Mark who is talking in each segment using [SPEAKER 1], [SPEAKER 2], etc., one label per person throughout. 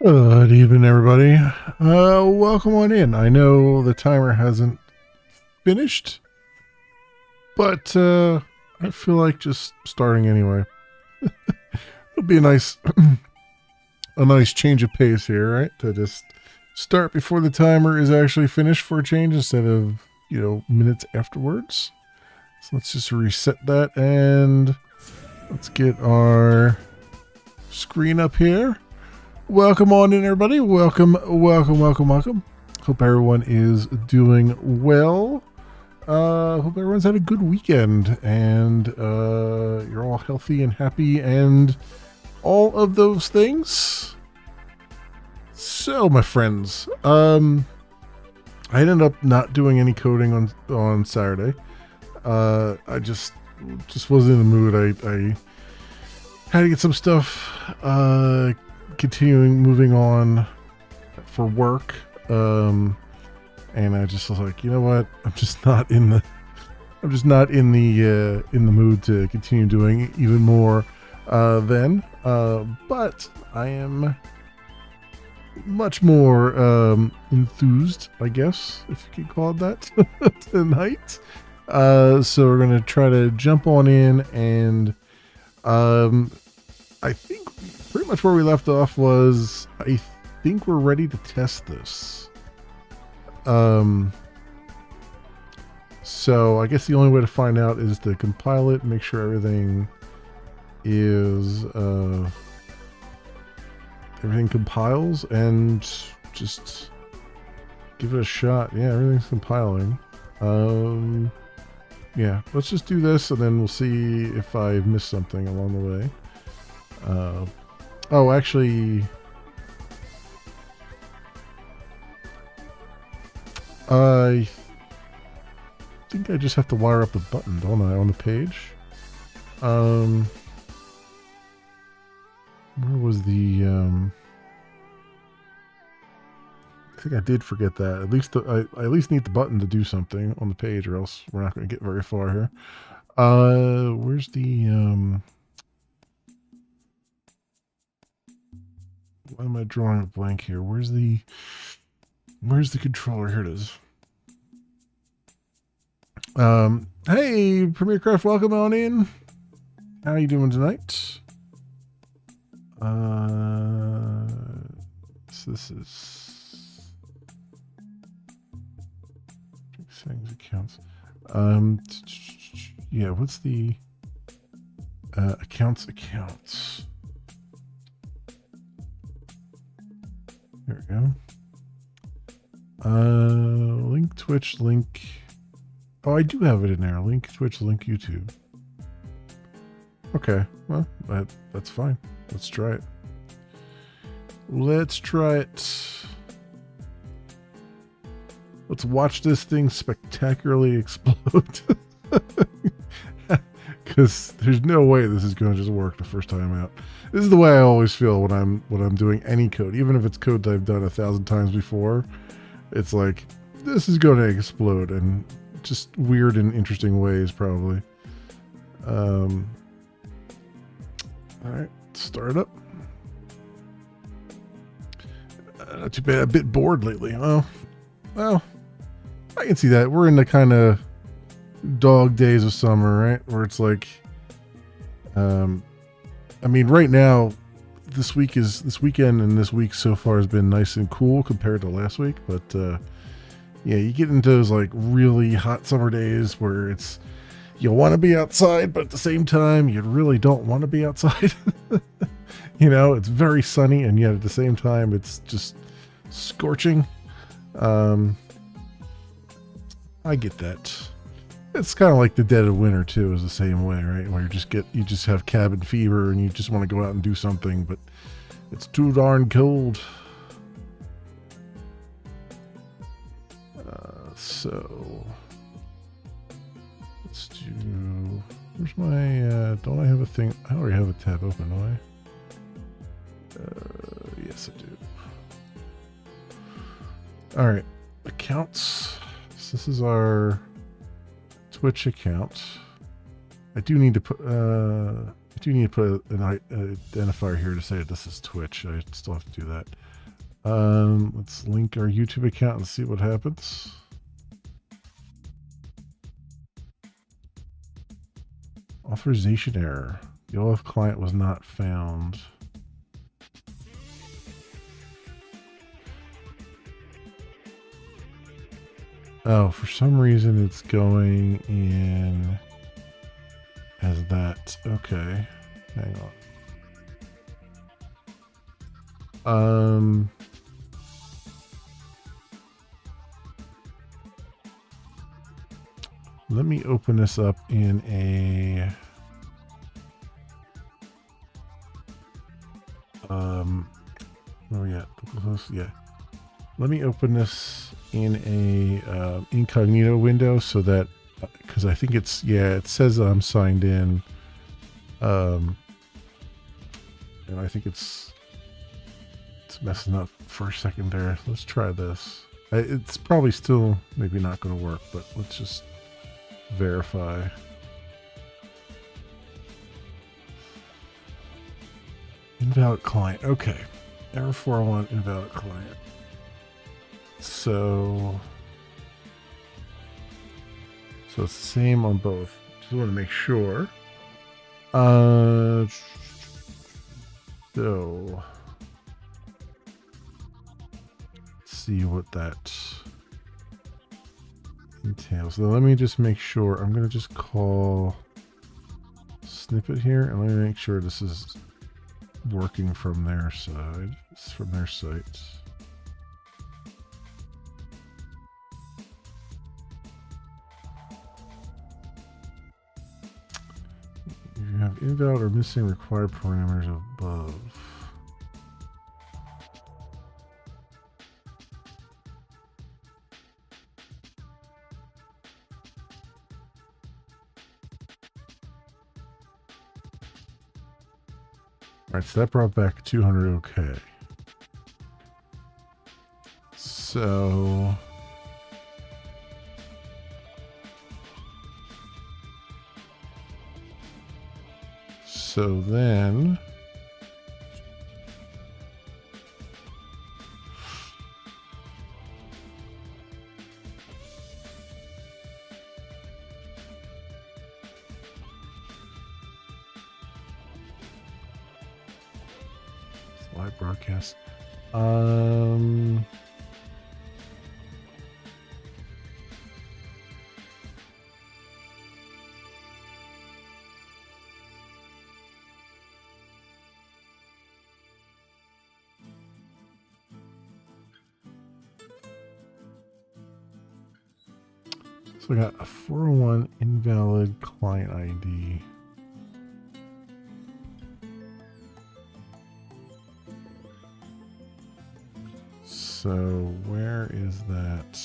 [SPEAKER 1] Good evening, everybody. Welcome on in. I know the timer hasn't finished, but I feel like just starting anyway. It'll be a nice, a nice change of pace here, right? To just start before the timer is actually finished for a change instead of minutes afterwards. So let's just reset that and let's get our screen up here. Welcome on in, everybody. Welcome. Hope everyone is doing well. Hope everyone's had a good weekend and you're all healthy and happy and all of those things. So, my friends, I ended up not doing any coding on Saturday. I just wasn't in the mood. I had to get some stuff moving on for work, and I just was like, you know what, I'm just not in the mood to continue doing even more but I am much more enthused, I guess, if you could call it that, tonight. So we're gonna try to jump on in, and I think pretty much where we left off was, I think we're ready to test this. So I guess the only way to find out is to compile it, make sure everything is everything compiles, and just give it a shot. Yeah, everything's compiling. Yeah, let's just do this, and then we'll see if I missed something along the way. Oh, actually, I think I just have to wire up the button, don't I, on the page? Where was the, I think I did forget that. At least I at least need the button to do something on the page, or else we're not going to get very far here. Where's the, why am I drawing a blank here? Where's the controller? Here it is. Hey, Premier Craft, welcome on in. How are you doing tonight? So this is settings accounts. Yeah, what's the accounts? There we go. Link Twitch, link. Oh, I do have it in there. Link Twitch, link YouTube. Okay, well, that's fine. Let's try it. Let's watch this thing spectacularly explode. Because there's no way this is going to just work the first time out. This is the way I always feel when I'm doing any code, even if it's code that I've done 1,000 times before. It's like, this is going to explode, and just weird and interesting ways, probably. All right, start up. Not too bad. A bit bored lately. Well, I can see that. We're in the kind of dog days of summer, right? Where it's like, I mean, right now, this weekend and this week so far has been nice and cool compared to last week. But yeah, you get into those like really hot summer days where it's, you want to be outside, but at the same time, you really don't want to be outside. It's very sunny, and yet at the same time, it's just scorching. I get that. It's kind of like the dead of winter too, is the same way, right? Where you just have cabin fever and you just want to go out and do something, but it's too darn cold. So let's do. Where's my? Don't I have a thing? I already have a tab open, don't I? Yes, I do. All right, accounts. So this is our Twitch account. I do need to put an identifier here to say that this is Twitch. I still have to do that. Let's link our YouTube account and see what happens. Authorization error. The OF client was not found. Oh, for some reason it's going in as that. Okay. Hang on. Let me open this up in a where we at? Yeah. Let me open this in a incognito window so that because I think it's it says I'm signed in, and I think it's messing up for a second there. Let's try this. It's probably still maybe not going to work, but let's just verify. Invalid client. Okay. Error 401 invalid client. So it's the same on both. Just want to make sure. So let's see what that entails. So let me just make sure. I'm going to just call snippet here and let me make sure this is working from their side. It's from their site. You have invalid or missing required parameters above. All right, so that brought back 200 okay. So then live broadcast. So I got a 401 invalid client ID. So where is that?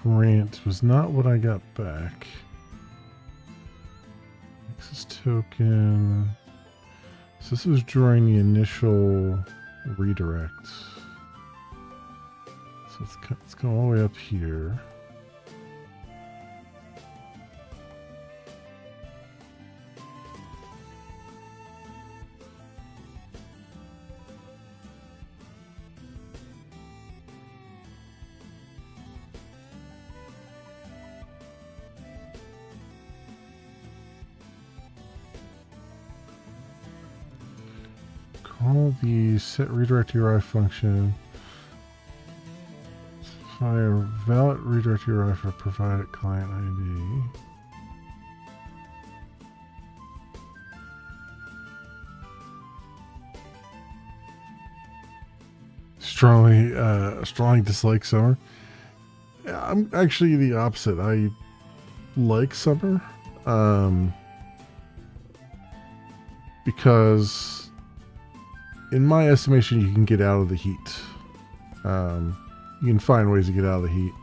[SPEAKER 1] Grant was not what I got back. Access token. So this was during the initial redirect. So let's go all the way up here. Call the set redirect URI function. Fire valid redirect URI for provided client ID. Strongly dislike summer. I'm actually the opposite. I like summer, because in my estimation, you can get out of the heat. You can find ways to get out of the heat.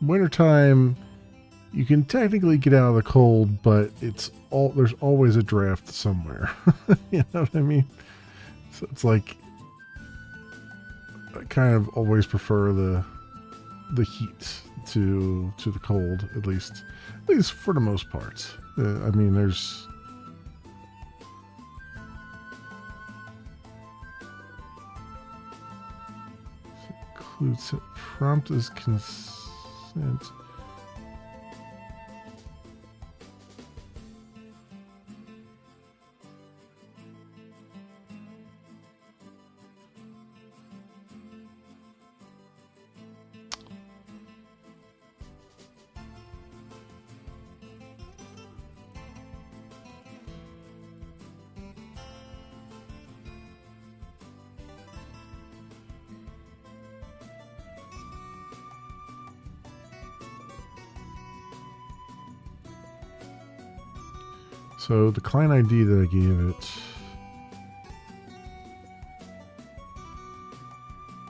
[SPEAKER 1] Wintertime, you can technically get out of the cold, but there's always a draft somewhere. You know what I mean? So it's like I kind of always prefer the heat to the cold, at least for the most part. I mean, there's includes prompt as consent. So the client ID that I gave it,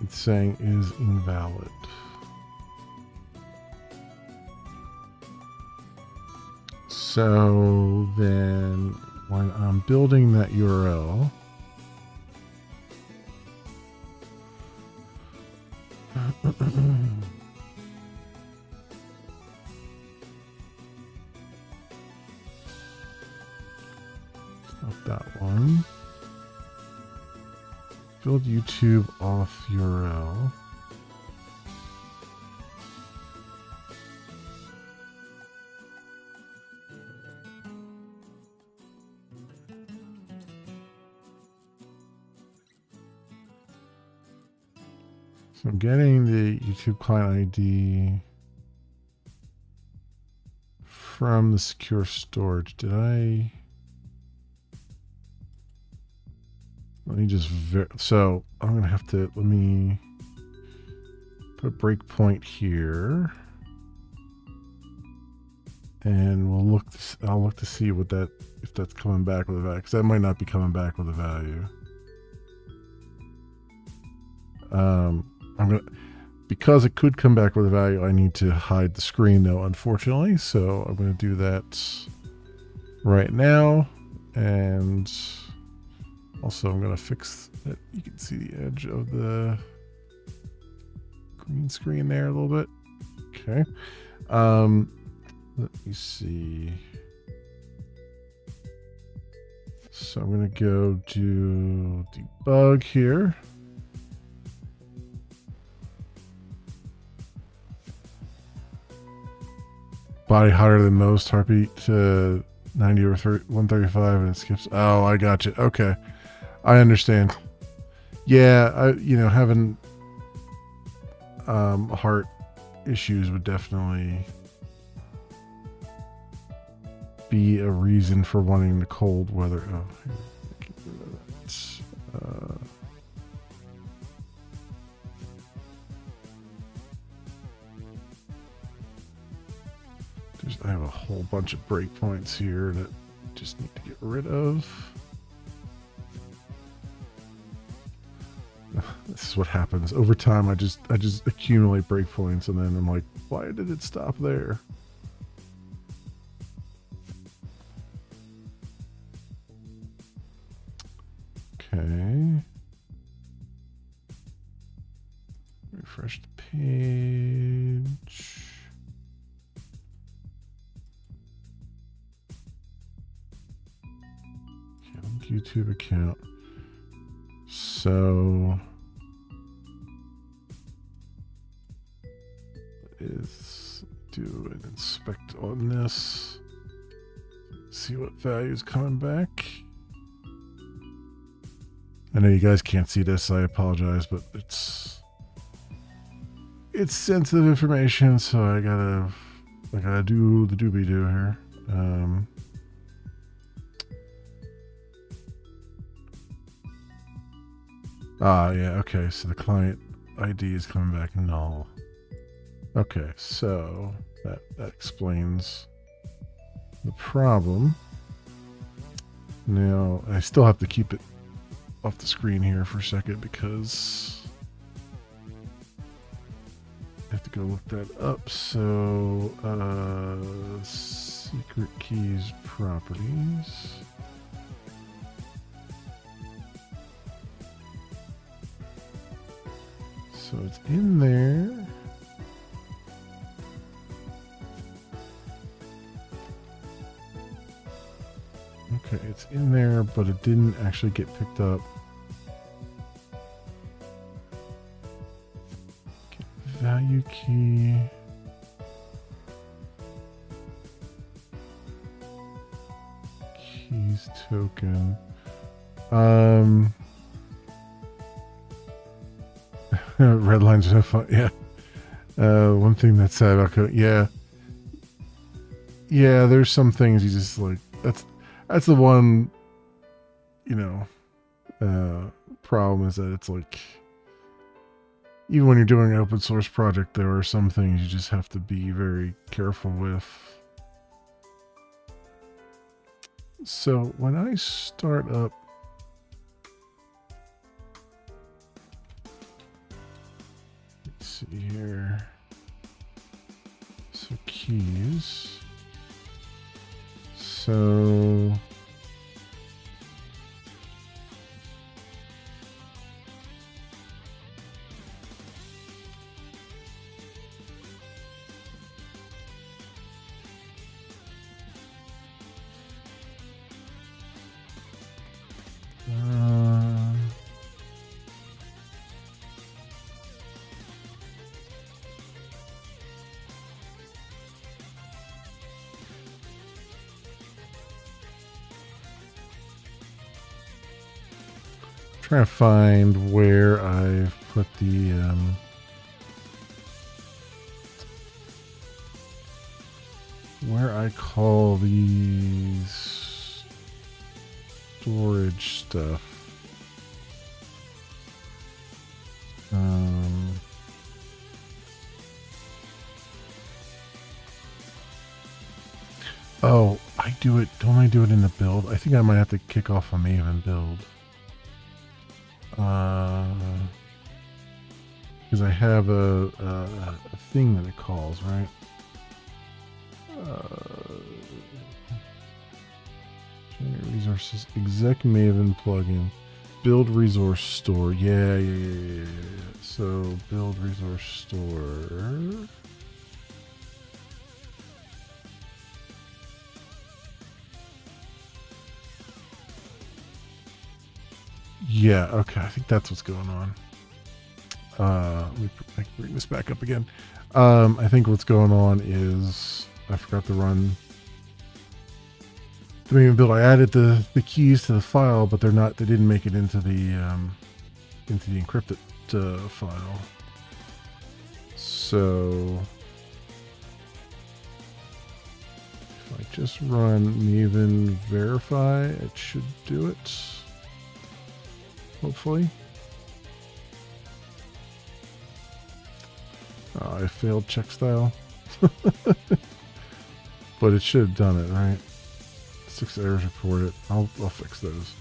[SPEAKER 1] it's saying is invalid. So then when I'm building that URL, not that one. Build YouTube off URL. So I'm getting the YouTube client ID from the secure storage. Did I? Let me just, so I'm going to have to, let me put a breakpoint here. And I'll look to see what if that's coming back with a value, because that might not be coming back with a value. Because it could come back with a value, I need to hide the screen though, unfortunately. So I'm going to do that right now. And also I'm going to fix that. You can see the edge of the green screen there a little bit. Okay. Let me see. So I'm going to go do debug here. Body hotter than most, heartbeat 90 over 135, and it skips. Oh, I got you. Okay, I understand. Yeah, having heart issues would definitely be a reason for wanting the cold weather. Oh, here, I can get rid of that. I have a whole bunch of breakpoints here that I just need to get rid of. This is what happens over time. I just accumulate breakpoints, and then I'm like, why did it stop there? Okay. Refresh the page. YouTube account. So do an inspect on this. See what value is coming back. I know you guys can't see this. I apologize, but it's sensitive information, so I gotta do the doobie-doo here. Yeah, okay, so the client ID is coming back null. Okay, so that explains the problem. Now, I still have to keep it off the screen here for a second because I have to go look that up. So, secret keys properties. So it's in there. Okay, it's in there, but it didn't actually get picked up. Okay, value key. Keys token. Red lines are no fun. Yeah. One thing that's sad about code. Yeah. Yeah, there's some things you just like. That's the one, you know, problem is that it's like, even when you're doing an open source project, there are some things you just have to be very careful with. So when I start up, let's see here. So keys. So trying to find where I've put the where I call these storage stuff. Oh, I do it. Don't I do it in the build? I think I might have to kick off a Maven build. Because I have a thing that it calls, right? Generate resources, exec Maven plugin, build resource store. Yeah. So build resource store. Yeah, okay, I think that's what's going on. Let me bring this back up again. I think what's going on is I forgot to run the Maven build. I added the keys to the file, but they didn't make it into the encrypted file. So if I just run Maven verify, it should do it. Hopefully. Oh, I failed check style. But it should have done it, right? 6 errors reported. I'll fix those.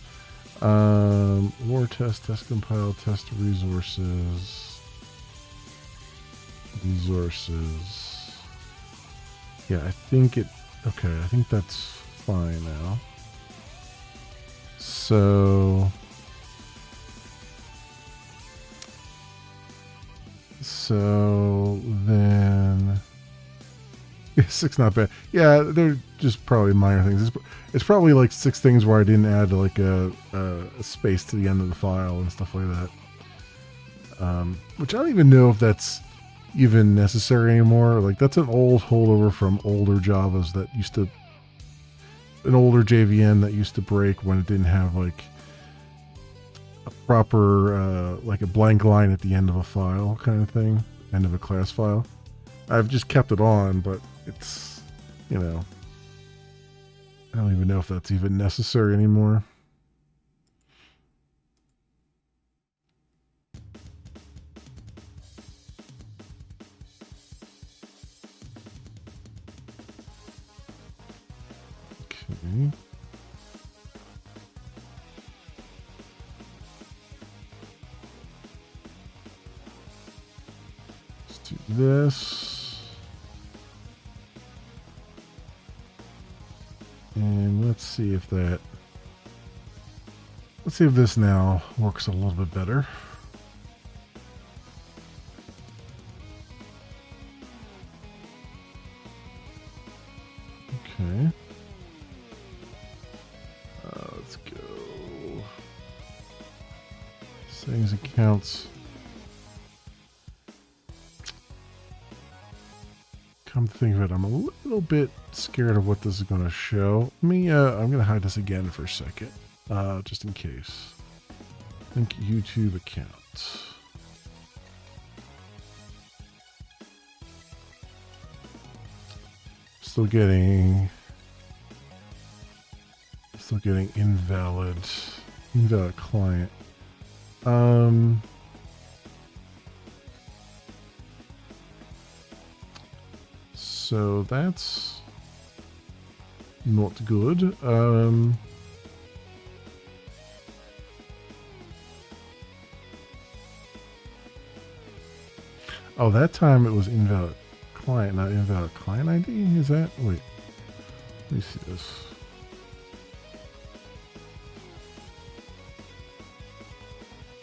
[SPEAKER 1] War test compile, test resources. Yeah, I think it... Okay, I think that's fine now. So then... Yeah, 6 not bad. Yeah, they're just probably minor things. It's probably like 6 things where I didn't add like a space to the end of the file and stuff like that. Which I don't even know if that's even necessary anymore. Like that's an old holdover from older Javas that used to... An older JVM that used to break when it didn't have like a proper, like a blank line at the end of a file kind of thing. End of a class file. I've just kept it on, but it's, you know, I don't even know if that's even necessary anymore. Okay. this. And let's see if this now works a little bit better. Okay. Let's go. Settings, accounts. Come to think of it, I'm a little bit scared of what this is going to show. I'm going to hide this again for a second, just in case. Link YouTube account. Still getting invalid client. So that's not good. Oh, that time it was invalid client, not invalid client ID? Is that? Wait. Let me see this.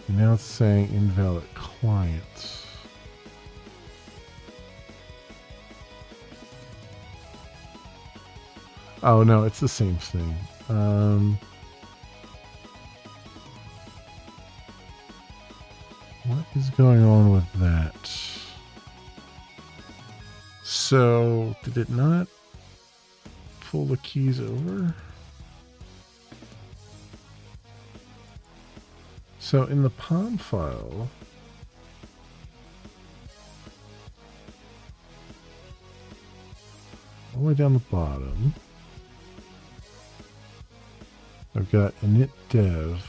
[SPEAKER 1] Now it's saying invalid client. Oh no, it's the same thing. What is going on with that? So, did it not pull the keys over? So in the POM file, all the way down the bottom, I've got init dev.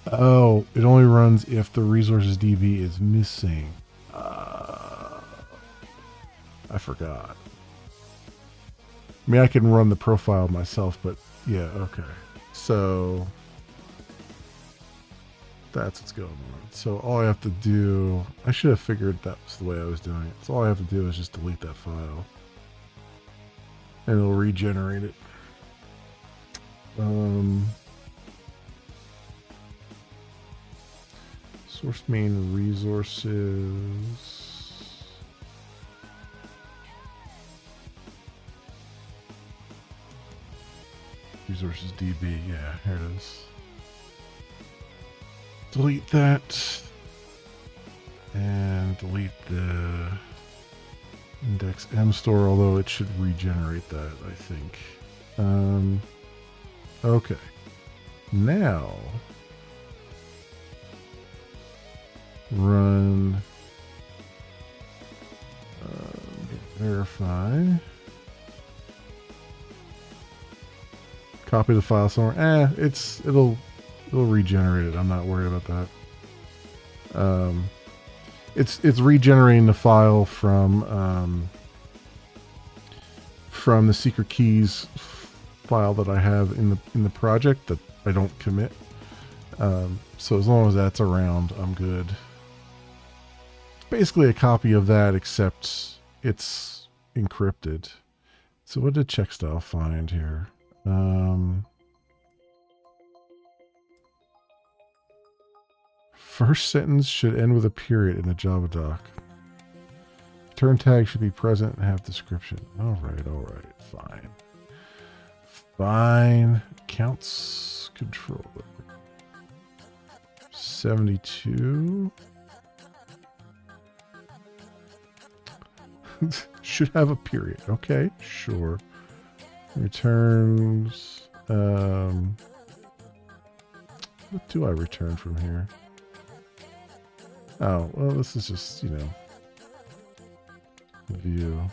[SPEAKER 1] Oh, it only runs if the resources DB is missing. I forgot. I mean, I can run the profile myself, but yeah, okay. So that's what's going on. So all I have to do, I should have figured that was the way I was doing it. So all I have to do is just delete that file and it'll regenerate it. Source main resources. Resources DB, yeah, here it is. Delete that. And delete the index M store, although it should regenerate that, I think. Okay. Now run verify. Copy the file somewhere. It'll regenerate it. I'm not worried about that. It's regenerating the file from the secret keys file that I have in the project that I don't commit. So as long as that's around, I'm good. It's basically a copy of that, except it's encrypted. So what did check style find here? First sentence should end with a period in the Java doc. Return tag should be present and have description. All right, fine. Fine. Counts controller. 72. Should have a period. Okay, sure. Returns. What do I return from here? Oh, well, this is just, view.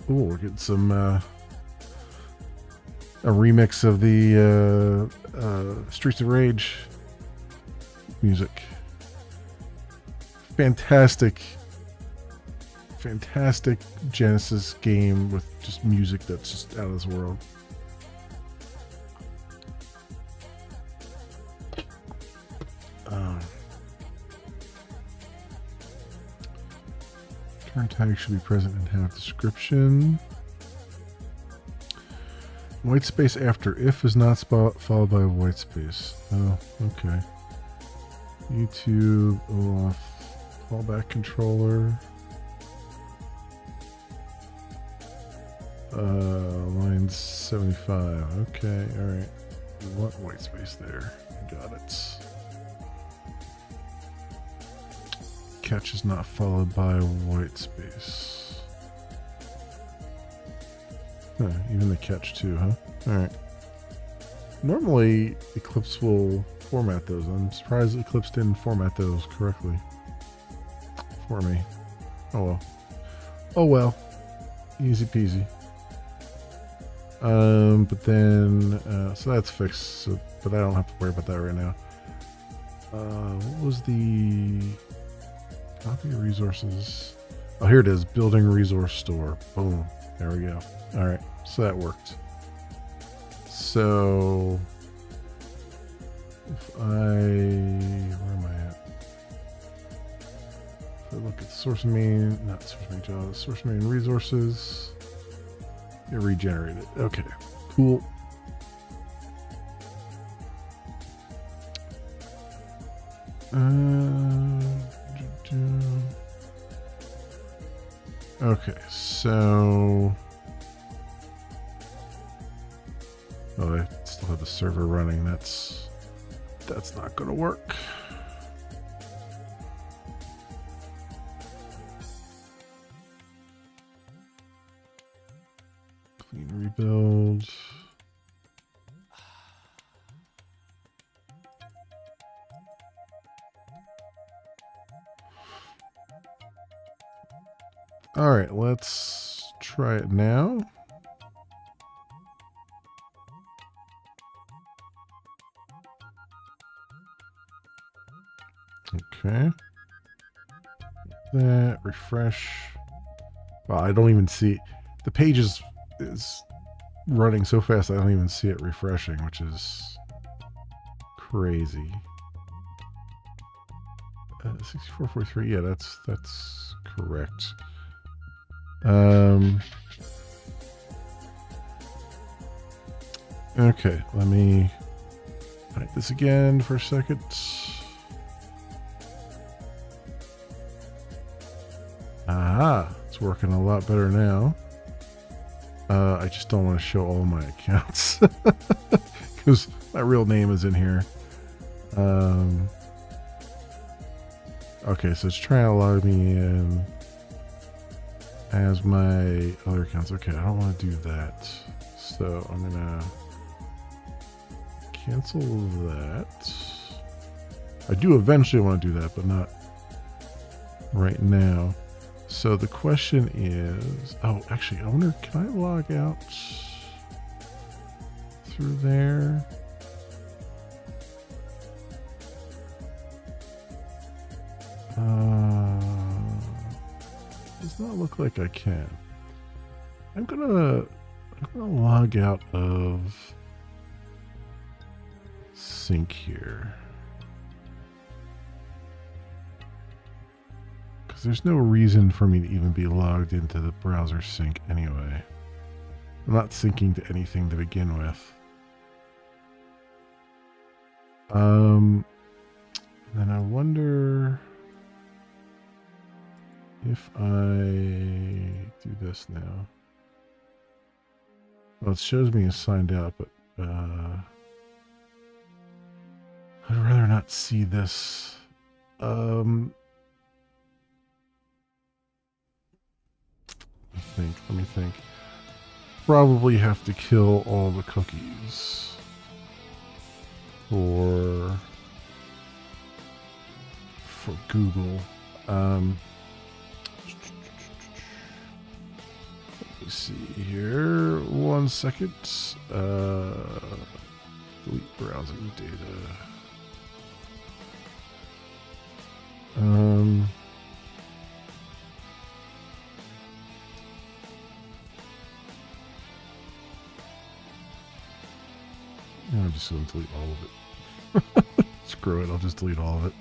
[SPEAKER 1] Ooh, we're getting some, a remix of the, Streets of Rage music. Fantastic Genesis game with just music that's just out of this world. Return tag should be present and have description. White space after if is not followed by a white space. Oh, okay. YouTube off. Callback controller. Line 75. Okay, alright. We want white space there. Got it. Catch is not followed by white space. Huh, even the catch too, huh? Alright. Normally, Eclipse will format those. I'm surprised Eclipse didn't format those correctly for me. Oh well. Oh well. Easy peasy. But then, so that's fixed, so, but I don't have to worry about that right now. What was the copy of resources? Oh, here it is. Building resource store. Boom. There we go. All right. So that worked. So if where am I at? If I look at source main, not source main job, source main resources. It regenerated. Okay, cool. Okay, so oh, I still have the server running. That's not going to work. Clean rebuild. All right, let's try it now. Okay. That refresh. Well, I don't even see the page is running so fast I don't even see it refreshing, which is crazy. 6443. Yeah, that's correct. Okay, let me type this again for a second. Aha, it's working a lot better now. I just don't want to show all my accounts because my real name is in here. Okay, so it's trying to log me in as my other accounts. Okay, I don't want to do that. So I'm gonna cancel that. I do eventually want to do that, but not right now. So the question is, oh, actually, I wonder, can I log out through there? Does not look like I can. I'm gonna log out of sync here. Because there's no reason for me to even be logged into the browser sync anyway. I'm not syncing to anything to begin with. Then I wonder if I do this now. Well, it shows me as signed out, but I'd rather not see this. Let me think. Probably have to kill all the cookies for Google. Let me see here. 1 second. Delete browsing data. I'm just going to delete all of it. Screw it, I'll just delete all of it.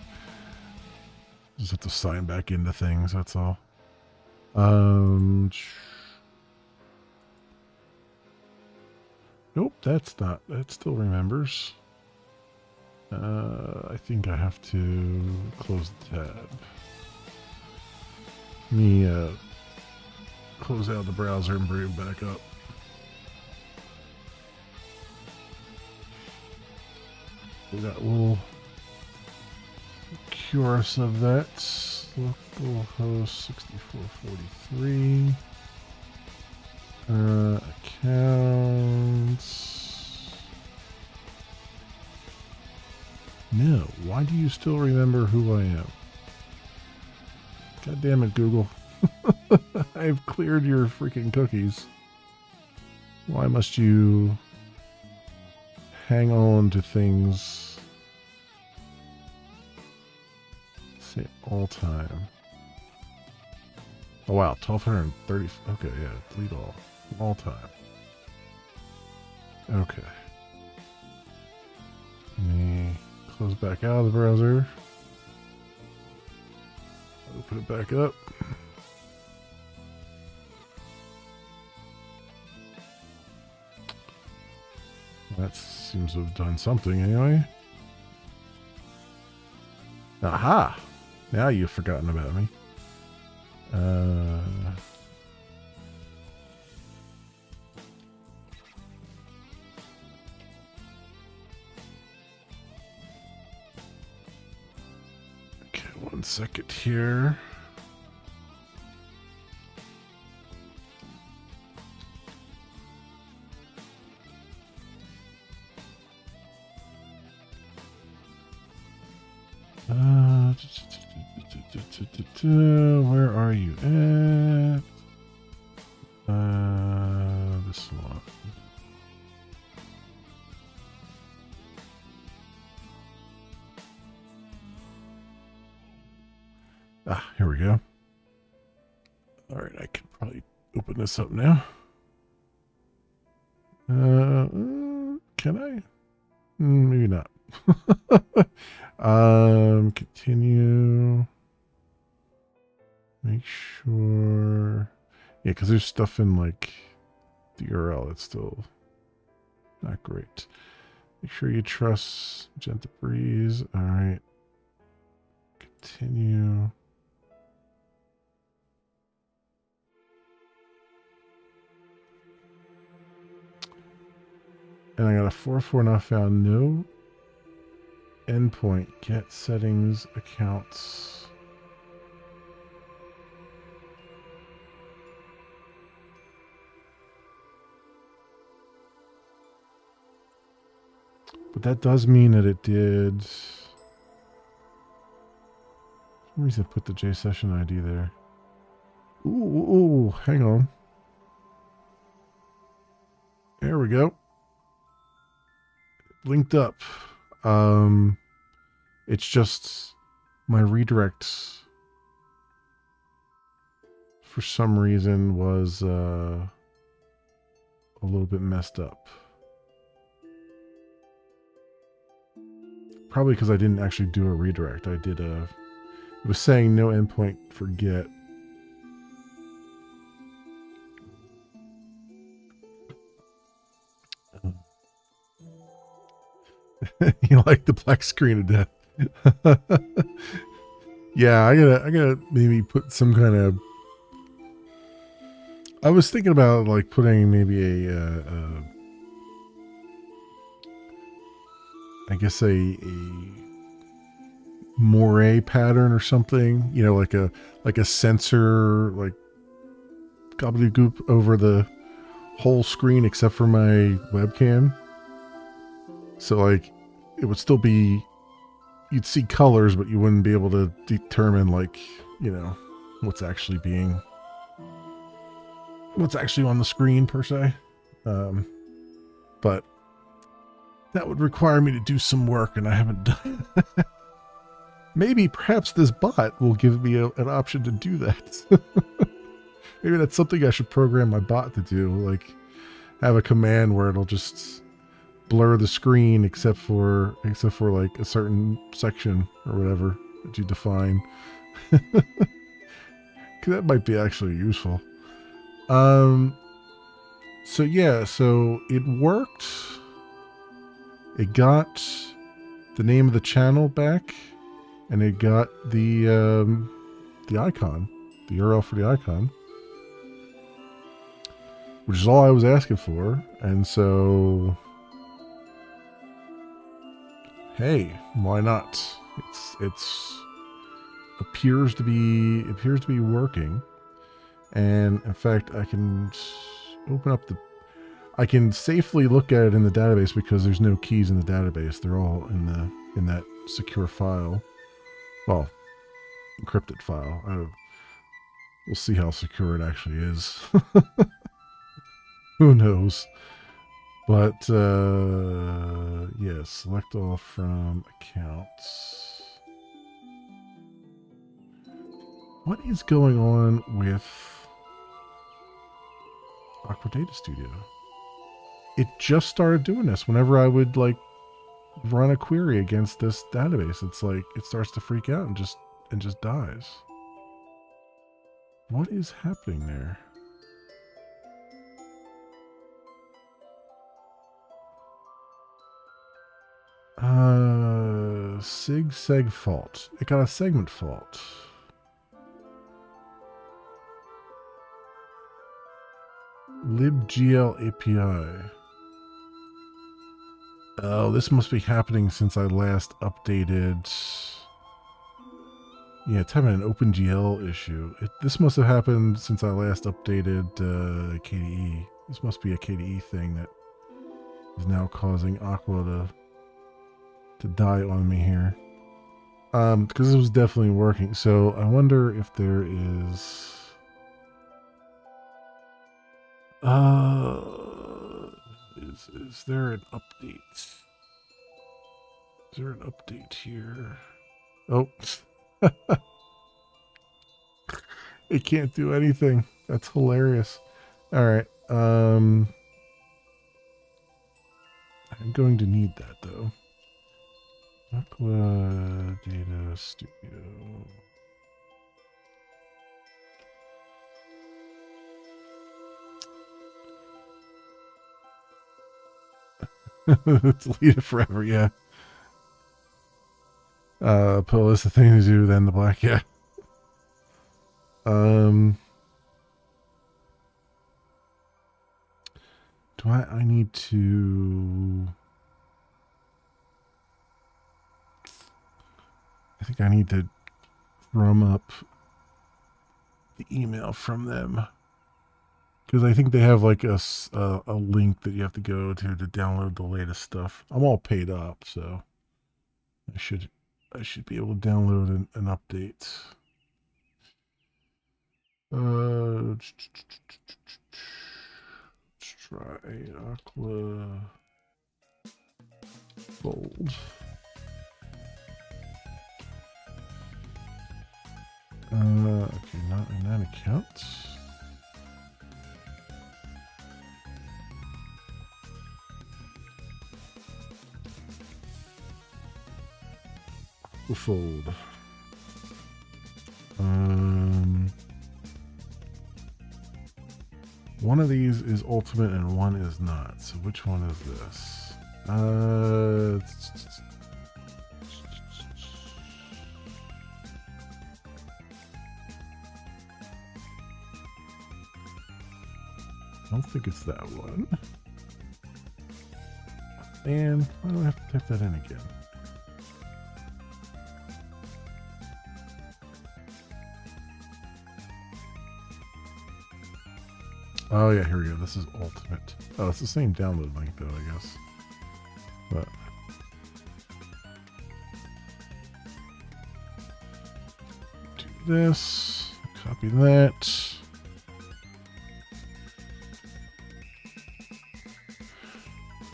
[SPEAKER 1] Just have to sign back into things, that's all. Nope, that's not. That still remembers. I think I have to close the tab. Let me close out the browser and bring it back up. We got a little curious of that. Localhost 6443. Accounts. No, why do you still remember who I am? God damn it, Google. I've cleared your freaking cookies. Why must you hang on to things? Say all time. Oh wow, 1230. Okay, yeah, delete all time. Okay. Let me close back out of the browser. Open it back up. That seems to have done something anyway. Aha! Now you've forgotten about me. Okay, 1 second here. Where are you at? This one. Ah, here we go. All right, I can probably open this up now. Can I? Maybe not. Continue. Make sure. Yeah, because there's stuff in like the URL that's still not great. Make sure you trust Magenta Breeze. All right. Continue. And I got a 404 not found. No endpoint. Get settings accounts. But that does mean that it did. For some reason, put the JSession ID there. Ooh, hang on. There we go. Linked up. It's just my redirects for some reason was a little bit messed up. Probably because I didn't actually do a redirect. I did a... It was saying no endpoint forget. You like the black screen to death. Yeah, I gotta maybe put some kind of... I was thinking about like putting maybe I guess a moire pattern or something, you know, like a sensor, like gobbledygook over the whole screen except for my webcam. So like it would still be, you'd see colors, but you wouldn't be able to determine like, you know, what's actually on the screen per se. But that would require me to do some work, and I haven't done. Maybe, perhaps this bot will give me an option to do that. Maybe that's something I should program my bot to do. Like, have a command where it'll just blur the screen except for like a certain section or whatever that you define. That might be actually useful. So yeah, so it worked. It got the name of the channel back, and it got the icon, the URL for the icon, which is all I was asking for. And so, hey, why not? It's appears to be working. And in fact, I can open up I can safely look at it in the database because there's no keys in the database. They're all in that secure file. Well, encrypted file. We'll see how secure it actually is. Who knows? But yeah, select all from accounts. What is going on with Aqua Data Studio? It just started doing this whenever I would like run a query against this database. It's like it starts to freak out and just dies. What is happening there? Seg fault. It got a segment fault. libgl API. Oh, this must be happening since I last updated. Yeah, it's having an OpenGL issue. This must have happened since I last updated KDE. This must be a KDE thing that is now causing Aqua to die on me here. Because it was definitely working. So I wonder if there is... Is there an update? Is there an update here? Oh. It can't do anything. That's hilarious. Alright. I'm going to need that though. Aqua Data Studio. Delete it forever, yeah. Put a list of things to do, then the black, yeah. Do I need to... I think I need to drum up the email from them. Because I think they have like a link that you have to go to download the latest stuff. I'm all paid up, so I should be able to download an update. Let's try Aqua Fold. Okay, not in that account. Fold. One of these is ultimate and one is not. So which one is this? I don't think it's that one. And why do I have to type that in again? Oh yeah, here we go. This is ultimate. Oh, it's the same download link though, I guess. But do this. Copy that.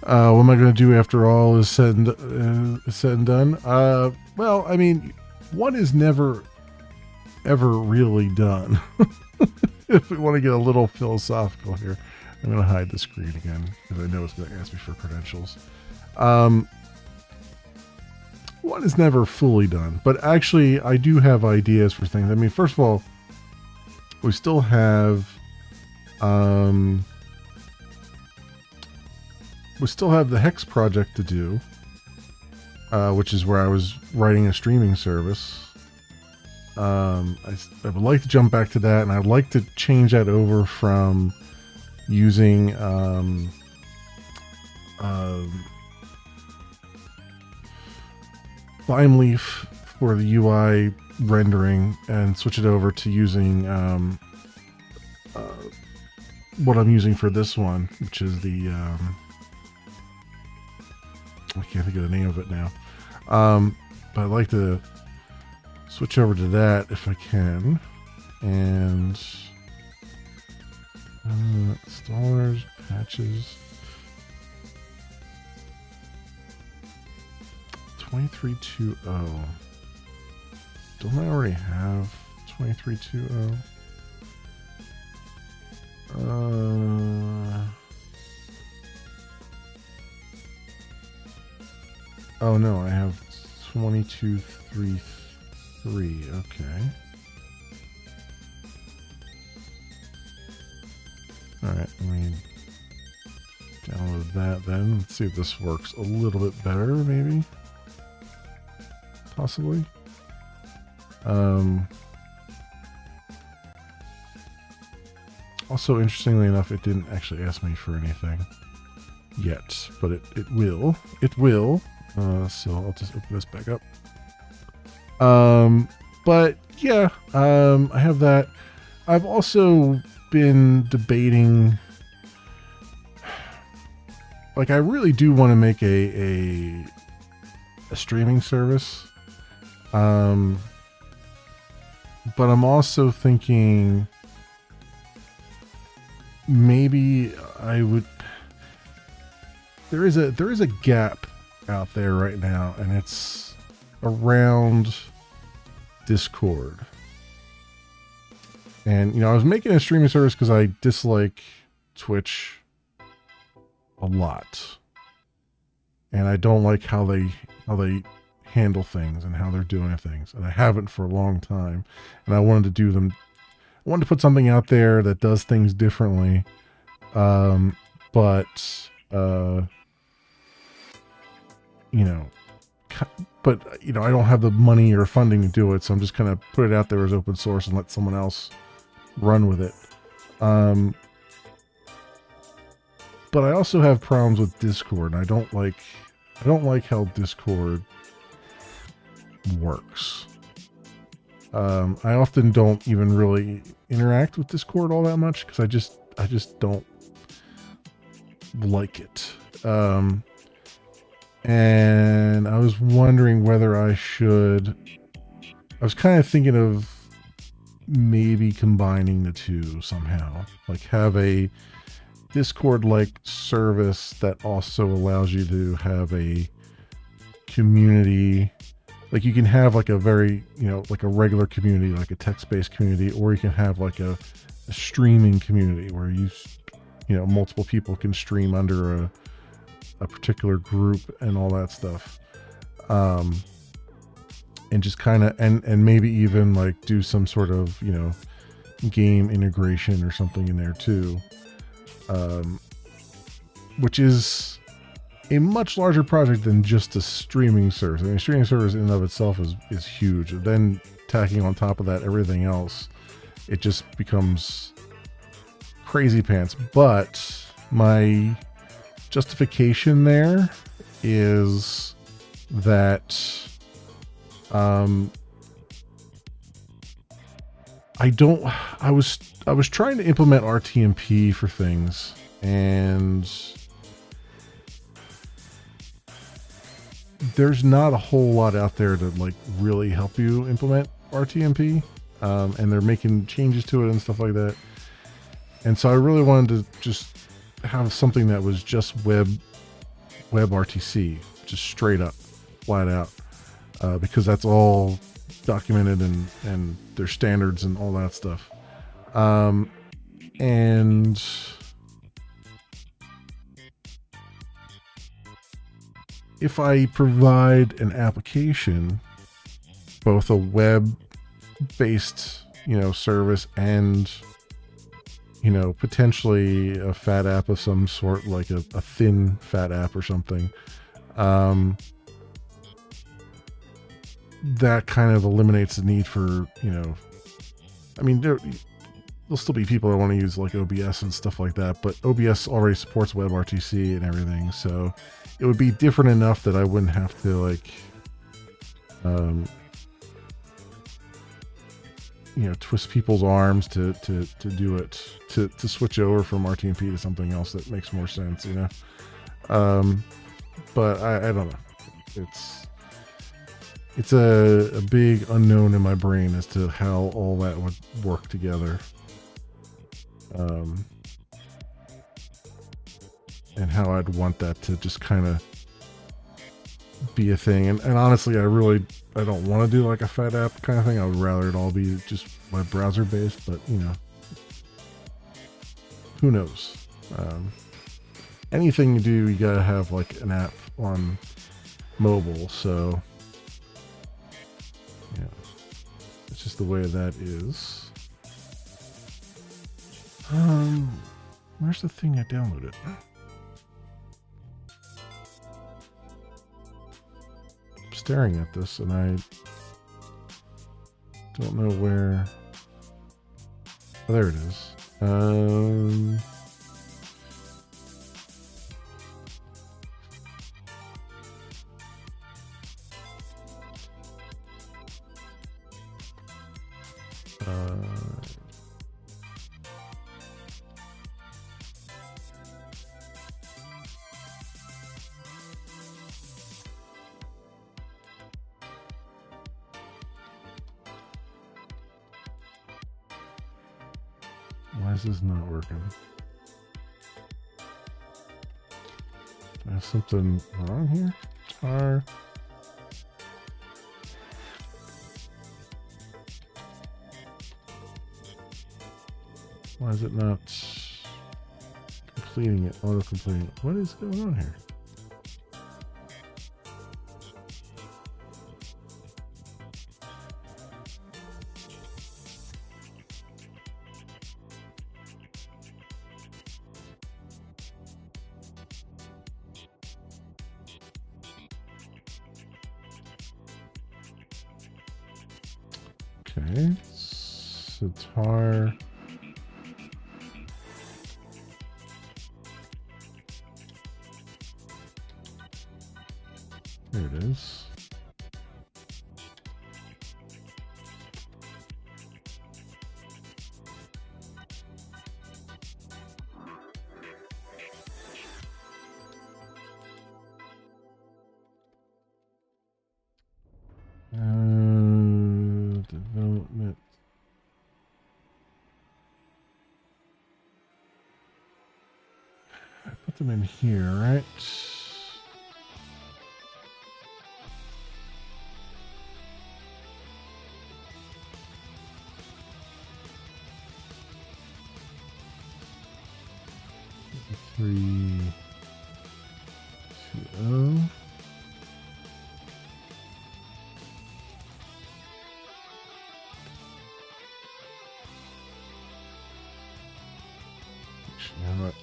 [SPEAKER 1] What am I going to do after all is said and done? Well, I mean, one is never, ever really done. If we want to get a little philosophical here, I'm going to hide the screen again because I know it's going to ask me for credentials. One is never fully done, but actually I do have ideas for things. I mean, first of all, We still have the Hex project to do, which is where I was writing a streaming service. I would like to jump back to that, and I'd like to change that over from using Lime Leaf for the UI rendering and switch it over to using what I'm using for this one, which is the I can't think of the name of it now, but I'd like to switch over to that if I can. And installers, patches, 2320. Don't I already have 2320? Oh no, I have 2233. Okay. Alright, let me download that then. Let's see if this works a little bit better, maybe. Possibly. Also, interestingly enough, it didn't actually ask me for anything yet, but it will. It will. So I'll just open this back up. But yeah, I have that. I've also been debating, like, I really do want to make a streaming service. But I'm also thinking maybe I would. There is a gap out there right now, and it's around Discord. And I was making a streaming service because I dislike Twitch a lot, and I don't like how they handle things and how they're doing things, and I haven't for a long time. And I wanted to do them. I wanted to put something out there that does things differently, but I don't have the money or funding to do it, so I'm just gonna put it out there as open source and let someone else run with it. But I also have problems with Discord, and I don't like how Discord works. I often don't even really interact with Discord all that much because I just don't like it. And I was wondering whether I was kind of thinking of maybe combining the two somehow, like have a Discord-like service that also allows you to have a community. Like, you can have like a very, like a regular community, like a text-based community, or you can have like a streaming community where multiple people can stream under a particular group and all that stuff. And just kind of, and maybe even like do some sort of, game integration or something in there too. Which is a much larger project than just a streaming service. I mean, streaming service in and of itself is huge. And then tacking on top of that everything else, it just becomes crazy pants. But my justification there is that I was trying to implement RTMP for things, and there's not a whole lot out there to like really help you implement RTMP, and they're making changes to it and stuff like that. And so I really wanted to just have something that was just web RTC, just straight up, flat out, because that's all documented and there's standards and all that stuff. And if I provide an application, both a web-based service and, potentially a fat app of some sort, like a thin fat app or something. That kind of eliminates the need for, I mean, there'll still be people that want to use like OBS and stuff like that, but OBS already supports WebRTC and everything, so it would be different enough that I wouldn't have to like, twist people's arms to do it, to switch over from RTMP to something else that makes more sense, but I don't know. It's a big unknown in my brain as to how all that would work together. And how I'd want that to just kind of be a thing. And honestly, I don't want to do like a fat app kind of thing. I would rather it all be just web browser based, but who knows? Anything you do, you gotta have like an app on mobile, so yeah, it's just the way that is. Where's the thing I downloaded? I'm staring at this and I don't know where. Oh, there it is. Why is this not working? There's something wrong here? Tar. Why is it not completing it, auto-completing it? What is going on here? Okay, sitar. There it is. Development. I put them in here, right? Three, 2, 0. You know what?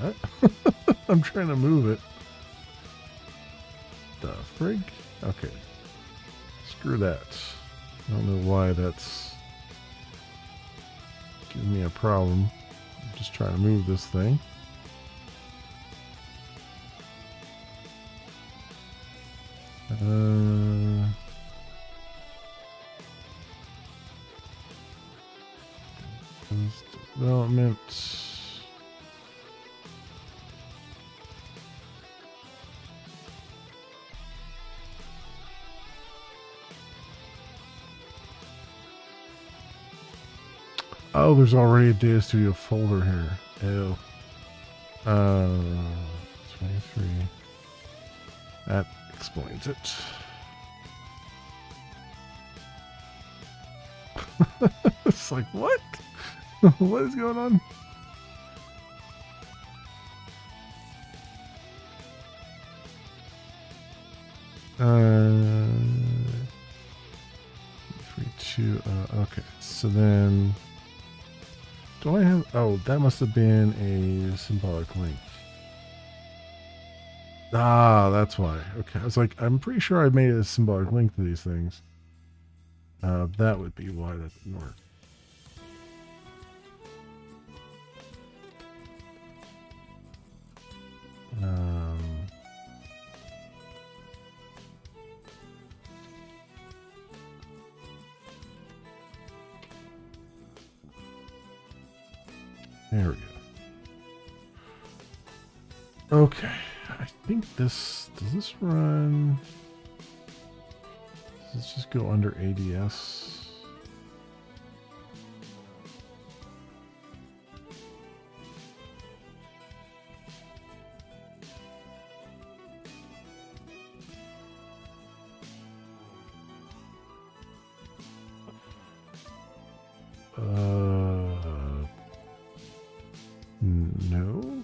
[SPEAKER 1] What? I'm trying to move it. The frig? Okay. Screw that. I don't know why that's giving me a problem. I'm just trying to move this thing. Development. Oh, there's already a Data Studio folder here. Ew. 23. That explains it. It's like, what? What is going on? Okay, so then do I have, oh, that must have been a symbolic link. Ah, that's why. Okay, I was like, I'm pretty sure I made a symbolic link to these things. That would be why that didn't work. There we go. Okay, I think this, does this run, does this just go under ADS? No.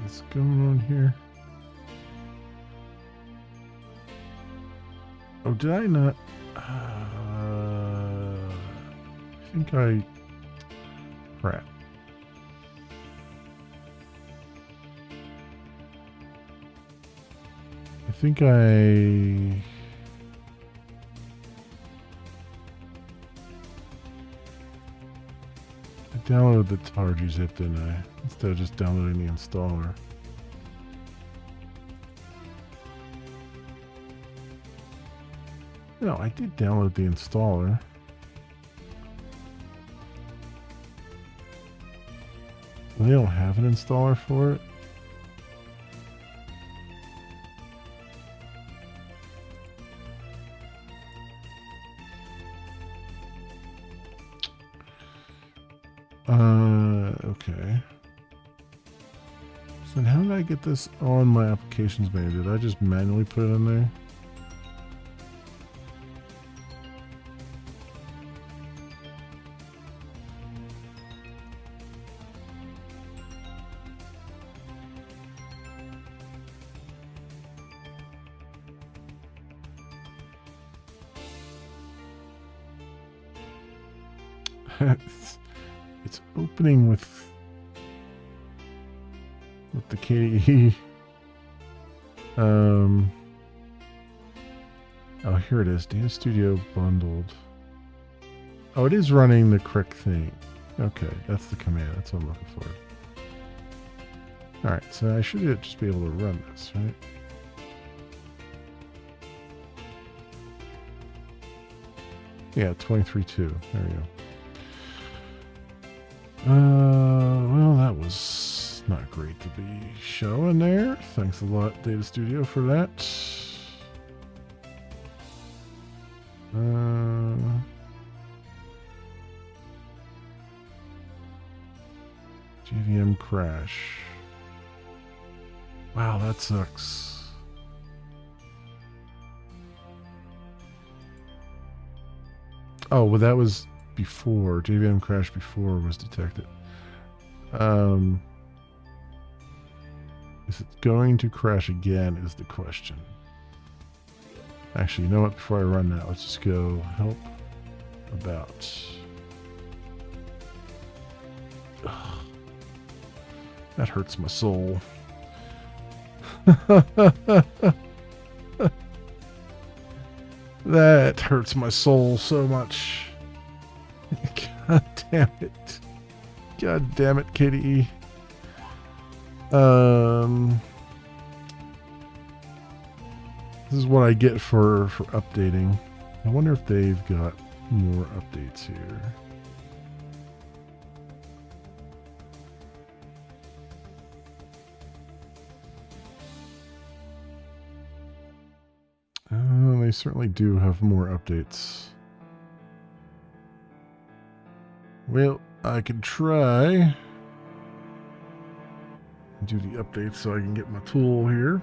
[SPEAKER 1] What's going on here? Oh, did I not? I think I... Crap. I think I downloaded the Targy zip, didn't I? Instead of just downloading the installer. No, I did download the installer. They don't have an installer for it. Okay. So how did I get this on my applications menu? Did I just manually put it in there? It's opening with the KDE. Oh, here it is. Data Studio bundled. Oh, it is running the correct thing. Okay, that's the command. That's what I'm looking for. All right, so I should just be able to run this, right? Yeah, 23.2. There we go. Well, that was not great to be showing there. Thanks a lot, Data Studio, for that. JVM crash. Wow, that sucks. Oh, well, that was before. JVM crash before was detected. Is it going to crash again is the question. Actually, you know what? Before I run that, let's just go help about. That hurts my soul. That hurts my soul so much. God damn it. God damn it, KDE. This is what I get for updating. I wonder if they've got more updates here. They certainly do have more updates. Well, I could try do the updates so I can get my tool here.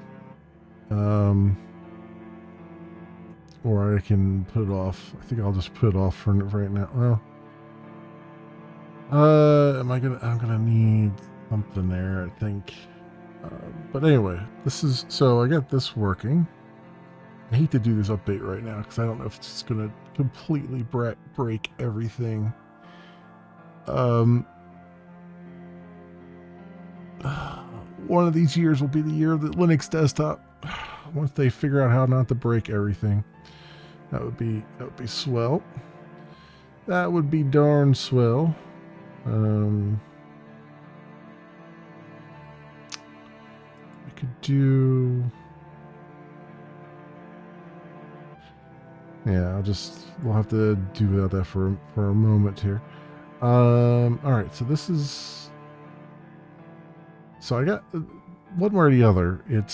[SPEAKER 1] Or I can put it off. I think I'll just put it off for right now. Well, I'm gonna need something there, I think. But anyway, so I got this working. I hate to do this update right now because I don't know if it's gonna completely break everything. One of these years will be the year of the Linux desktop. Once they figure out how not to break everything, that would be swell. That would be darn swell. I could do. Yeah, we'll have to do without that for a moment here. All right, so this is. So I got one way or the other. It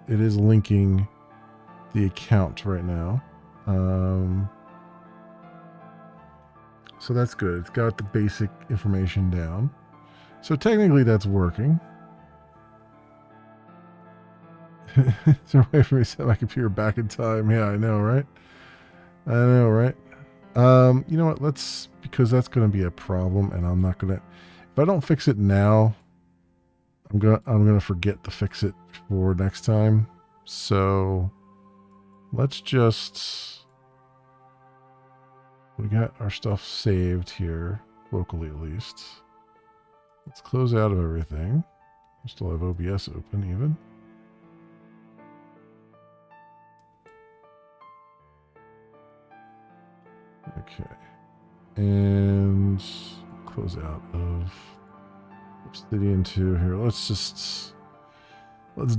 [SPEAKER 1] is linking the account right now. So that's good. It's got the basic information down. So technically that's working. Is there a way for me to set my computer back in time? Yeah, I know, right? I know, right? You know what? Because that's going to be a problem, and I'm not going to. If I don't fix it now, I'm gonna forget to fix it for next time. So let's just. We got our stuff saved here, locally at least. Let's close out of everything. I still have OBS open even. Okay. And close out of Obsidian 2 here. Let's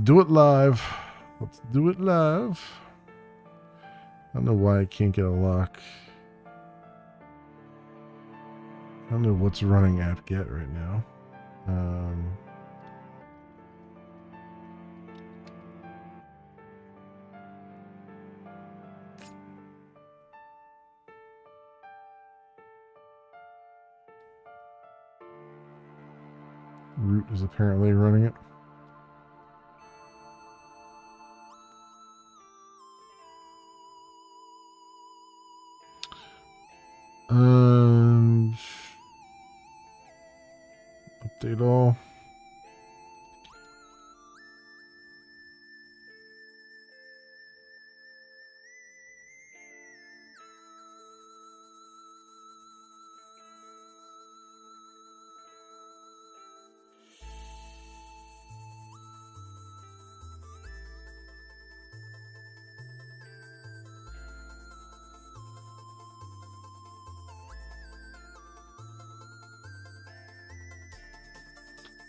[SPEAKER 1] do it live. Let's do it live. I don't know why I can't get a lock. I don't know what's running apt-get right now. Root is apparently running it. Update all.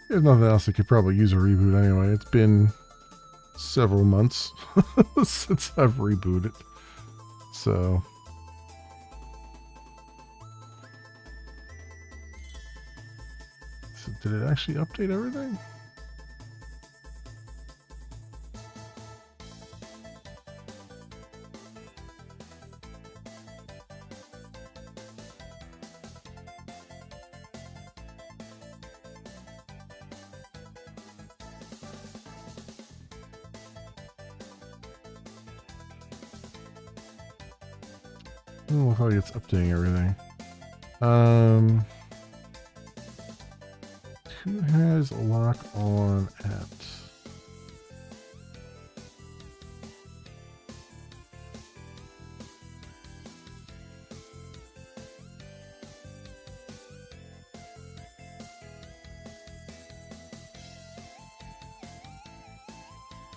[SPEAKER 1] There's nothing else that could probably use a reboot anyway. It's been several months since I've rebooted. So did it actually update everything? It looks like it's updating everything. Who has a lock on apt?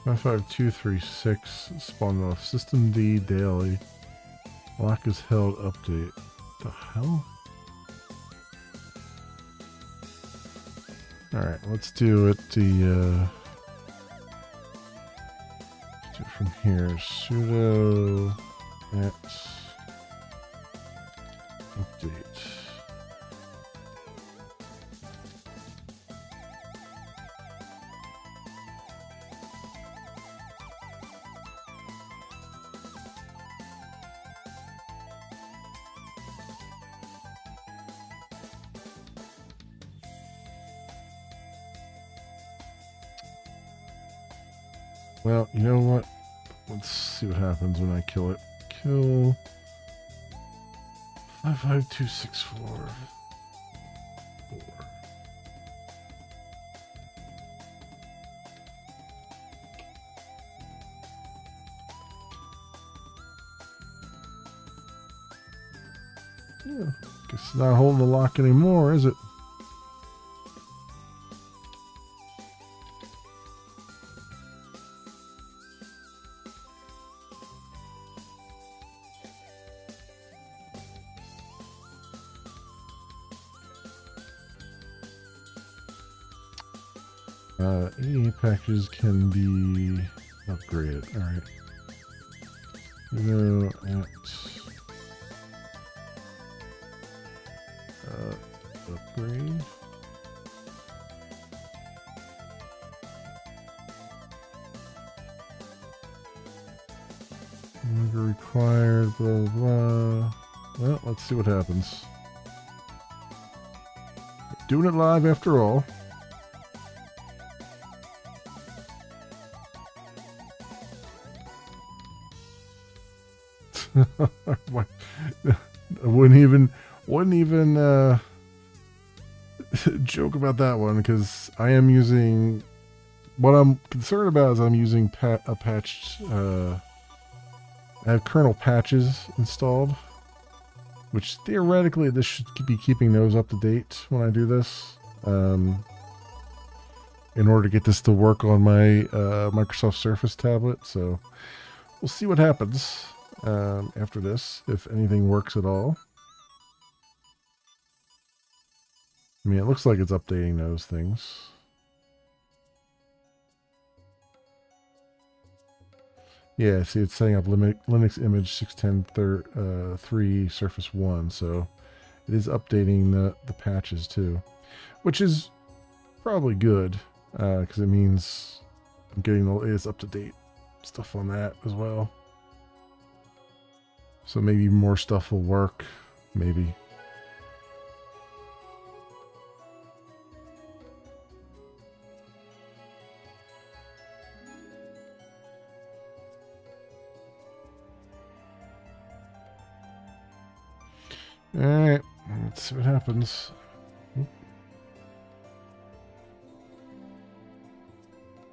[SPEAKER 1] 55236 spawned off System D daily. Lock is held update. The hell? Alright, let's do it let's do it from here. Sudo x update. Well, you know what? Let's see what happens when I kill it. Kill 55264. Yeah, guess it's not holding the lock anymore, is it? Any packages can be upgraded. All right. No, upgrade. Never required. Blah blah. Well, let's see what happens. Doing it live after all. I wouldn't even joke about that one, because I am using, what I'm concerned about is I'm using a patched I have kernel patches installed, which theoretically this should be keeping those up to date when I do this, in order to get this to work on my Microsoft Surface tablet. So we'll see what happens after this, if anything works at all. I mean, it looks like it's updating those things. Yeah, see, it's setting up Linux image 610.3 Surface 1, so it is updating the patches too, which is probably good, because it means I'm getting the latest up-to-date stuff on that as well. So maybe more stuff will work, maybe. Alright, let's see what happens.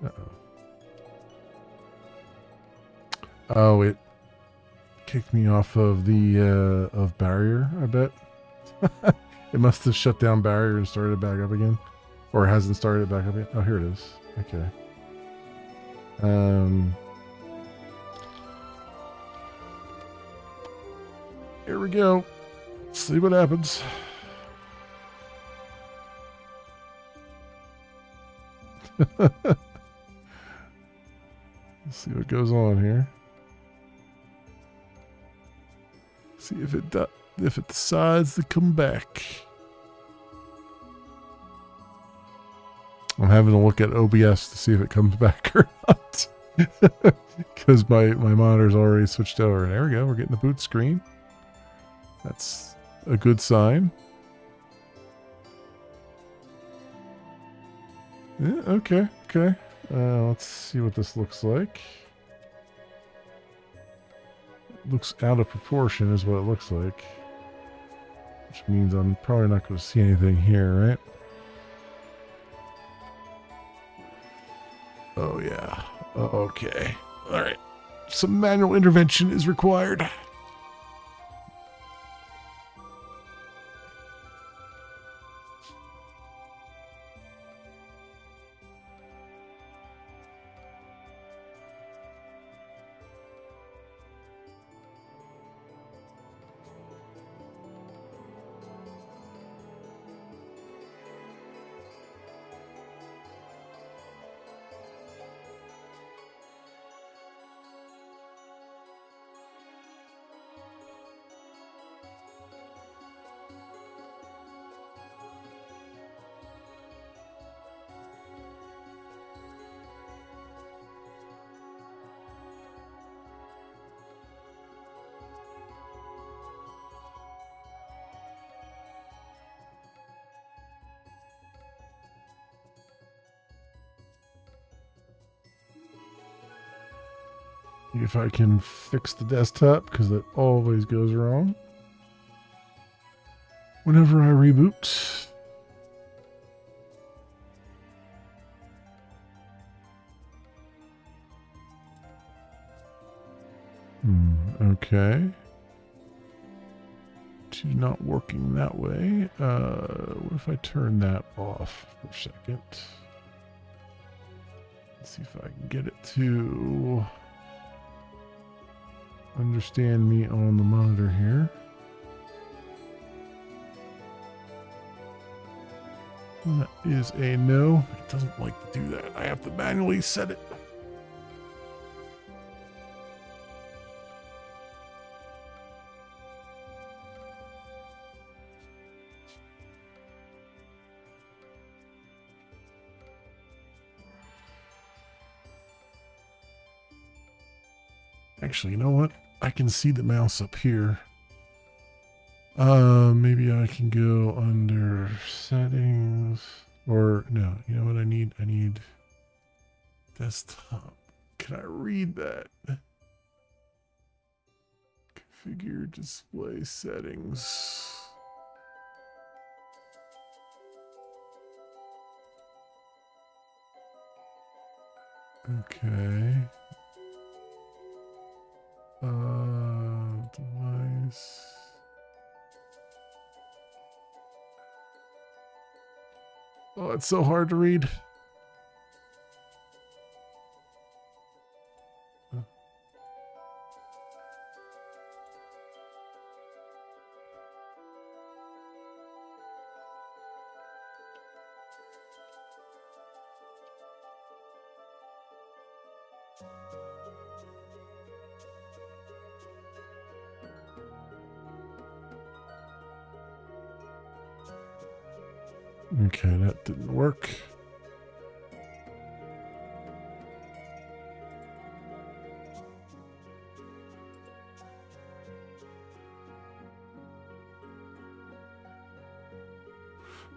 [SPEAKER 1] Uh-oh. Oh, it kicked me off of the of barrier, I bet. It must have shut down barrier and started it back up again. Or hasn't started it back up yet. Oh, here it is. Okay. Here we go. Let's see what happens. Let's see what goes on here. See if it decides to come back. I'm having to look at OBS to see if it comes back or not, because my monitor's already switched over. There we go. We're getting the boot screen. That's a good sign. Yeah, okay. Let's see what this looks like. Looks out of proportion is what it looks like, which means I'm probably not going to see anything here, right? Oh yeah. Okay. All right. Some manual intervention is required. If I can fix the desktop, because it always goes wrong whenever I reboot. Okay. Not working that way. What if I turn that off for a second? Let's see if I can get it to understand me on the monitor here. That is a no. It doesn't like to do that. I have to manually set it. Actually, you know what? I can see the mouse up here. Maybe I can go under settings, or no, you know what I need? I need desktop. Can I read that? Configure display settings. Okay. Device. Oh, it's so hard to read. Okay, that didn't work.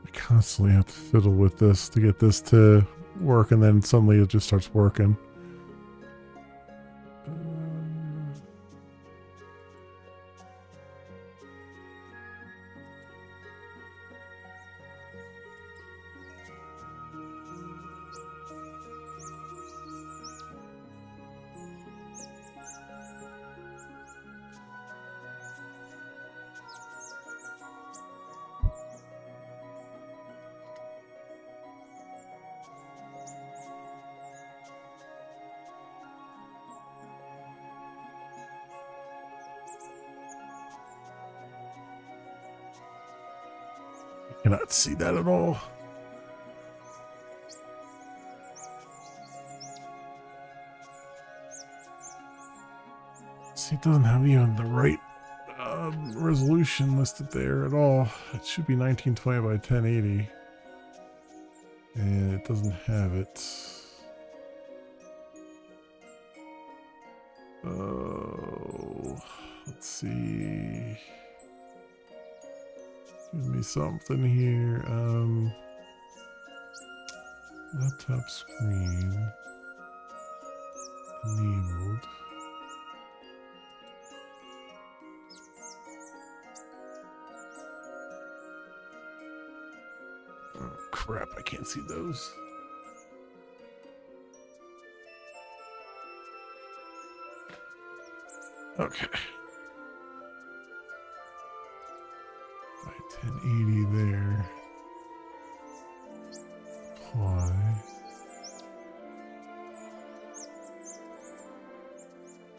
[SPEAKER 1] I constantly have to fiddle with this to get this to work, and then suddenly it just starts working. Cannot see that at all. See, it doesn't have even the right resolution listed there at all. It should be 1920 by 1080. And it doesn't have it. Oh, let's see. Give me something here. Laptop screen enabled. Oh crap, I can't see those. Okay. 1080 there. Apply.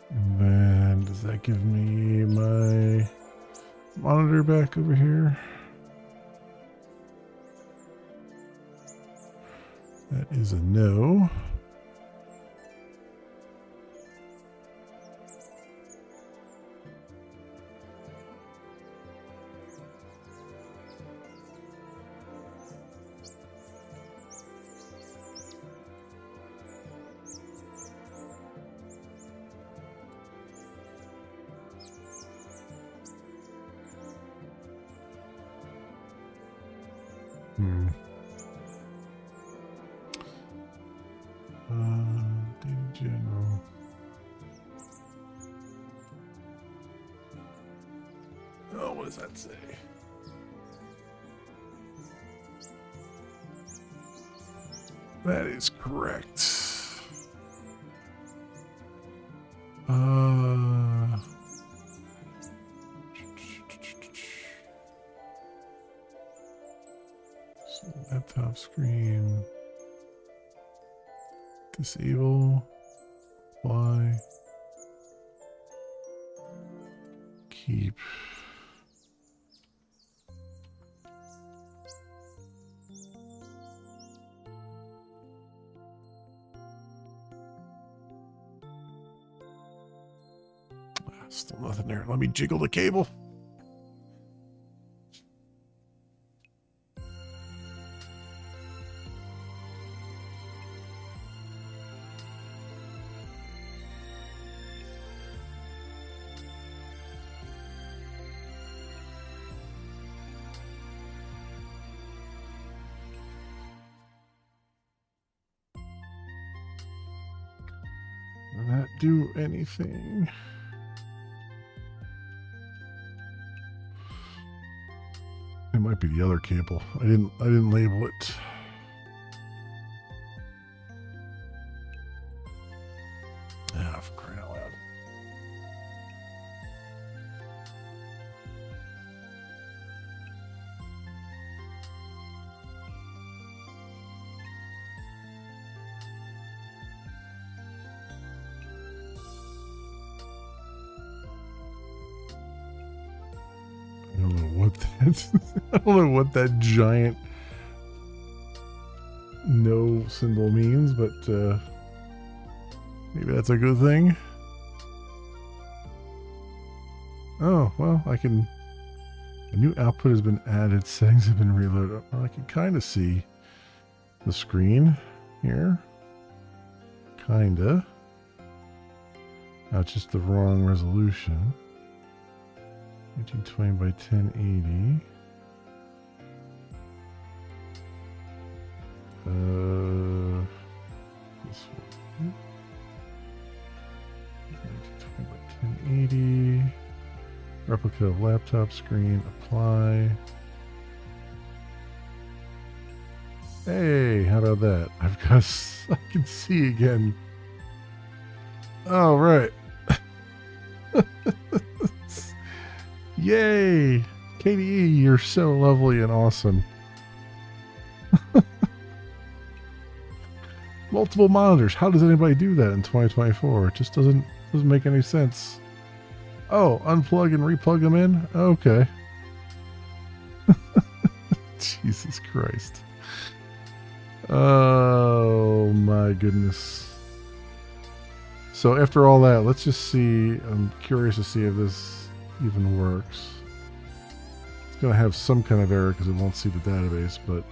[SPEAKER 1] And then does that give me my monitor back over here? That is a no. Data general. does that say? That is correct. So laptop screen. Disable. Apply. Keep. Still nothing there. Let me jiggle the cable. Did that do anything? It might be the other cable. I didn't label it. Ah, for crying out loud. I don't know what that I don't know what that giant no symbol means, but maybe that's a good thing. Oh, well, I can... A new output has been added. Settings have been reloaded. Well, I can kind of see the screen here. Kinda. Now it's just the wrong resolution. 1920 by 1080. This one. 1920 by 1080. Replica of laptop screen. Apply. Hey, how about that? I've got. I can see again. Oh, right. Yay! KDE, you're so lovely and awesome. Multiple monitors. How does anybody do that in 2024? It just doesn't make any sense. Oh, unplug and replug them in? Okay. Jesus Christ. Oh my goodness. So after all that, let's just see. I'm curious to see if this even works. It's going to have some kind of error because it won't see the database, but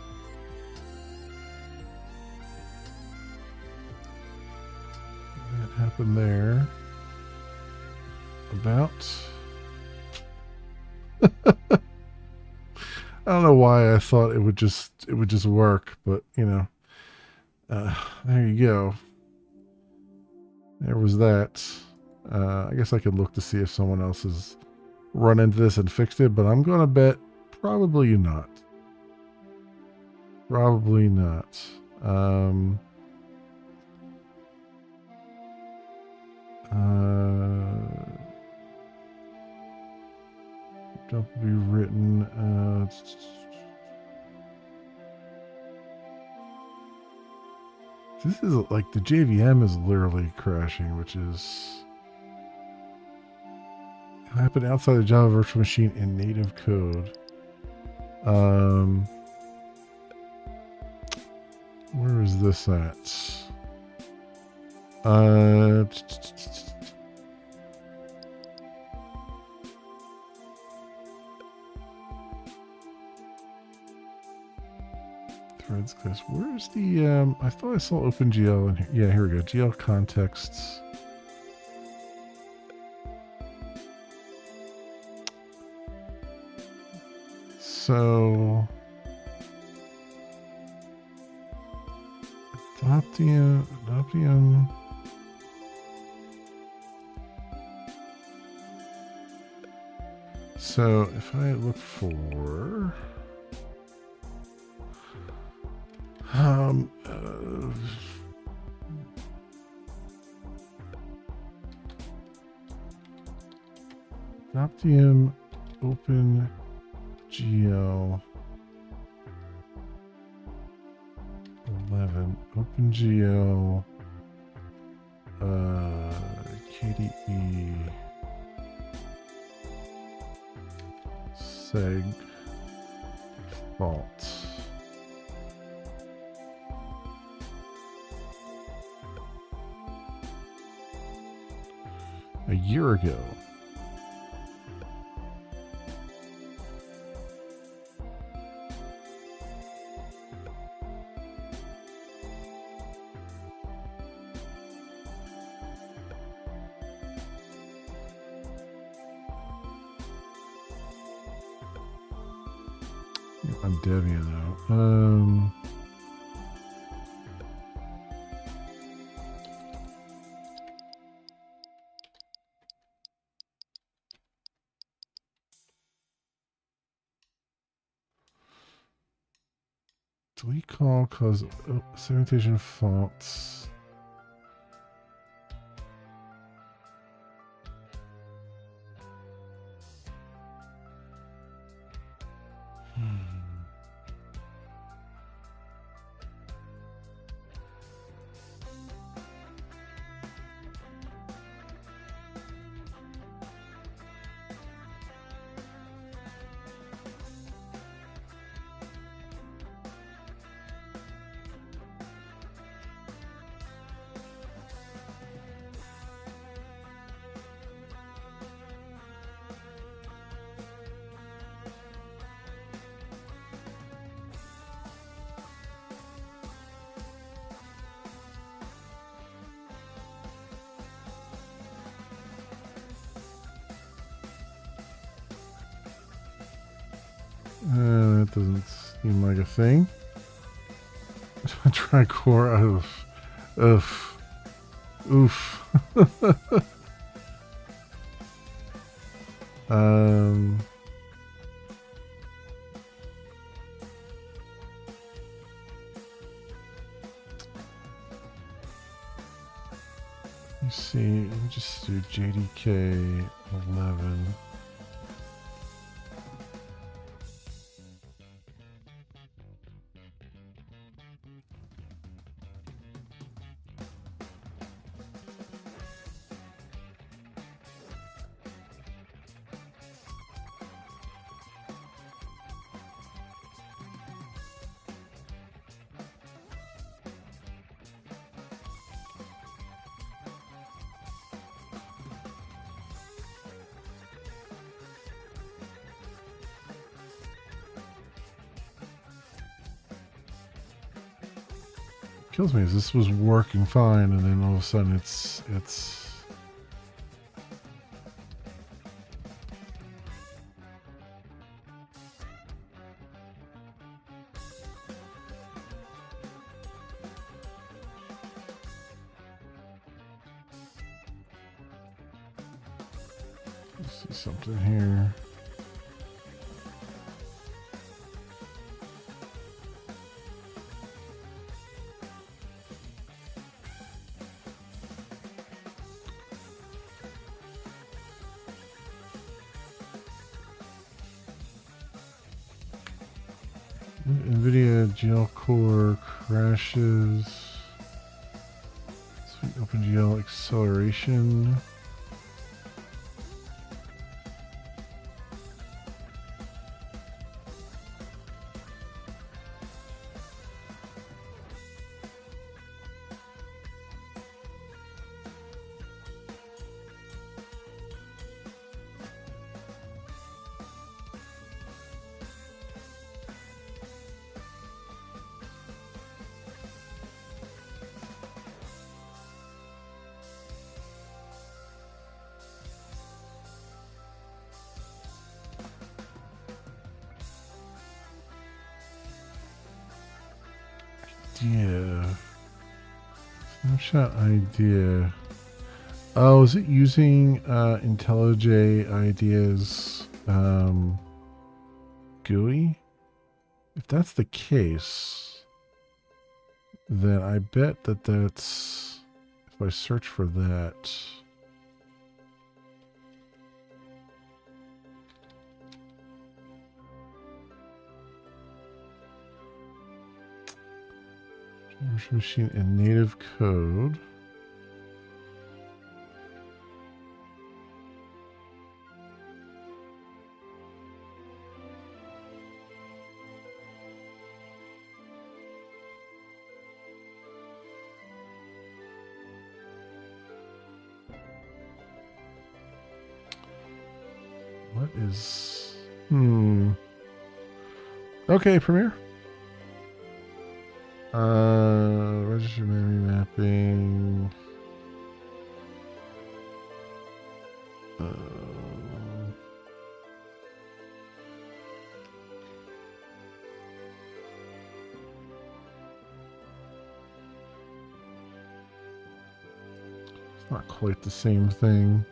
[SPEAKER 1] that happened there. About. I don't know why I thought it would just work, but you know, there you go. There was that. I guess I could look to see if someone else has run into this and fixed it, but I'm gonna bet probably not. Probably not. Don't be written. This is like the JVM is literally crashing, which is happened outside the Java virtual machine in native code. Where is this at? Threads class. Where's the I thought I saw OpenGL in here. Yeah, here we go. GL contexts. So Adoptium. So if I look for Optium Open GL 11 OpenGL KDE seg fault. A year ago. On Debian though. Delete call cause segmentation faults. That doesn't seem like a thing. Tricor, oof. Let's see, let me just do JDK 11. Kills me is this was working fine and then all of a sudden it's let's see something here. NVIDIA GL core crashes. Sweet OpenGL acceleration. Idea. Snapshot idea. Oh, is it using IntelliJ ideas? GUI? If that's the case, then I bet that's, if I search for that, virtual machine and native code. What is... Okay, Premiere. Register memory mapping. It's not quite the same thing.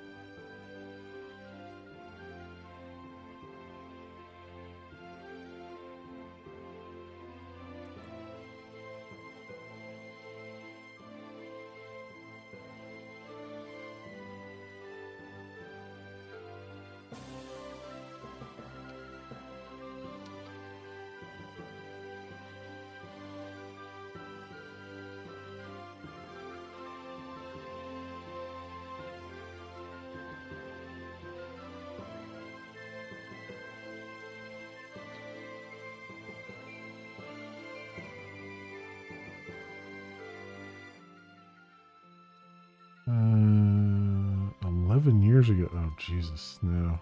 [SPEAKER 1] Uh, 11 years ago. Oh, Jesus, no.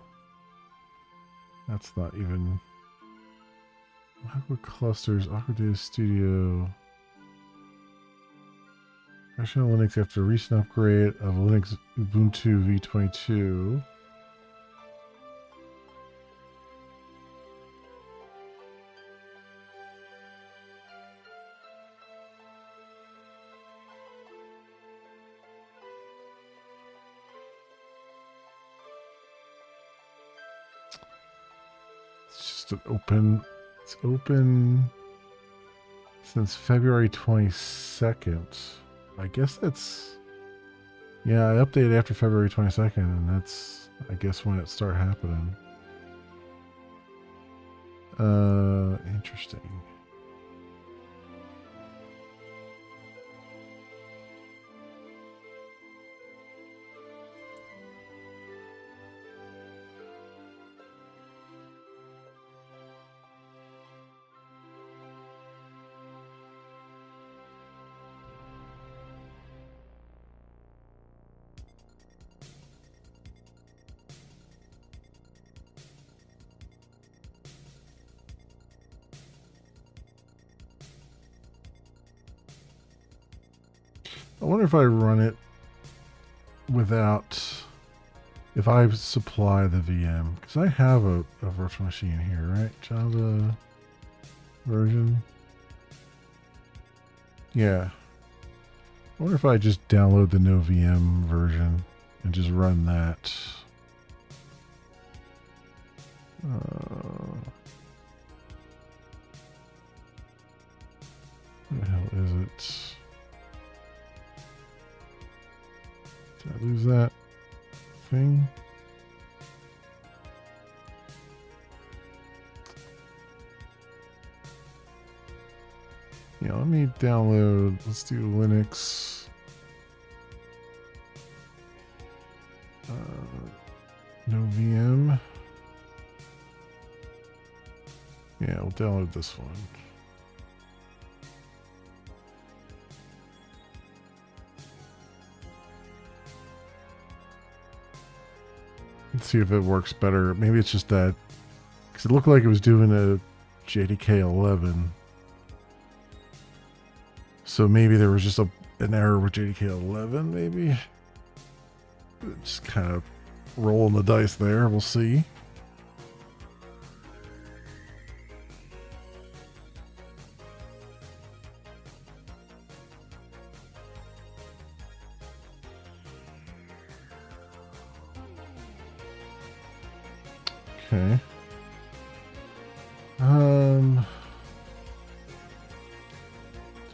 [SPEAKER 1] That's not even... Aqua Clusters, Aqua Data Studio. Professional Linux after a recent upgrade of Linux Ubuntu v22. It's open since February 22nd. I guess that's, yeah, I updated after February 22nd, and that's, I guess, when it started happening. Interesting. I wonder if I run it without, if I supply the VM, because I have a virtual machine here, right? Java version. Yeah. I wonder if I just download the no VM version and just run that. Where the hell is it? Did I lose that thing? Yeah, let me download. Let's do Linux. No VM. Yeah, we'll download this one. Let's see if it works better. Maybe it's just that, because it looked like it was doing a JDK 11. So maybe there was just an error with JDK 11, maybe. Just kind of rolling the dice there. We'll see. Okay.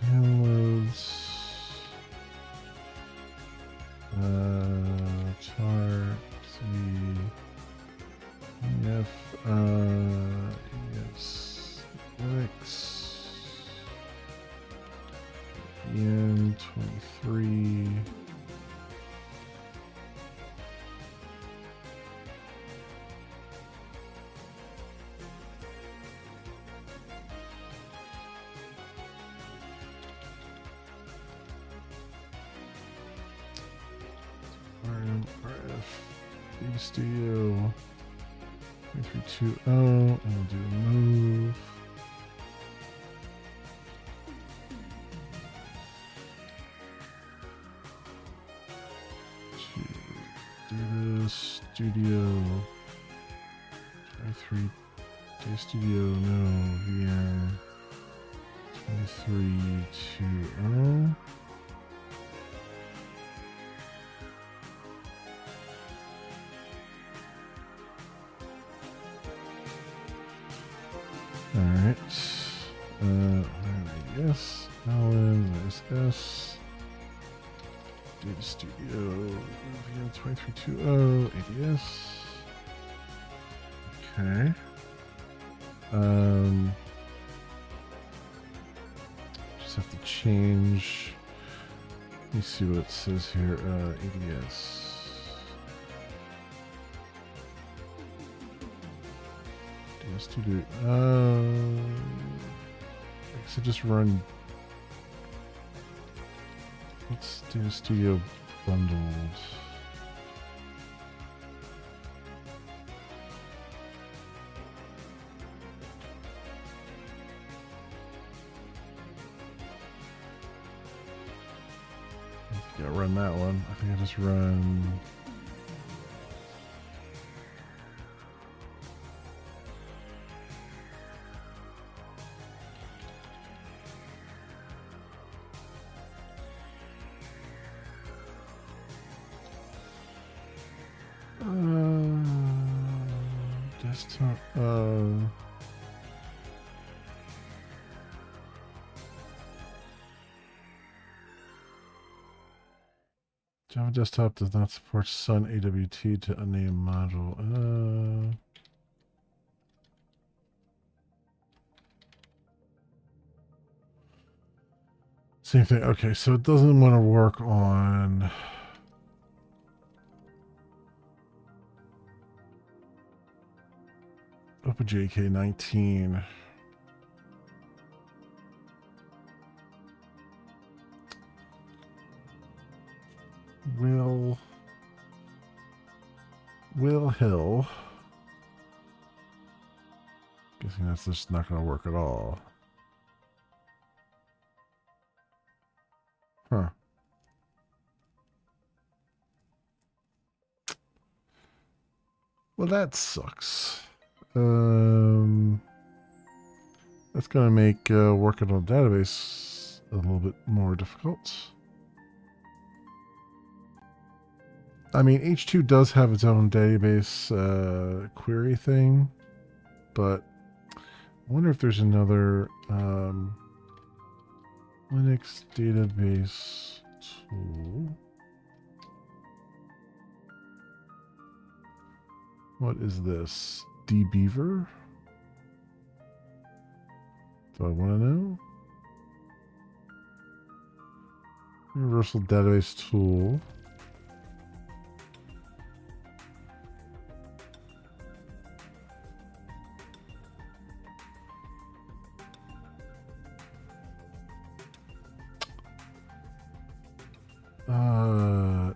[SPEAKER 1] Downloads. Chart. EF. Yes. Linux. EN23. RF, Studio 320, and we'll do a move. Data Studio 23, Data Studio, no, VM 2320. Alright. Yes. Alan, there's S. Data Studio. VM 2320. ADS. Okay. Just have to change. Let me see what it says here. ADS. Studio. So just run. Let's do Studio bundled. Yeah, run that one. I think I just run. Desktop. Java Desktop does not support Sun AWT to unnamed module. Same thing. Okay, so it doesn't want to work on. OpenJK 19. Will Hill. Guessing that's just not going to work at all. Huh. Well, that sucks. That's going to make working on a database a little bit more difficult. I mean, H2 does have its own database query thing, but I wonder if there's another Linux database tool. What is this? dbeaver? Do I want to know? Universal database tool.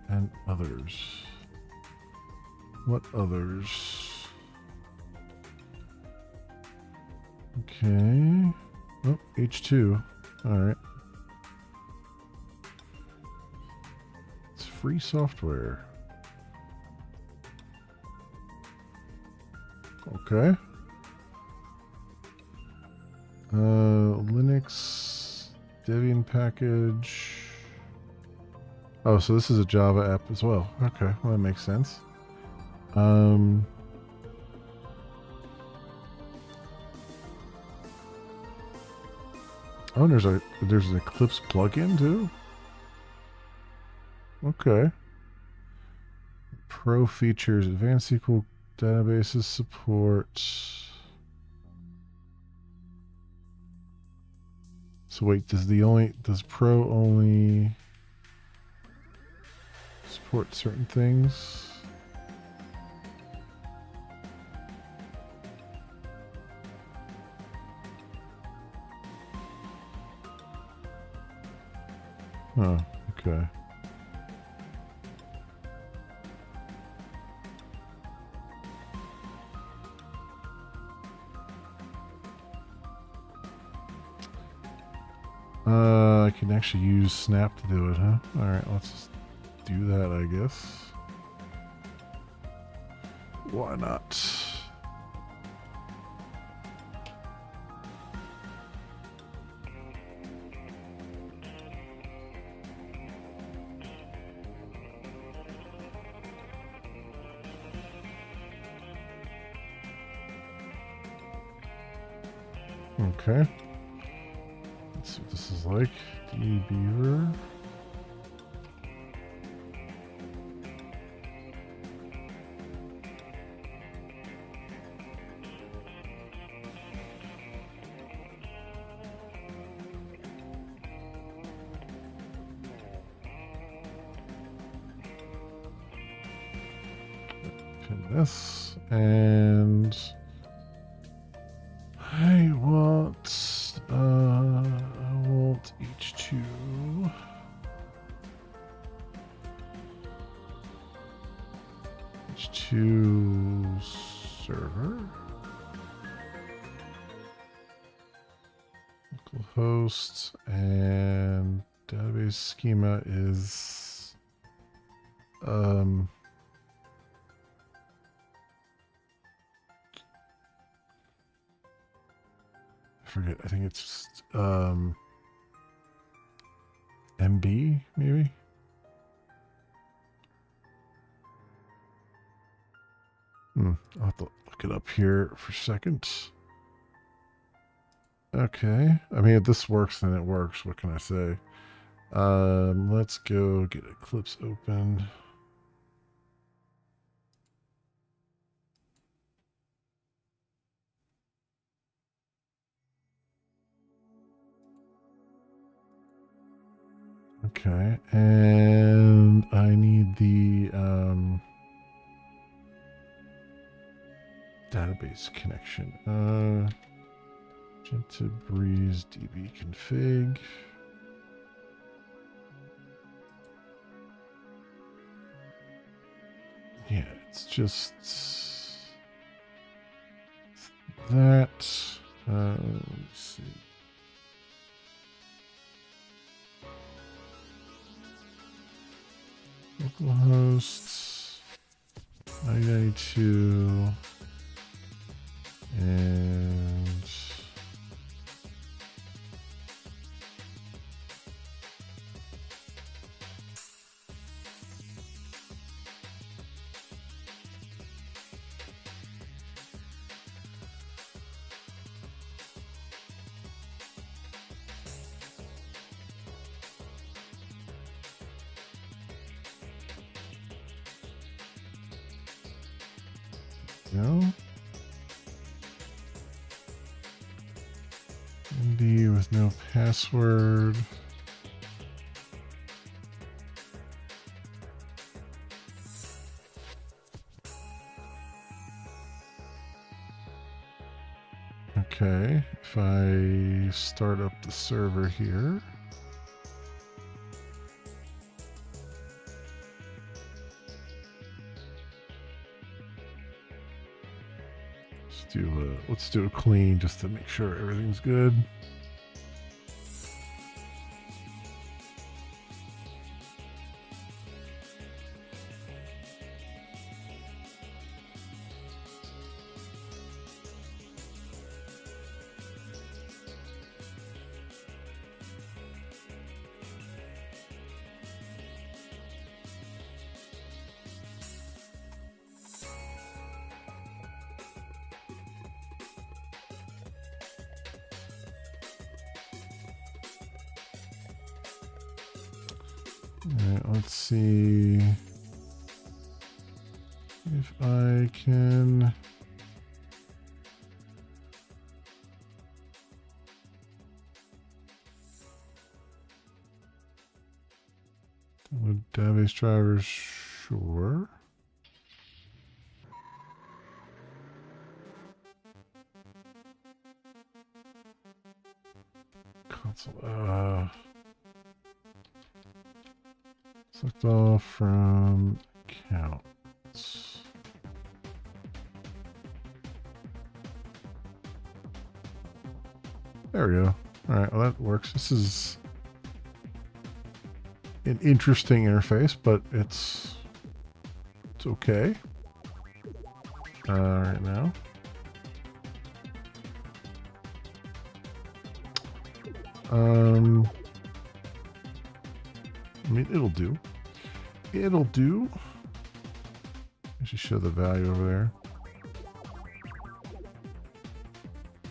[SPEAKER 1] And others. What others? Okay. Oh, H2. All right. It's free software. Okay. Linux Debian package. Oh, so this is a Java app as well. Okay, well that makes sense. Oh, and there's an Eclipse plugin too. Okay. Pro features, advanced SQL databases support. So wait, does Pro only support certain things? Oh, okay. I can actually use Snap to do it, huh? Alright, let's just do that, I guess. Why not? Okay. Let's see what this is like. dbeaver. Pin this, and I want H2. H2 server. Localhost, and database schema is I forget. I think it's MB maybe. I'll have to look it up here for a second. Okay. I mean, if this works, then it works. What can I say? Let's go get Eclipse open. Okay, and I need the database connection. Magenta Breeze DB config. Yeah, it's just that. Let me see. Localhost 992 and no. MD with no password. Okay, if I start up the server here. Let's do a clean just to make sure everything's good. All right, let's see if I can. Download database drivers, sure. Console. Select all from accounts. There we go. All right, well that works. This is an interesting interface, but it's okay. Right now. I mean, it'll do. It'll do. I should show the value over there.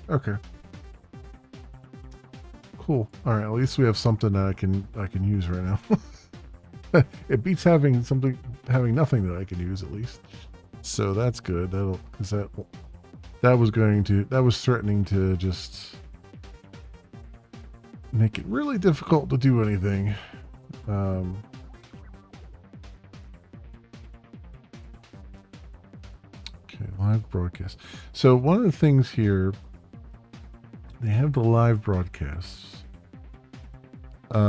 [SPEAKER 1] Okay. Cool. All right. At least we have something that I can use right now. It beats having nothing that I can use at least. So that's good. Because that was threatening to just make it really difficult to do anything. Okay, live broadcast. So one of the things here, they have the live broadcasts. What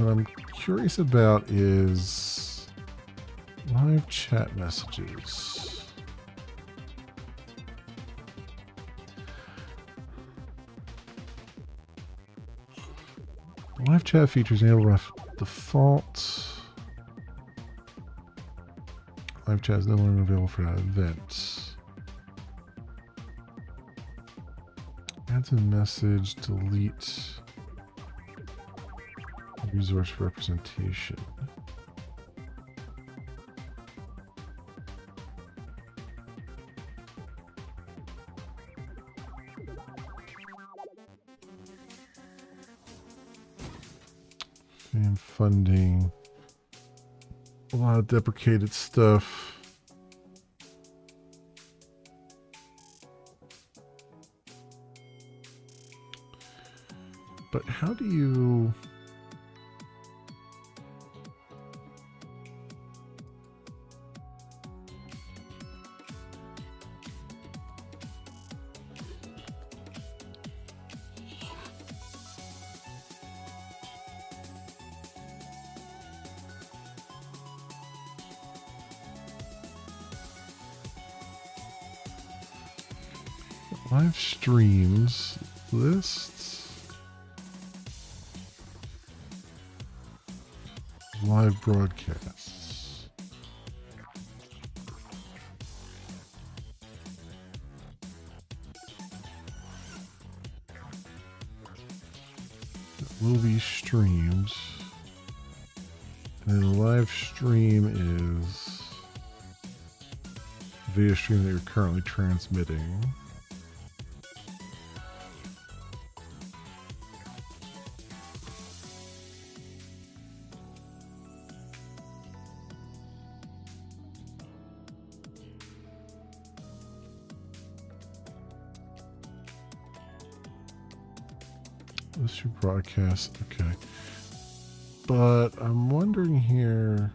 [SPEAKER 1] I'm curious about is live chat messages. Live chat features enable by default. Live chat is no longer available for that event. Add to message, delete resource representation. Fan funding. A lot of deprecated stuff. But how do you... live streams, lists, live broadcasts. It will be streamed. And then a live stream is a video stream that you're currently transmitting. This your broadcast, okay. But I'm wondering here,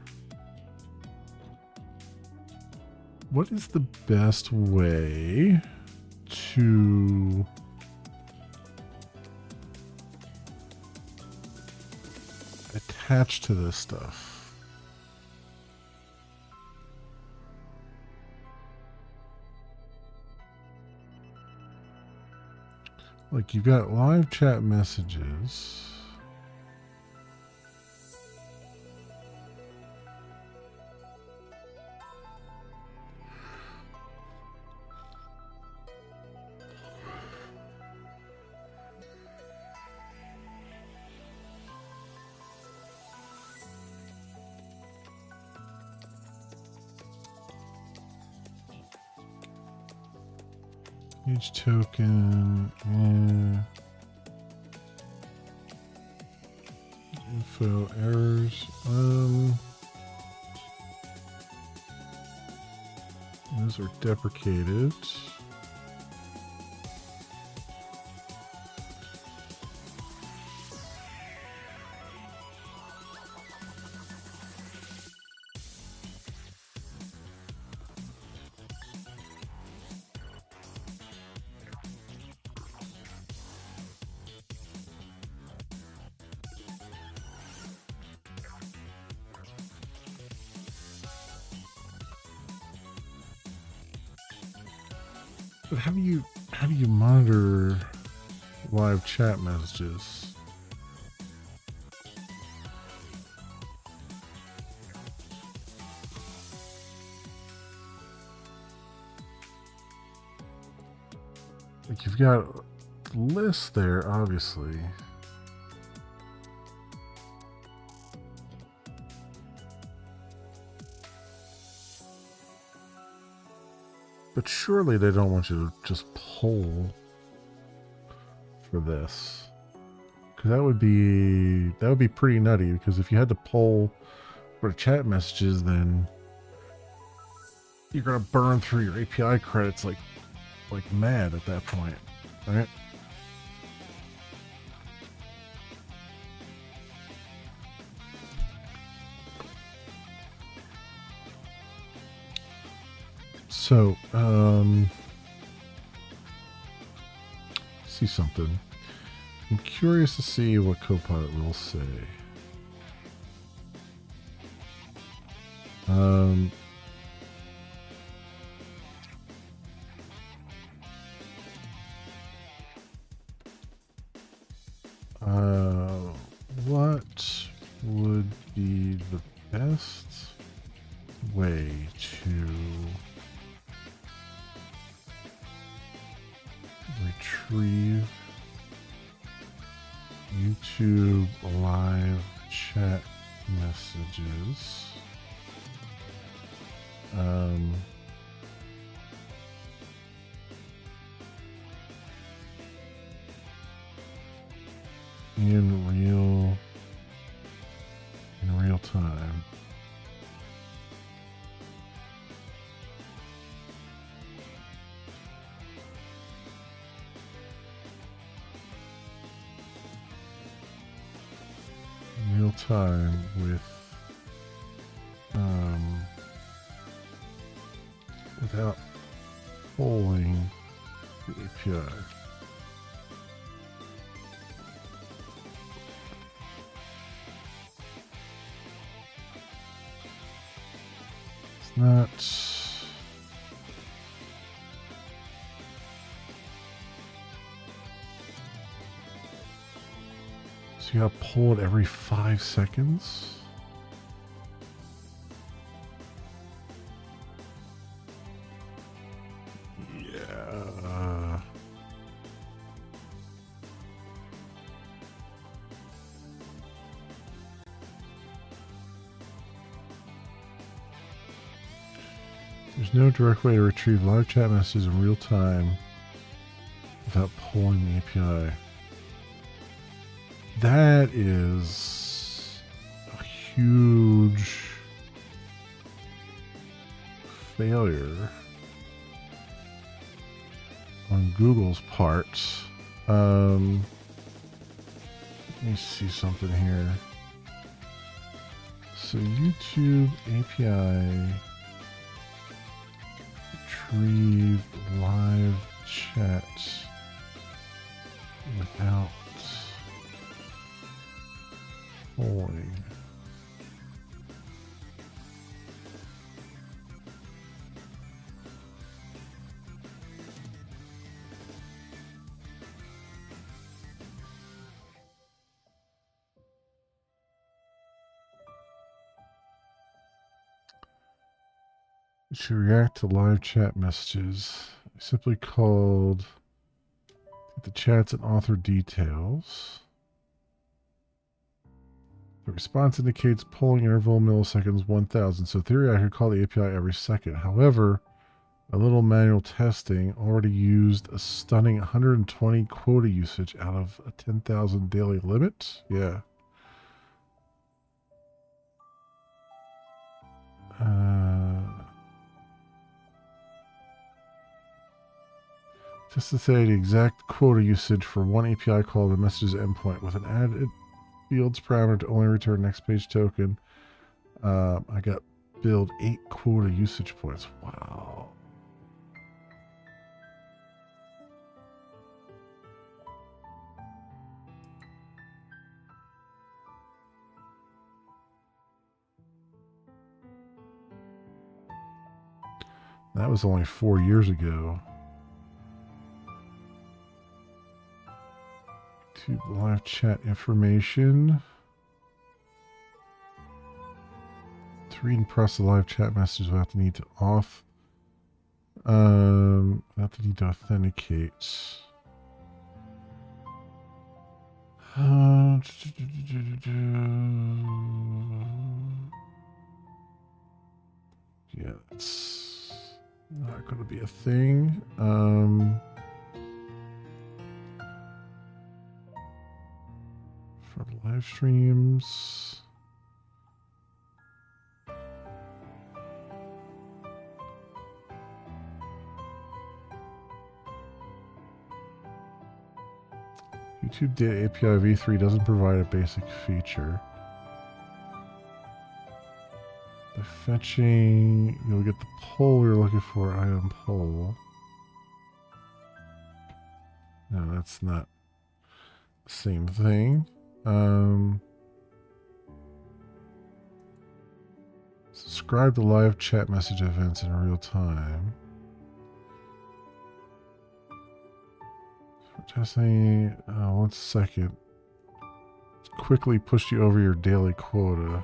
[SPEAKER 1] what is the best way to attach to this stuff? Like, you've got live chat messages. Each token, Info errors. Those are deprecated. But how do you monitor live chat messages? Like you've got the list there, obviously. But surely they don't want you to just poll for this. Because that would be pretty nutty, because if you had to poll for chat messages, then you're gonna burn through your API credits like mad at that point, right? So, see something. I'm curious to see what Copilot will say. What would be the best way to retrieve YouTube live chat messages? In real time. Real time with without polling the API. It's not. So you gotta pull it every 5 seconds? Yeah. There's no direct way to retrieve live chat messages in real time without pulling the API. That is a huge failure on Google's part. Let me see something here. So YouTube API retrieve live chat without polling. It should react to live chat messages. Simply called the chats and author details. The response indicates polling interval milliseconds 1000. So in theory, I could call the API every second. However, a little manual testing already used a stunning 120 quota usage out of a 10,000 daily limit. Yeah. Just to say the exact quota usage for one API call to the messages endpoint with an added fields parameter to only return next page token. I got billed 8 quota usage points. Wow. That was only 4 years ago. YouTube live chat information. To read and process the live chat messages without the need to without the need to authenticate. Yeah, it's not going to be a thing. For live streams. YouTube Data API v3 doesn't provide a basic feature. By fetching, you'll get the poll you're looking for, item poll. No, that's not the same thing. Subscribe to live chat message events in real time. For testing, 1 second. Let's quickly push you over your daily quota.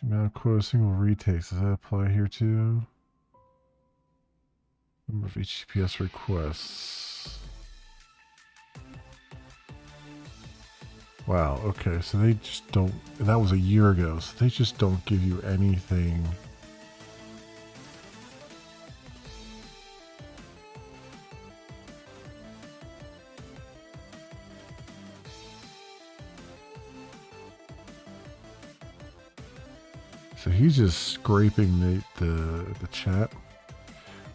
[SPEAKER 1] Amount of quota single retakes. Does that apply here too? Number of HTTPS requests. Wow, okay, so they just don't, and that was a year ago, so they just don't give you anything. So he's just scraping the chat,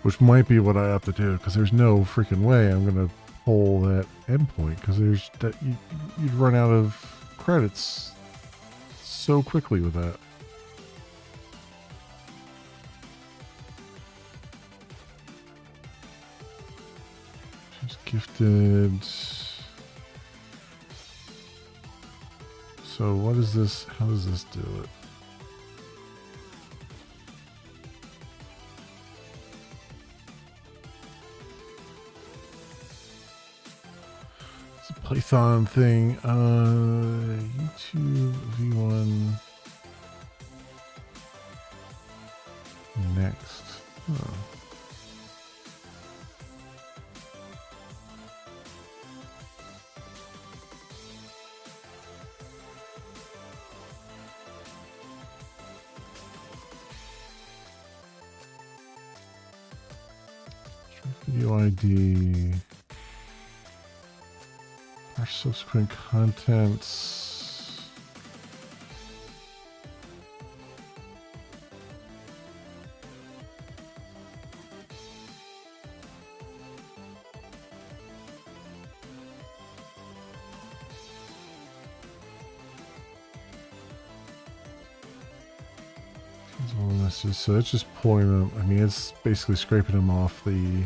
[SPEAKER 1] which might be what I have to do, because there's no freaking way I'm gonna pull that endpoint, because there's that you'd run out of credits so quickly with that. She's gifted. So what is this? How does this do it? Python thing, YouTube V1 next. Huh. Video ID. Our subsequent contents. So it's just pulling them. I mean, it's basically scraping them off the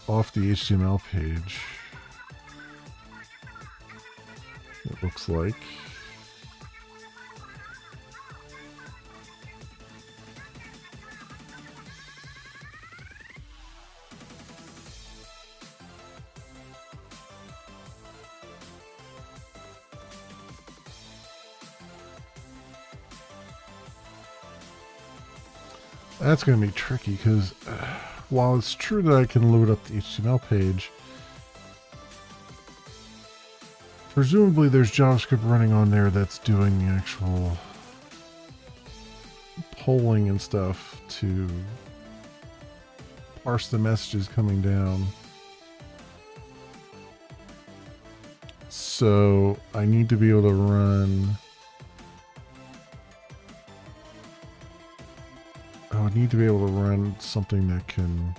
[SPEAKER 1] HTML page. It looks like. That's going to be tricky because while it's true that I can load up the HTML page, presumably there's JavaScript running on there that's doing the actual polling and stuff to parse the messages coming down. So I need to be able to run. I would need to be able to run something that can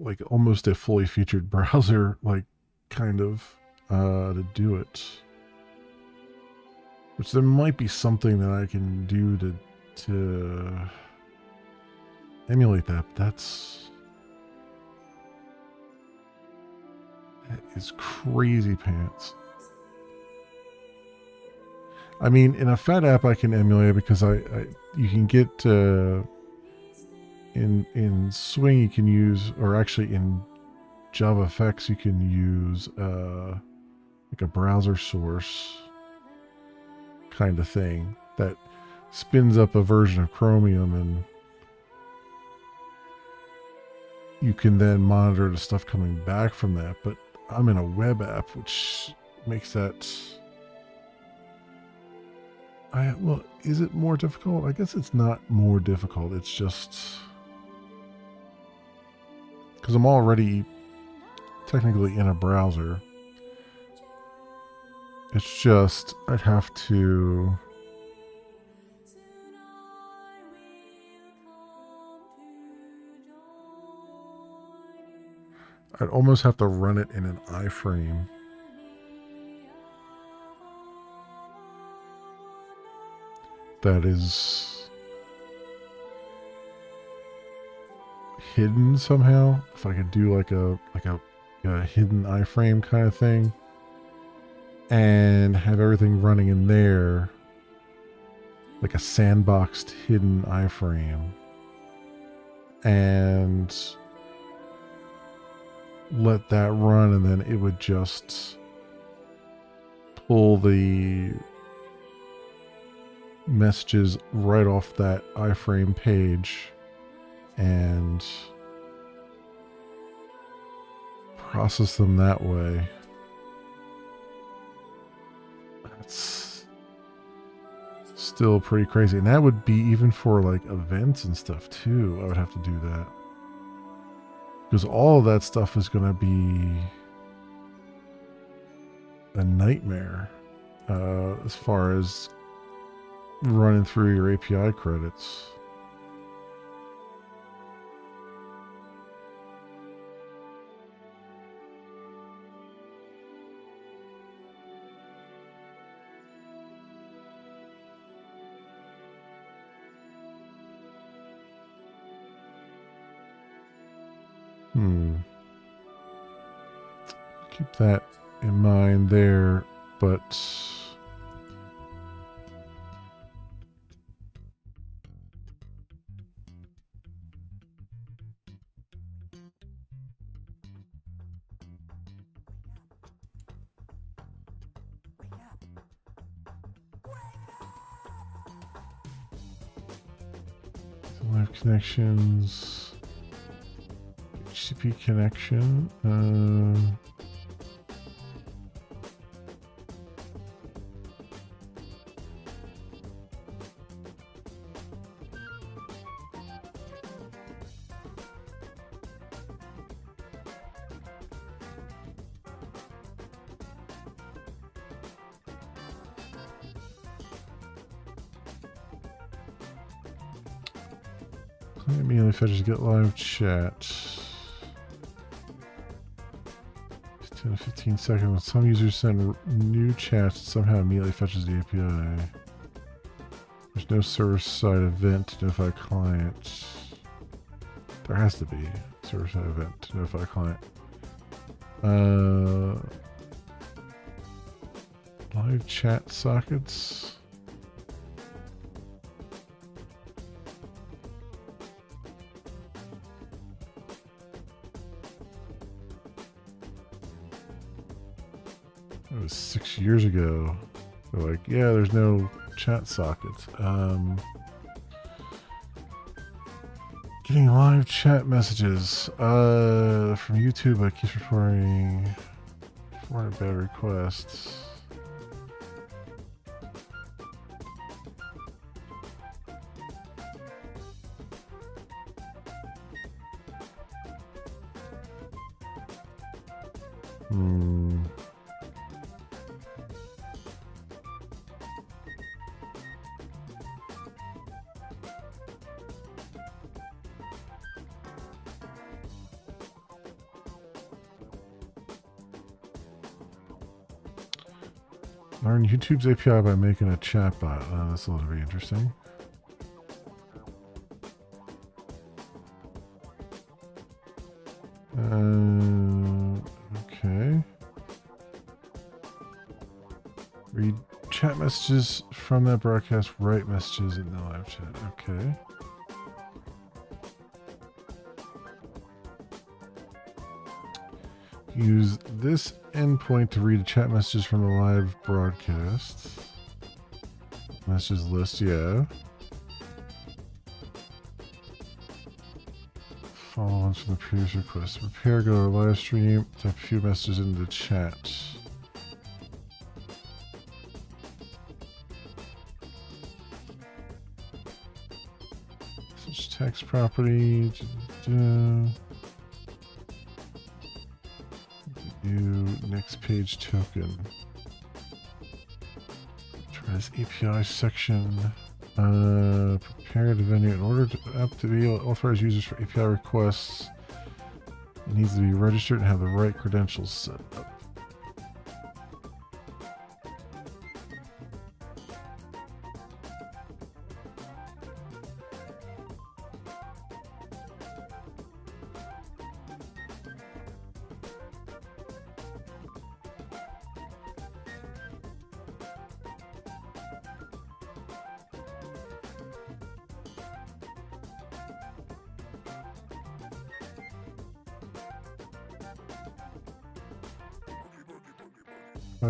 [SPEAKER 1] like almost a fully featured browser, like kind of to do it. Which there might be something that I can do to emulate that, but that is crazy pants. I mean, in a Fat app I can emulate it because you can get in Swing you can use, or actually in JavaFX you can use like a browser source kind of thing that spins up a version of Chromium, and you can then monitor the stuff coming back from that. But I'm in a web app, which makes that... well, is it more difficult? I guess it's not more difficult. It's just... because I'm already technically in a browser. It's just, I'd have to... I'd almost have to run it in an iframe. That is hidden somehow. If I could do like a hidden iframe kind of thing, and have everything running in there, like a sandboxed hidden iframe, and let that run, and then it would just pull the messages right off that iframe page and process them that way. That's still pretty crazy. And that would be even for like events and stuff too. I would have to do that. Because all of that stuff is going to be a nightmare as far as running through your API credits. Keep that in mind there, but live connections, HTTP connection, immediately fetches get live chat. 10 to 15 seconds. When some users send new chats, it somehow immediately fetches the API. There's no server-side event to notify client. There has to be a server-side event to notify client. Live chat sockets. That was 6 years ago. They're like, yeah, there's no chat sockets. Getting live chat messages from YouTube. I keep reporting 400 bad requests. Learn YouTube's API by making a chatbot. This will be interesting. Okay. Read chat messages from that broadcast. Write messages in the live chat. Okay. Use this endpoint to read chat messages from the live broadcast. Messages list, yeah. Follow-ons from the previous request. Prepare, go to live stream, type a few messages into the chat. Such text property. New next page token. Try this API section. Prepare the venue in order to app to be able to authorize users for API requests. It needs to be registered and have the right credentials set up.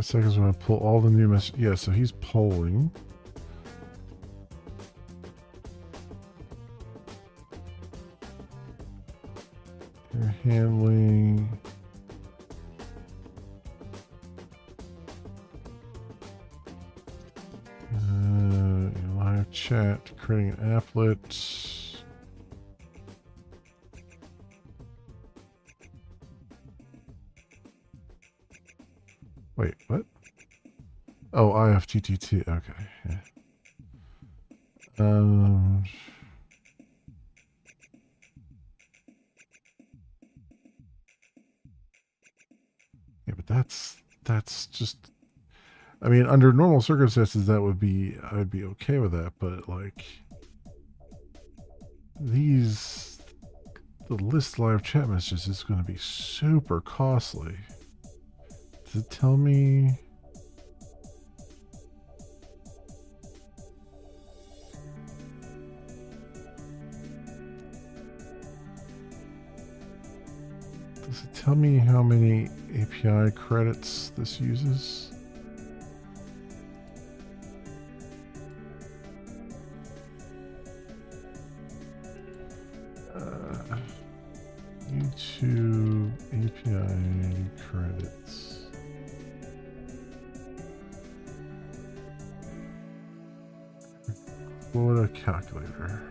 [SPEAKER 1] Seconds when I pull all the new messages. Yeah, so he's polling. You're handling. Live chat, creating an applet. Wait, what? Oh, IFTTT. Okay. Yeah. Yeah, but that's just. I mean, under normal circumstances, that would be I'd be okay with that, but like the list live chat messages is going to be super costly. Does it tell me? Does it tell me how many API credits this uses? YouTube API credits. Quota calculator.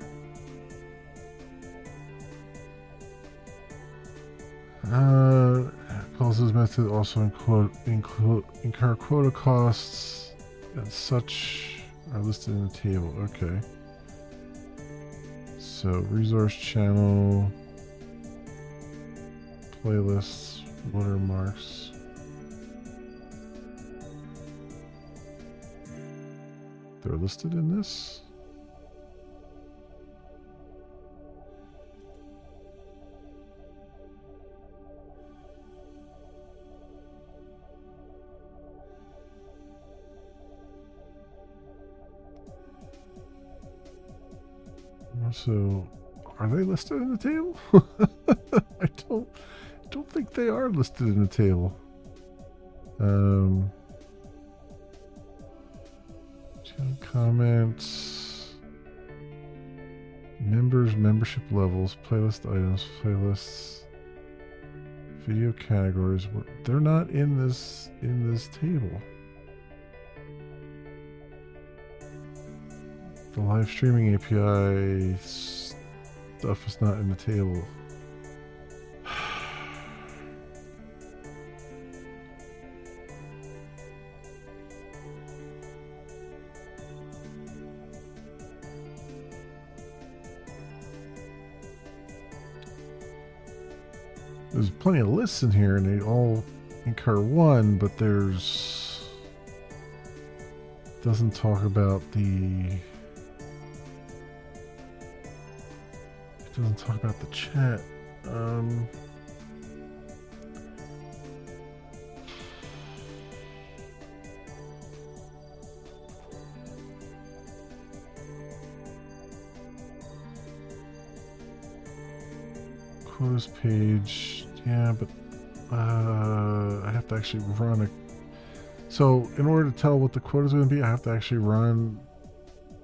[SPEAKER 1] Calls this method also incur quota costs and such are listed in the table. Okay. So resource channel, playlists, watermarks. They're listed in this? So, are they listed in the table? I don't think they are listed in the table. Comments, members, membership levels, playlist items, playlists, Video categories. They're not in this table. The live streaming API stuff is not in the table. There's plenty of lists in here and they all incur 1, but there's doesn't talk about the chat. Quotas page, yeah, but I have to actually run a. So in order to tell what the quota is going to be, I have to actually run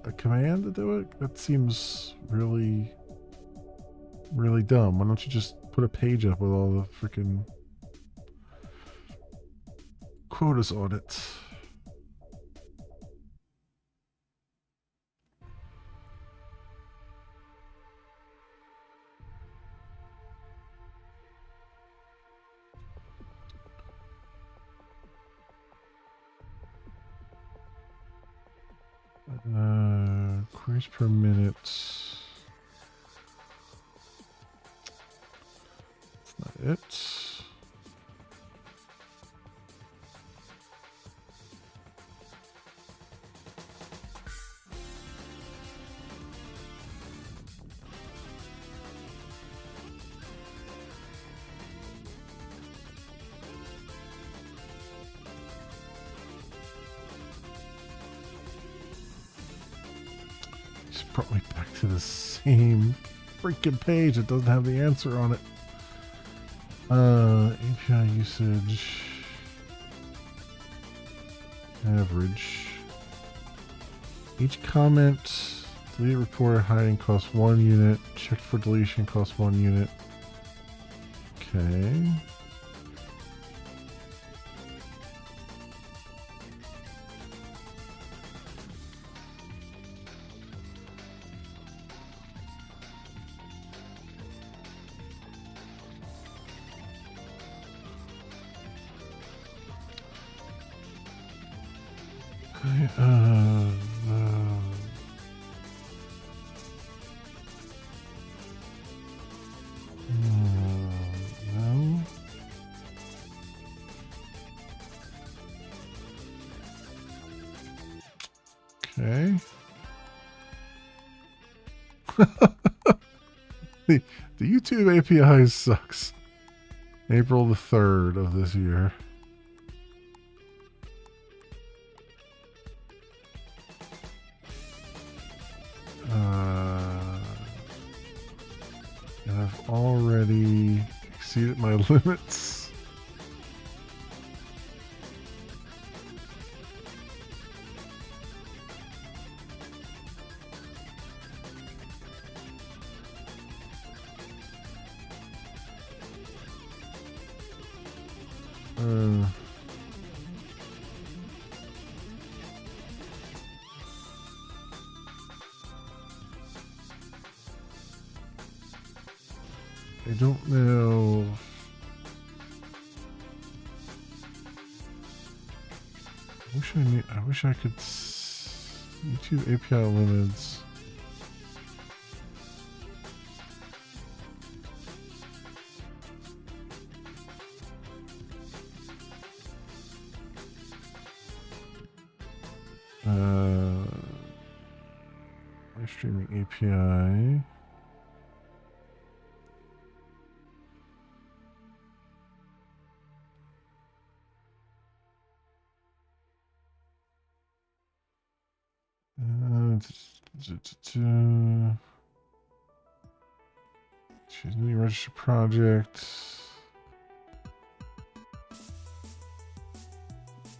[SPEAKER 1] a command to do it. That seems really dumb. Why don't you just put a page up with all the freaking quotas on it? Queries per minute. That's not it. Brought me back to the same freaking page. It doesn't have the answer on it. API usage average. Each comment deleted, reported, hiding costs 1 unit. Checked for deletion costs 1 unit. Okay. No. Okay. the YouTube API sucks. April the 3rd of this year. And I've already exceeded my limits. I don't know. I wish I could. YouTube API limits. Live streaming API. Choose new registered project.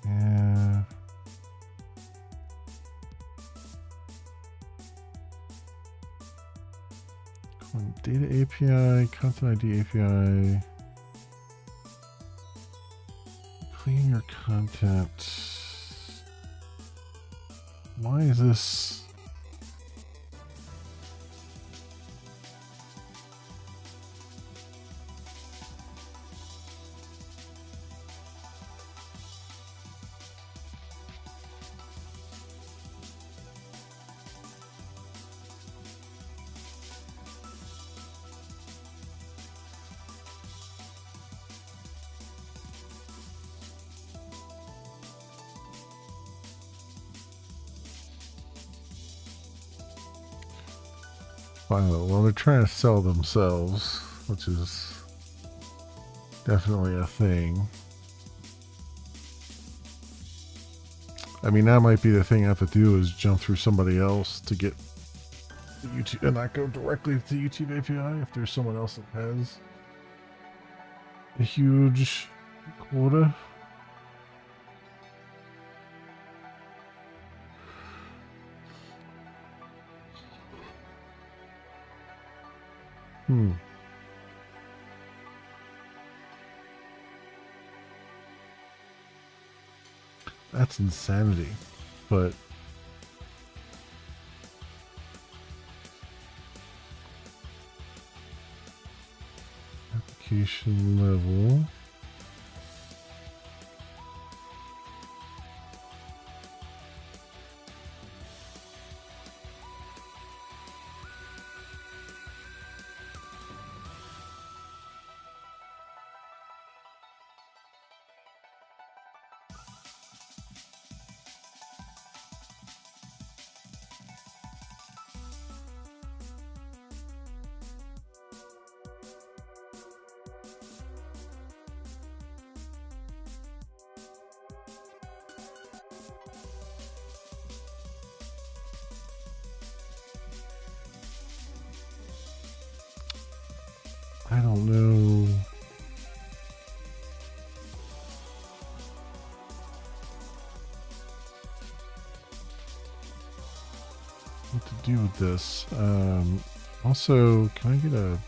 [SPEAKER 1] Yeah. Data API, content ID API. Clean your content. Why is this? Well, they're trying to sell themselves, which is definitely a thing. I mean, that might be the thing I have to do is jump through somebody else to get the YouTube and not go directly to the YouTube API if there's someone else that has a huge quota. That's insanity, but application level. I don't know. What to do with this. Also, can I get a...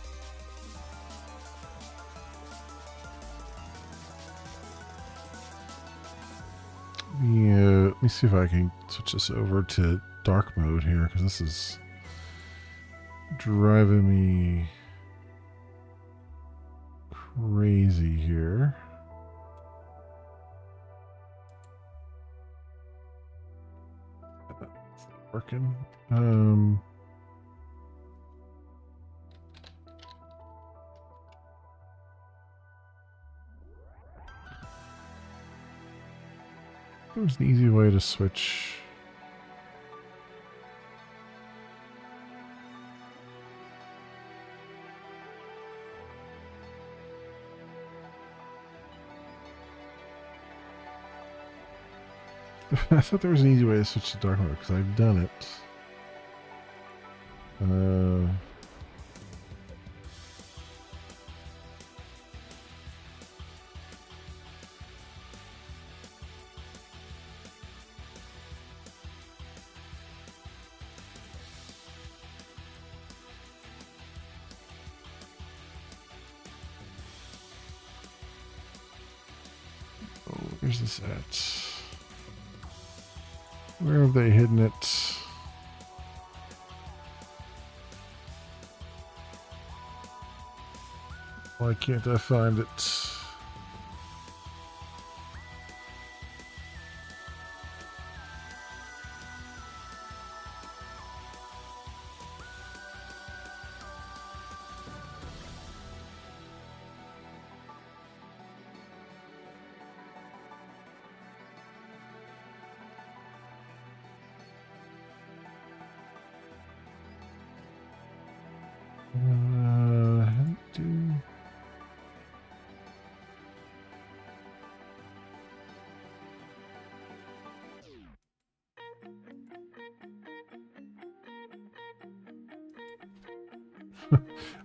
[SPEAKER 1] Yeah, let me see if I can switch this over to dark mode here, because this is driving me crazy here. It's not working. There's an easy way to switch. I thought there was an easy way to switch to dark mode because I've done it. Oh, where's this at? Where have they hidden it? Why can't I find it?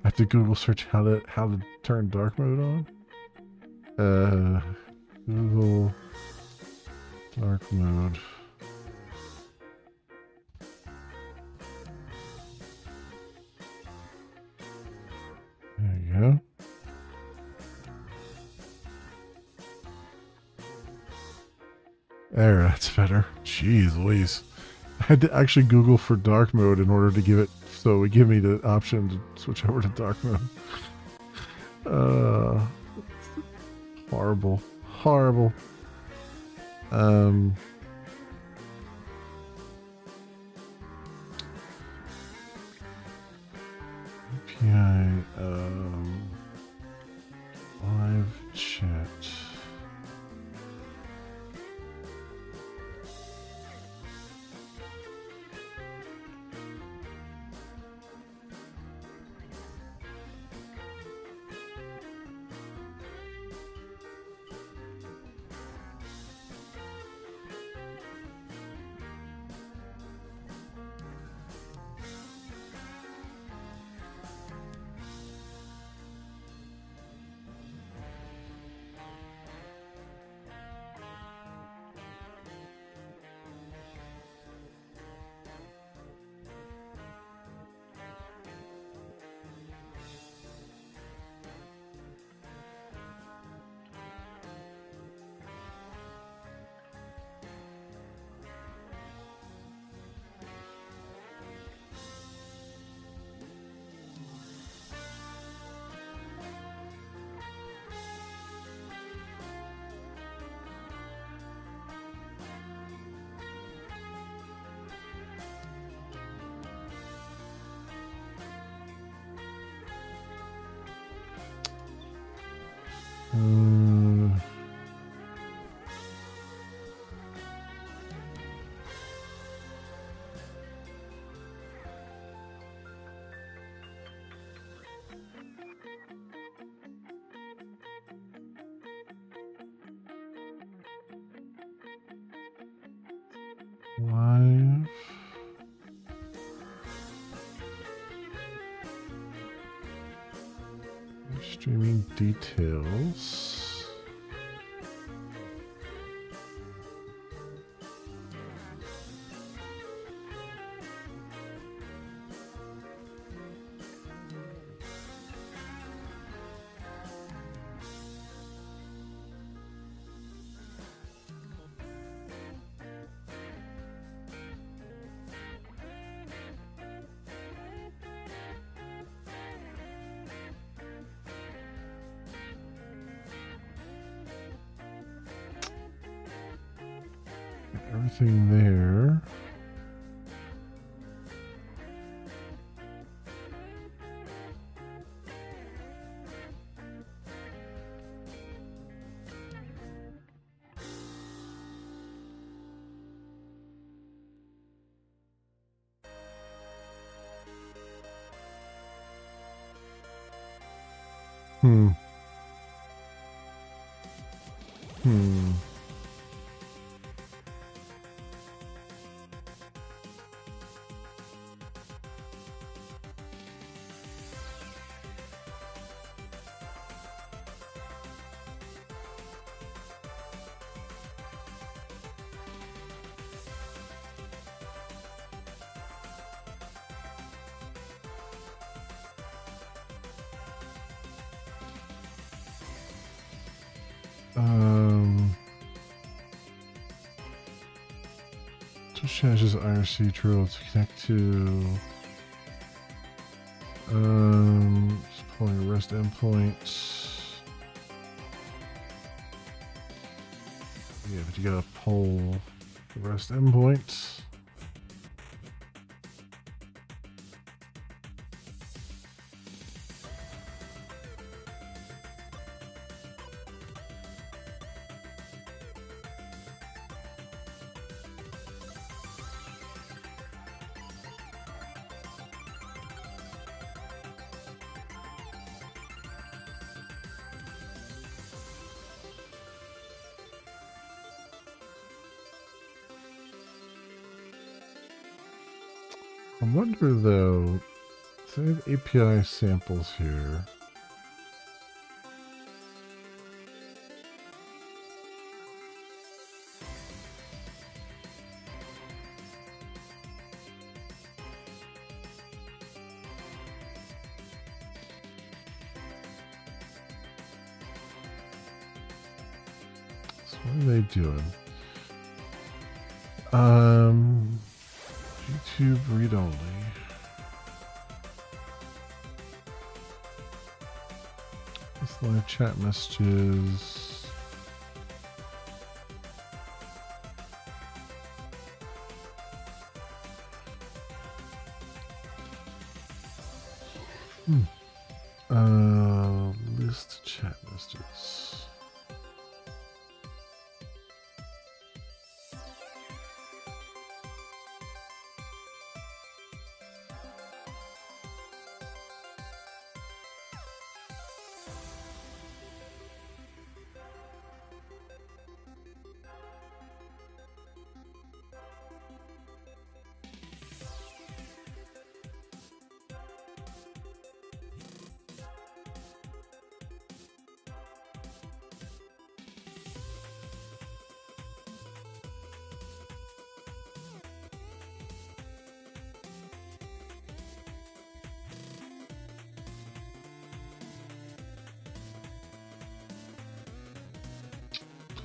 [SPEAKER 1] I have to Google search how to turn dark mode on. Google dark mode. There you go. There, that's better. Jeez Louise. I had to actually Google for dark mode in order to give it, so it would give me the option to switch over to dark mode. Horrible. Horrible. API, live chat. Live. Streaming details. Everything there. Hmm. Twitch changes IRC drill to connect to deploying REST endpoints. Yeah, but you gotta pull the REST endpoints. I wonder though, so I have API samples here. So what are they doing? YouTube read only. This live chat messages. List chat messages.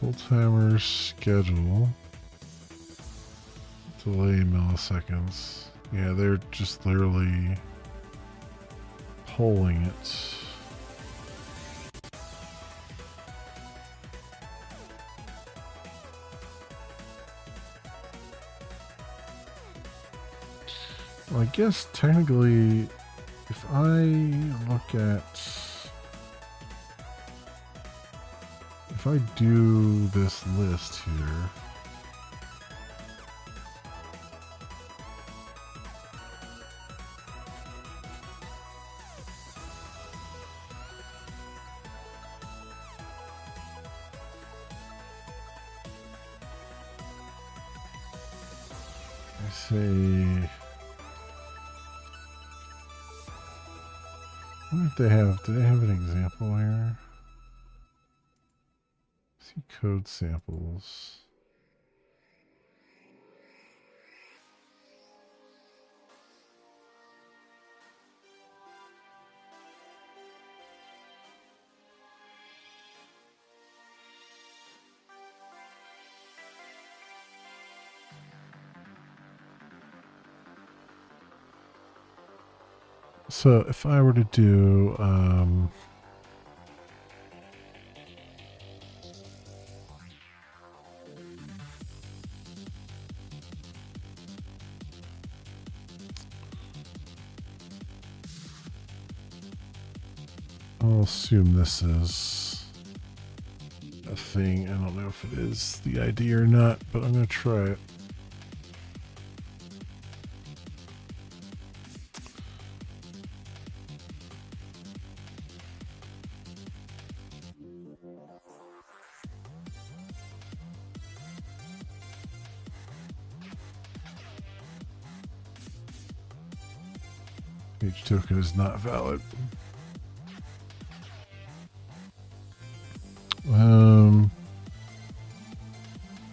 [SPEAKER 1] Full timer schedule. Delay milliseconds. Yeah, they're just literally polling it. Well, I guess technically, if I look at, if I do this list here, I say, what if they have, do they have an example here? See code samples. So if I were to do, I'll assume this is a thing. I don't know if it is the ID or not, but I'm going to try it. Page token is not valid. Let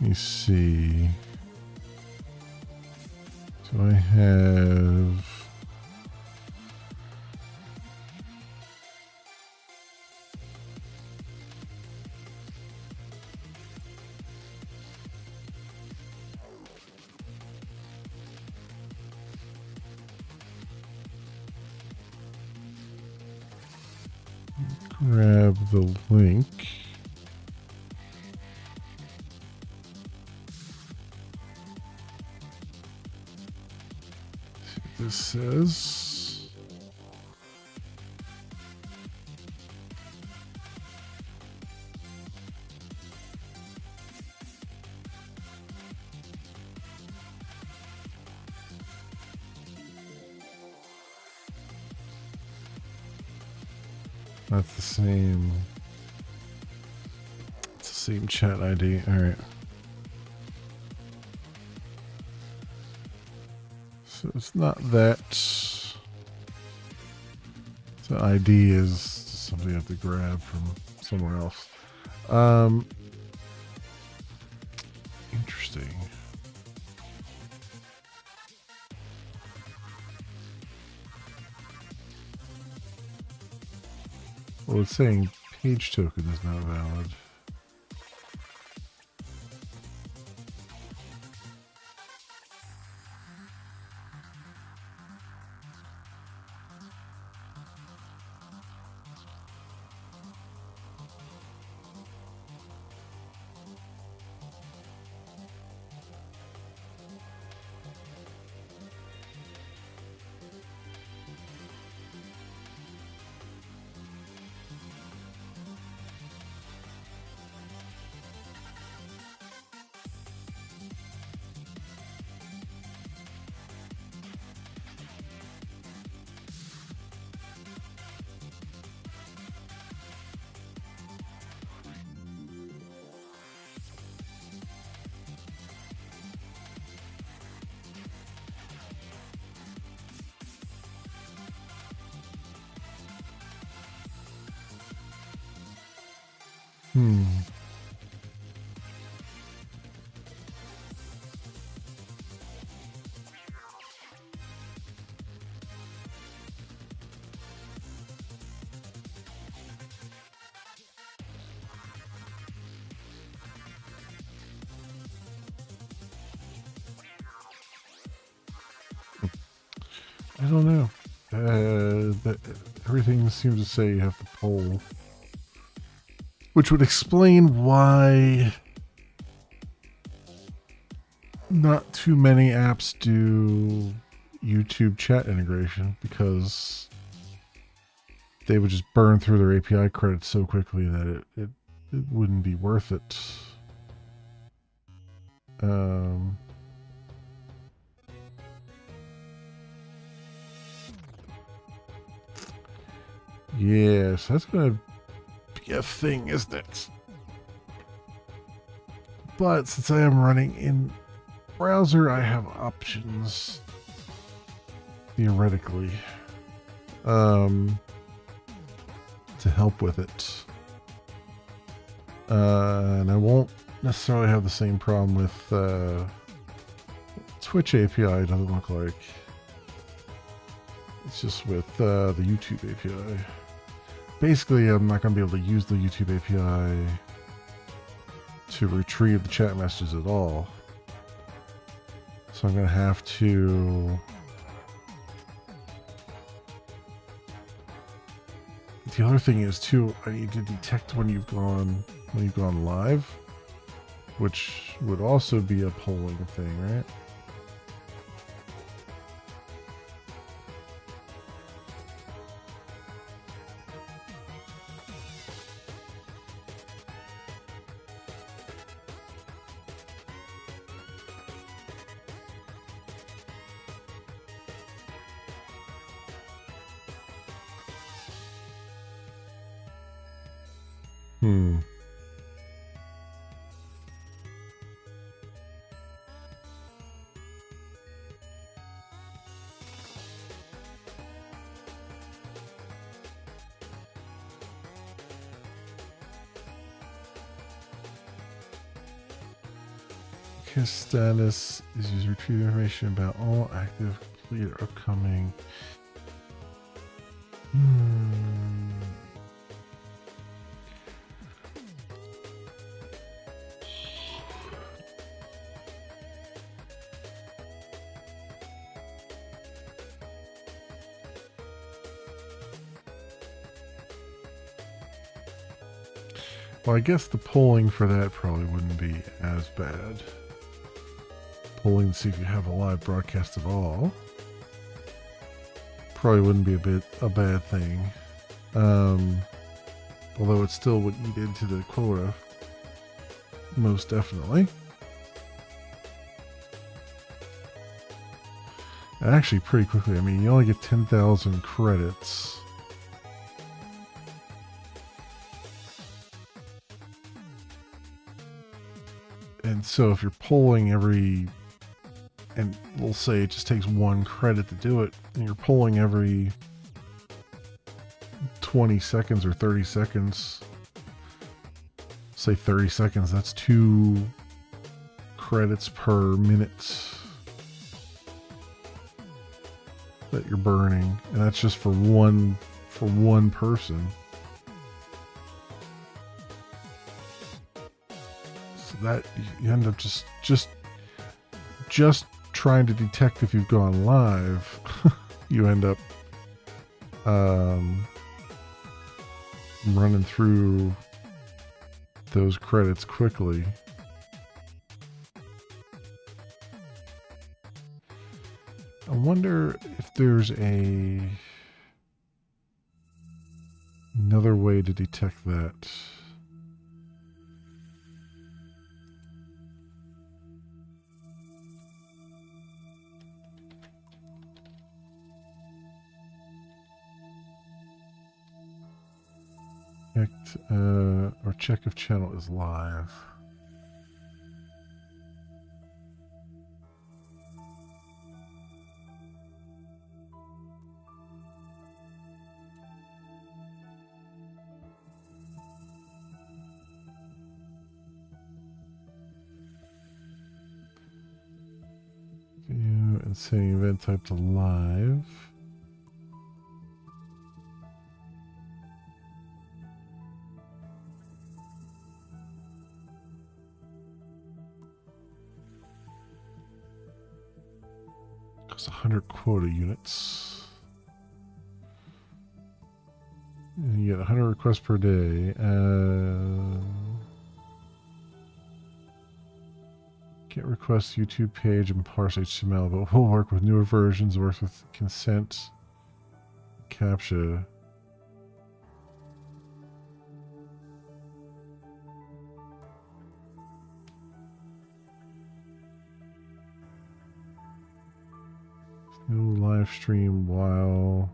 [SPEAKER 1] me see. So I have grab the link. See what this says. That's the same. It's the same chat ID. All right. So it's not that. The ID is something you have to grab from somewhere else. Interesting. Well, it's saying page token is not valid. Hmm. I don't know. Everything seems to say you have to poll, which would explain why not too many apps do YouTube chat integration, because they would just burn through their API credits so quickly that it wouldn't be worth it. Yes, that's going to be a thing, isn't it? But since I am running in browser, I have options, theoretically, to help with it. And I won't necessarily have the same problem with Twitch API, it doesn't look like. It's just with the YouTube API. Basically, I'm not going to be able to use the YouTube API to retrieve the chat messages at all. So I'm going to have to... The other thing is, too, I need to detect when you've gone live, which would also be a polling thing, right? His status is used to retrieve information about all active, complete, or upcoming. Well, I guess the polling for that probably wouldn't be as bad. Polling to see if you have a live broadcast at all probably wouldn't be a bad thing. Although it still would eat into the quota, most definitely. And actually, pretty quickly. I mean, you only get 10,000 credits. And so if you're polling every, and we'll say it just takes 1 credit to do it, and you're polling every 20 seconds or 30 seconds, say 30 seconds, that's 2 credits per minute that you're burning, and that's just for one person. So that you end up just trying to detect if you've gone live. You end up running through those credits quickly. I wonder if there's another way to detect that. Or check if channel is live. and setting event type to live. Costs 100 quota units. And you get 100 requests per day. Get request YouTube page and parse HTML, but we'll work with newer versions, works with consent, CAPTCHA. No live stream while...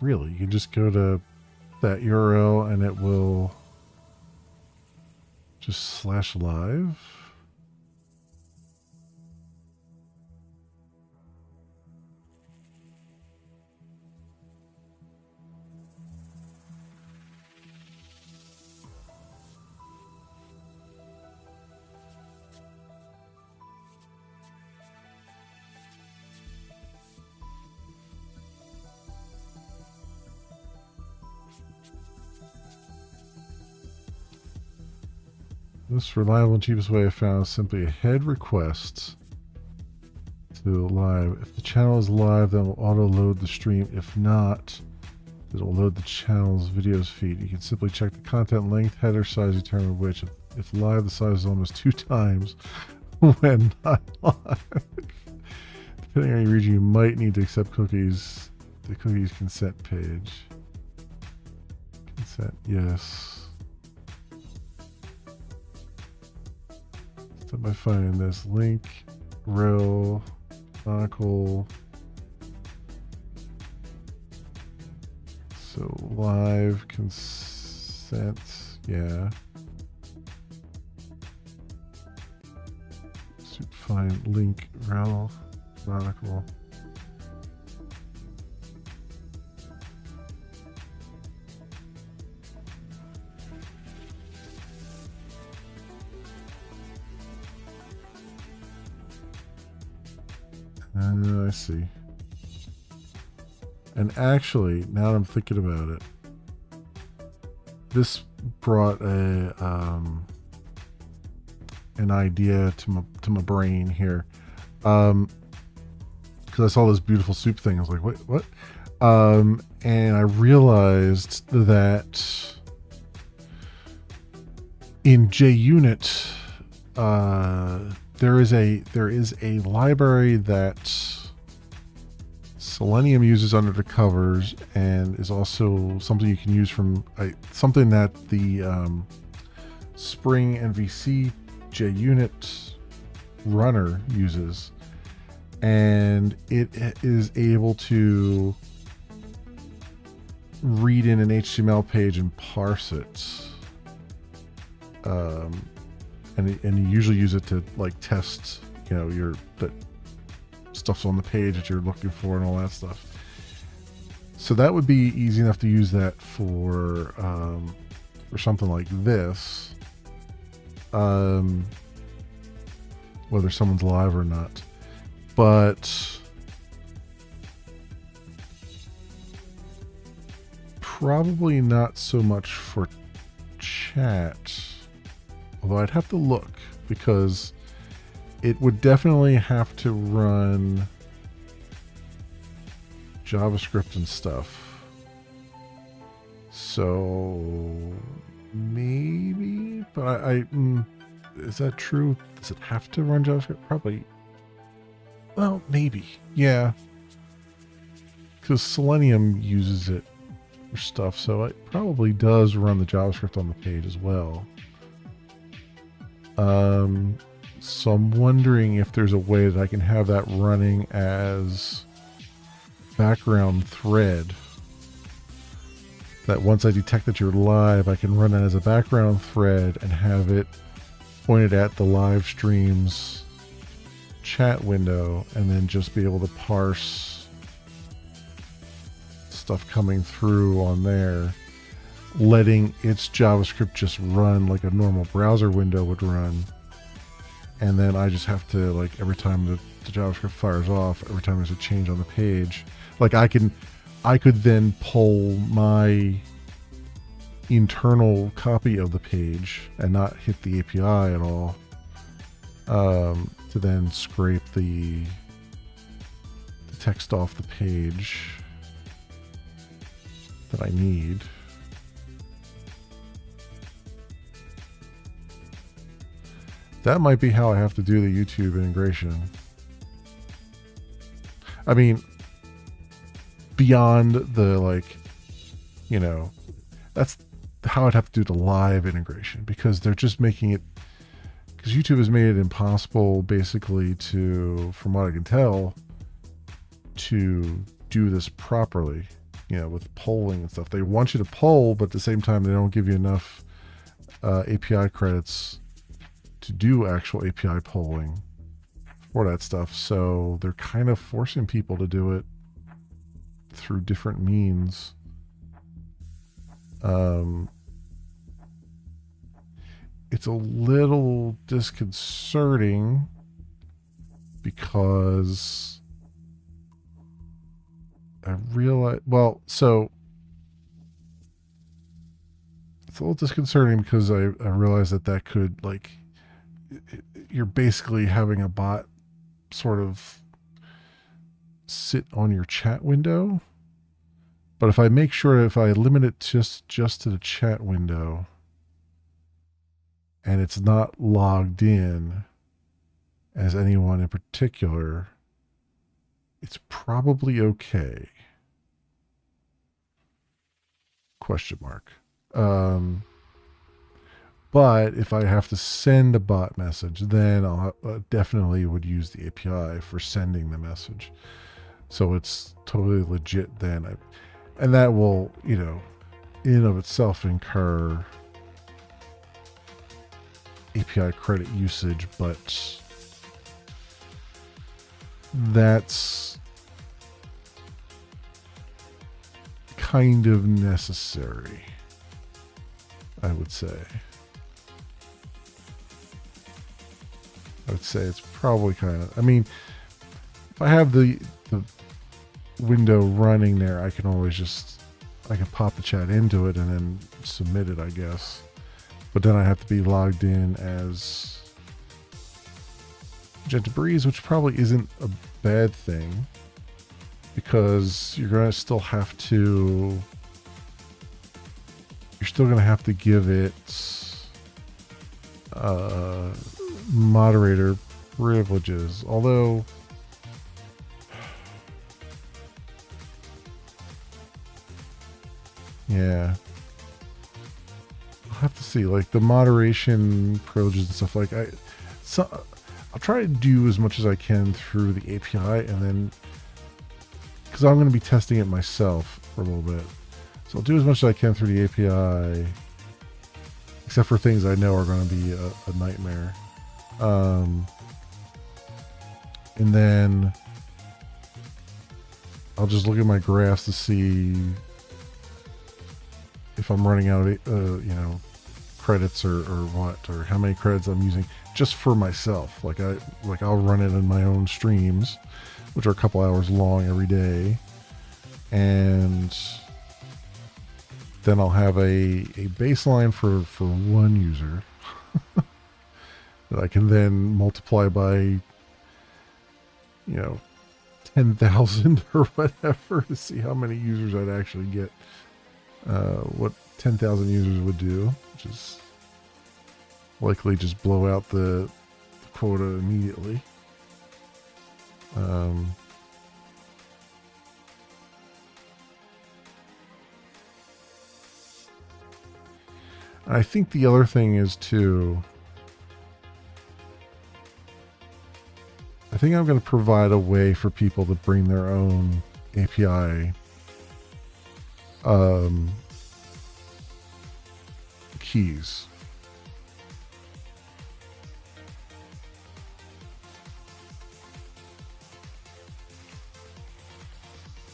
[SPEAKER 1] Really, you can just go to that URL and it will just /live. Most reliable and cheapest way I found is simply a head request to live. If the channel is live, then we'll auto load the stream. If not, it will load the channel's videos feed. You can simply check the content length, header size, determine which. If live, the size is almost 2 times when not live. Depending on your region, you might need to accept cookies. The cookies consent page. Consent, yes. By finding this link, rel, article, so live consent, yeah. So find link, rel, article. I see. And actually, now that I'm thinking about it, this brought a an idea to my brain here, because I saw this beautiful soup thing. I was like, what? And I realized that in JUnit, there is a library that Selenium uses under the covers, and is also something you can use from something that the Spring MVC JUnit runner uses, and it is able to read in an HTML page and parse it. And you usually use it to like test, you know, that stuff's on the page that you're looking for and all that stuff. So that would be easy enough to use that for something like this, whether someone's live or not. But probably not so much for chat. Although I'd have to look, because it would definitely have to run JavaScript and stuff. So maybe, but is that true? Does it have to run JavaScript? Probably. Well, maybe. Yeah. Because Selenium uses it for stuff, so it probably does run the JavaScript on the page as well. So I'm wondering if there's a way that I can have that running as background thread, that once I detect that you're live, I can run that as a background thread and have it pointed at the live stream's chat window, and then just be able to parse stuff coming through on there, letting its JavaScript just run like a normal browser window would run, and then I just have to, like, every time the JavaScript fires off, every time there's a change on the page, like I could then pull my internal copy of the page and not hit the API at all, to then scrape the text off the page that I need. That might be how I have to do the YouTube integration. I mean, beyond the, like, you know, that's how I'd have to do the live integration, because they're just making it, because YouTube has made it impossible basically to, from what I can tell, to do this properly, you know, with polling and stuff. They want you to poll, but at the same time, they don't give you enough API credits to do actual API polling for that stuff. So they're kind of forcing people to do it through different means. It's a little disconcerting because I realize, well, so it's a little disconcerting because I realize that could, like, you're basically having a bot sort of sit on your chat window. But if I make sure, if I limit it just to the chat window and it's not logged in as anyone in particular, it's probably okay. Question mark. But if I have to send a bot message, then I'll definitely would use the API for sending the message. So it's totally legit then. And that will, you know, in and of itself incur API credit usage, but that's kind of necessary, I would say. I would say it's probably kind of, I mean, if I have the window running there, I can always I can pop the chat into it and then submit it, I guess. But then I have to be logged in as Magenta Breeze, which probably isn't a bad thing, because you're going to still have to, give it moderator privileges, although yeah, I'll have to see, like, the moderation privileges and stuff. Like, I'll try to do as much as I can through the API, and then, because I'm going to be testing it myself for a little bit, so I'll do as much as I can through the API, except for things I know are going to be a nightmare. And then I'll just look at my graphs to see if I'm running out of, you know, credits or what, or how many credits I'm using just for myself. Like I'll run it in my own streams, which are a couple hours long every day, and then I'll have a baseline for one user that I can then multiply by, you know, 10,000 or whatever to see how many users I'd actually get. What 10,000 users would do, which is likely just blow out the quota immediately. I think the other thing is too, I think I'm going to provide a way for people to bring their own API keys.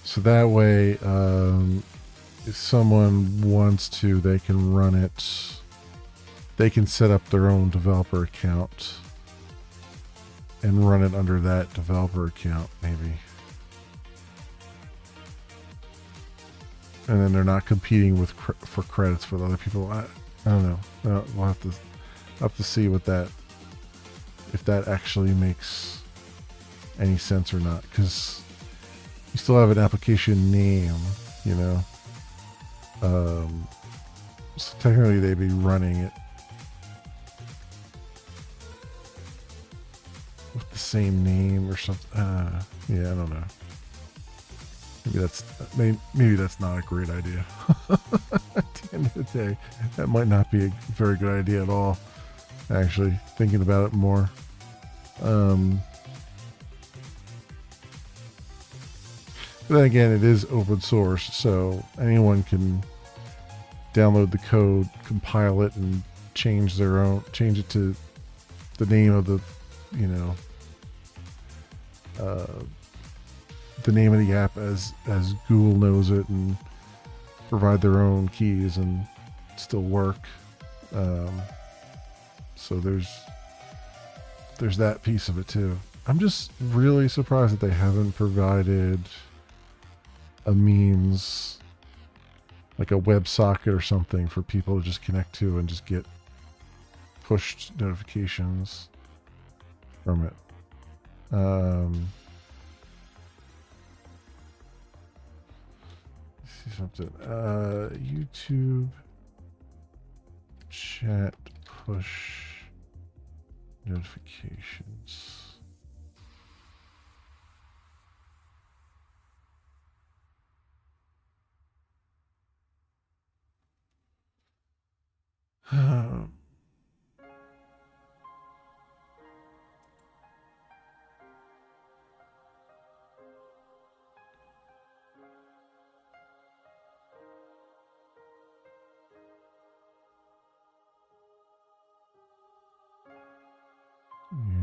[SPEAKER 1] So that way, if someone wants to, they can run it. They can set up their own developer account and run it under that developer account, maybe. And then they're not competing with for credits with other people. I don't know. We'll have to see what that, if that actually makes any sense or not, because you still have an application name, you know. So technically they'd be running it with the same name or something. Yeah, I don't know. Maybe that's not a great idea. At the end of the day, that might not be a very good idea at all. Actually, thinking about it more. But then again, it is open source, so anyone can download the code, compile it, and change it to the name of the, you know, the name of the app as Google knows it, and provide their own keys and still work. So there's that piece of it too. I'm just really surprised that they haven't provided a means, like a WebSocket or something, for people to just connect to and just get pushed notifications from it. See something. YouTube chat push notifications.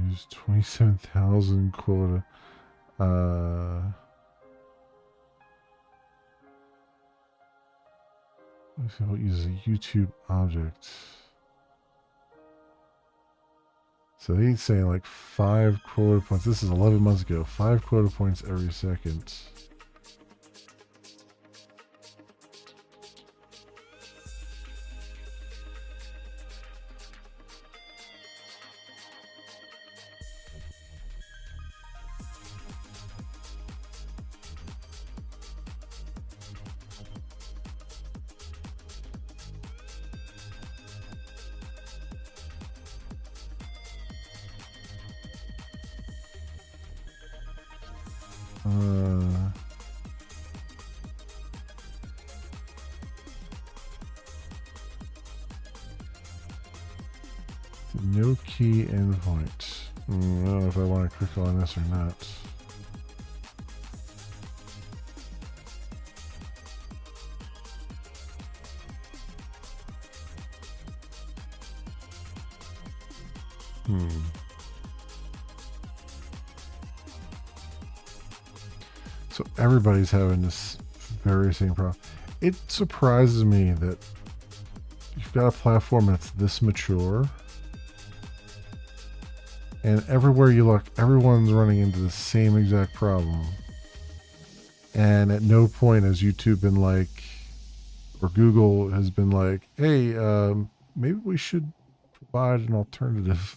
[SPEAKER 1] Use 27,000 quota. What uses a YouTube object? So he's saying like 5 quota points. This is 11 months ago. 5 quota points every second. No key endpoint. I don't know if I want to click on this or not. So everybody's having this very same problem. It surprises me that you've got a platform that's this mature, and everywhere you look, everyone's running into the same exact problem. And at no point has YouTube been like, or Google has been like, hey, maybe we should provide an alternative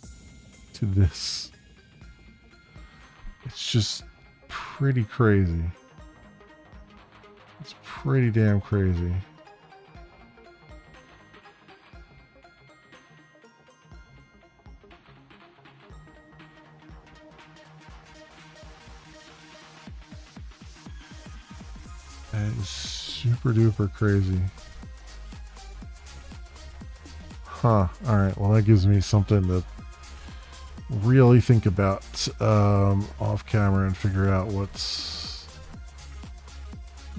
[SPEAKER 1] to this. It's just pretty crazy. It's pretty damn crazy. That is super duper crazy. Huh. Alright, well that gives me something to really think about off camera and figure out what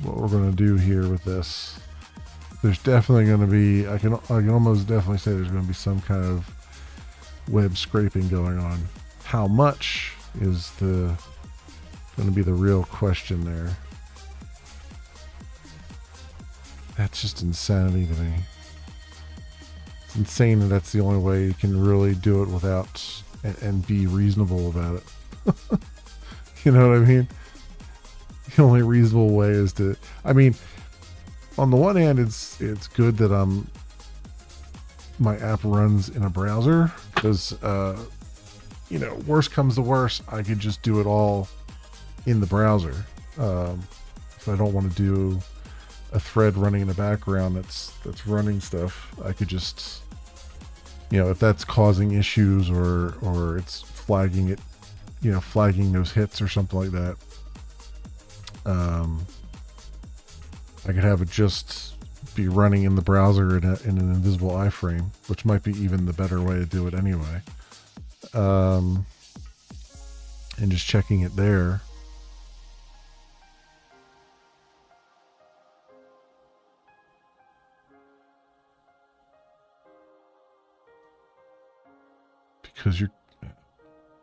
[SPEAKER 1] we're going to do here with this. There's definitely going to be, I can almost definitely say there's going to be some kind of web scraping going on. How much is going to be the real question there. That's just insanity to me. It's insane that that's the only way you can really do it without and be reasonable about it. You know what I mean? The only reasonable way is to, I mean, on the one hand, it's good that my app runs in a browser because, you know, worst comes to worst, I could just do it all in the browser. If I don't want to do a thread running in the background that's running stuff, I could just, you know, if that's causing issues or it's flagging it, you know, flagging those hits or something like that, I could have it just be running in the browser in an invisible iframe, which might be even the better way to do it anyway. And just checking it there. Because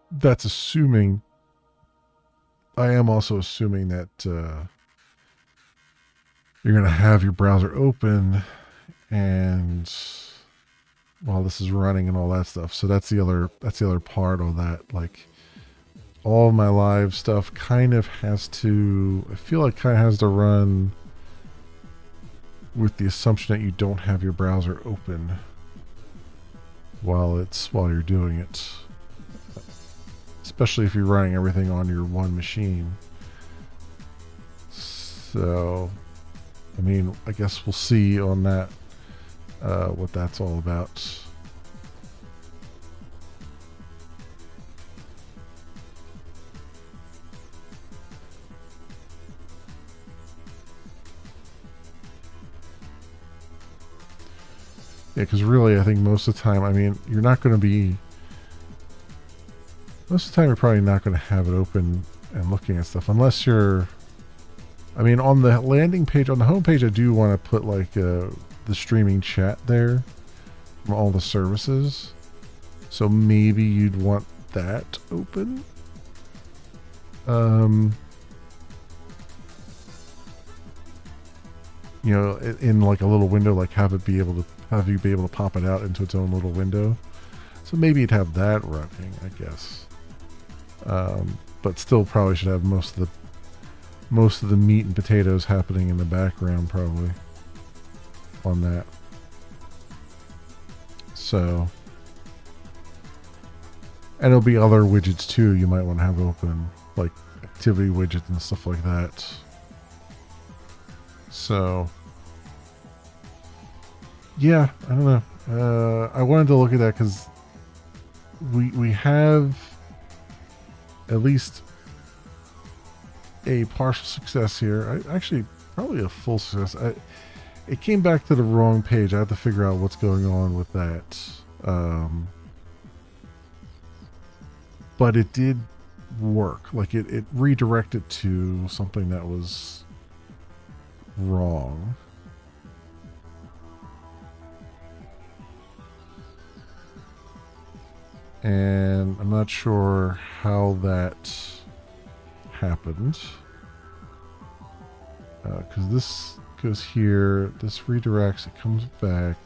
[SPEAKER 1] that's assuming, I am also assuming that you're going to have your browser open and while this is running and all that stuff. So that's the other part of that. Like all of my live stuff kind of has to, I feel like kind of has to run with the assumption that you don't have your browser open while you're doing it, especially if you're running everything on your one machine. So, I mean, I guess we'll see on that what that's all about. Yeah, because really, I think most of the time, I mean, you're not going to be, most of the time, you're probably not going to have it open and looking at stuff unless you're, I mean, on the landing page, on the home page, I do want to put like the streaming chat there from all the services. So maybe you'd want that open. You know, in like a little window, like have you be able to pop it out into its own little window. So maybe you'd have that running, I guess. But still probably should have most of the meat and potatoes happening in the background probably on that. So, and there'll be other widgets too you might want to have open, like activity widgets and stuff like that. So, yeah, I don't know. I wanted to look at that because we have at least a partial success here. Actually, probably a full success. It came back to the wrong page. I have to figure out what's going on with that. But it did work. Like it redirected to something that was wrong. And I'm not sure how that happened. Because this goes here, this redirects, it comes back.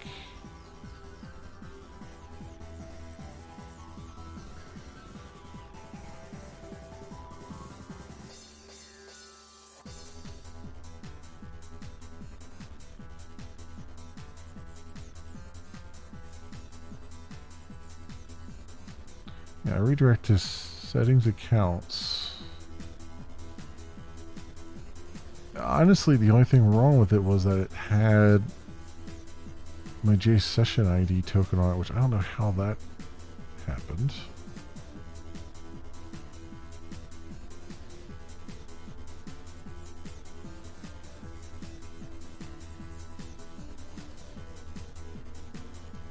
[SPEAKER 1] Yeah, redirect to settings accounts. Honestly, the only thing wrong with it was that it had my JSession ID token on it, which I don't know how that happened.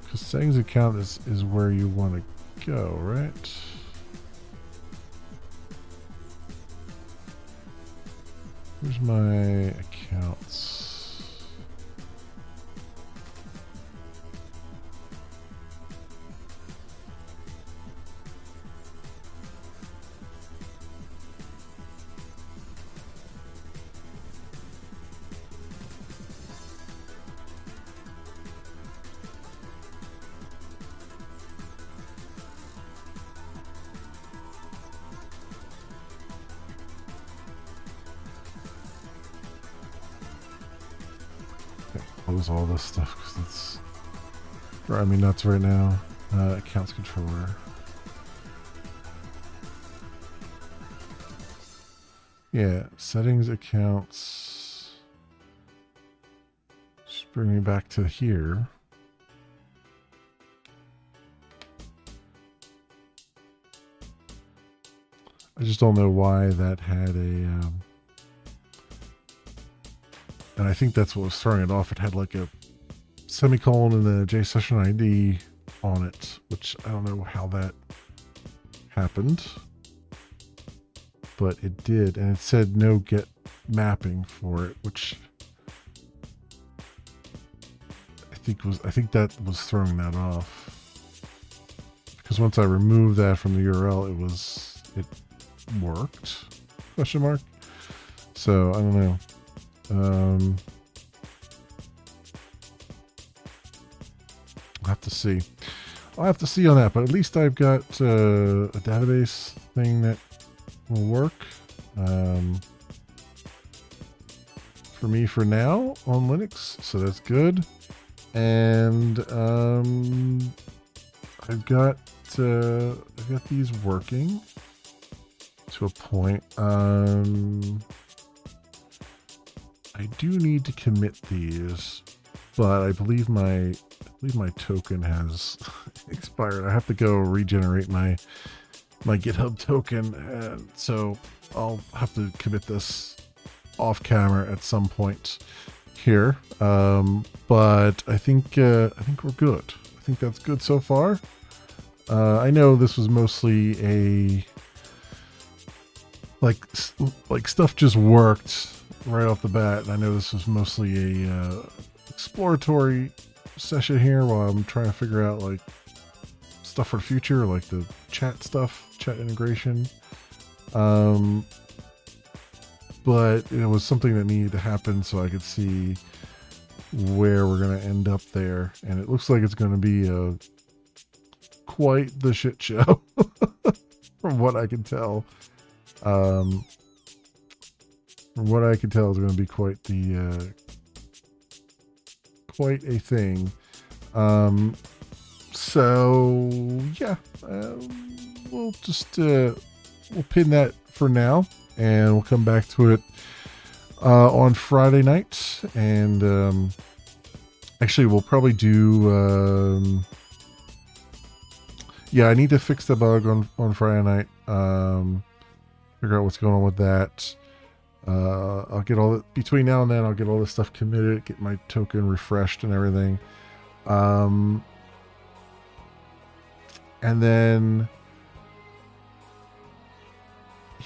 [SPEAKER 1] Because settings account is where you want to go, right? Where's my accounts? close all this stuff because it's driving me nuts right now. Accounts controller. Yeah, settings, accounts. Just bring me back to here. I just don't know why that had a, and I think that's what was throwing it off. It had like a semicolon and then a JSession ID on it, which I don't know how that happened, but it did, and it said no get mapping for it, which I think that was throwing that off, because once I removed that from the URL, it worked, question mark. So I don't know. I'll have to see. I'll have to see on that, but at least I've got a database thing that will work for me for now on Linux, so that's good. And I've got these working to a point. I do need to commit these, but I believe my token has expired. I have to go regenerate my GitHub token, and so I'll have to commit this off camera at some point here. But I think we're good. I think that's good so far. I know this was mostly a like stuff just worked right off the bat, and I know this was mostly a exploratory session here while I'm trying to figure out like stuff for the future, like the chat stuff, chat integration. But it was something that needed to happen so I could see where we're going to end up there, and it looks like it's going to be quite the shit show from what I can tell. From what I can tell, it's going to be quite a thing. So yeah, we'll just we'll pin that for now, and we'll come back to it on Friday night. And actually, we'll probably do. Yeah, I need to fix the bug on Friday night. Figure out what's going on with that. I'll get all between now and then. I'll get all this stuff committed, get my token refreshed and everything. And then,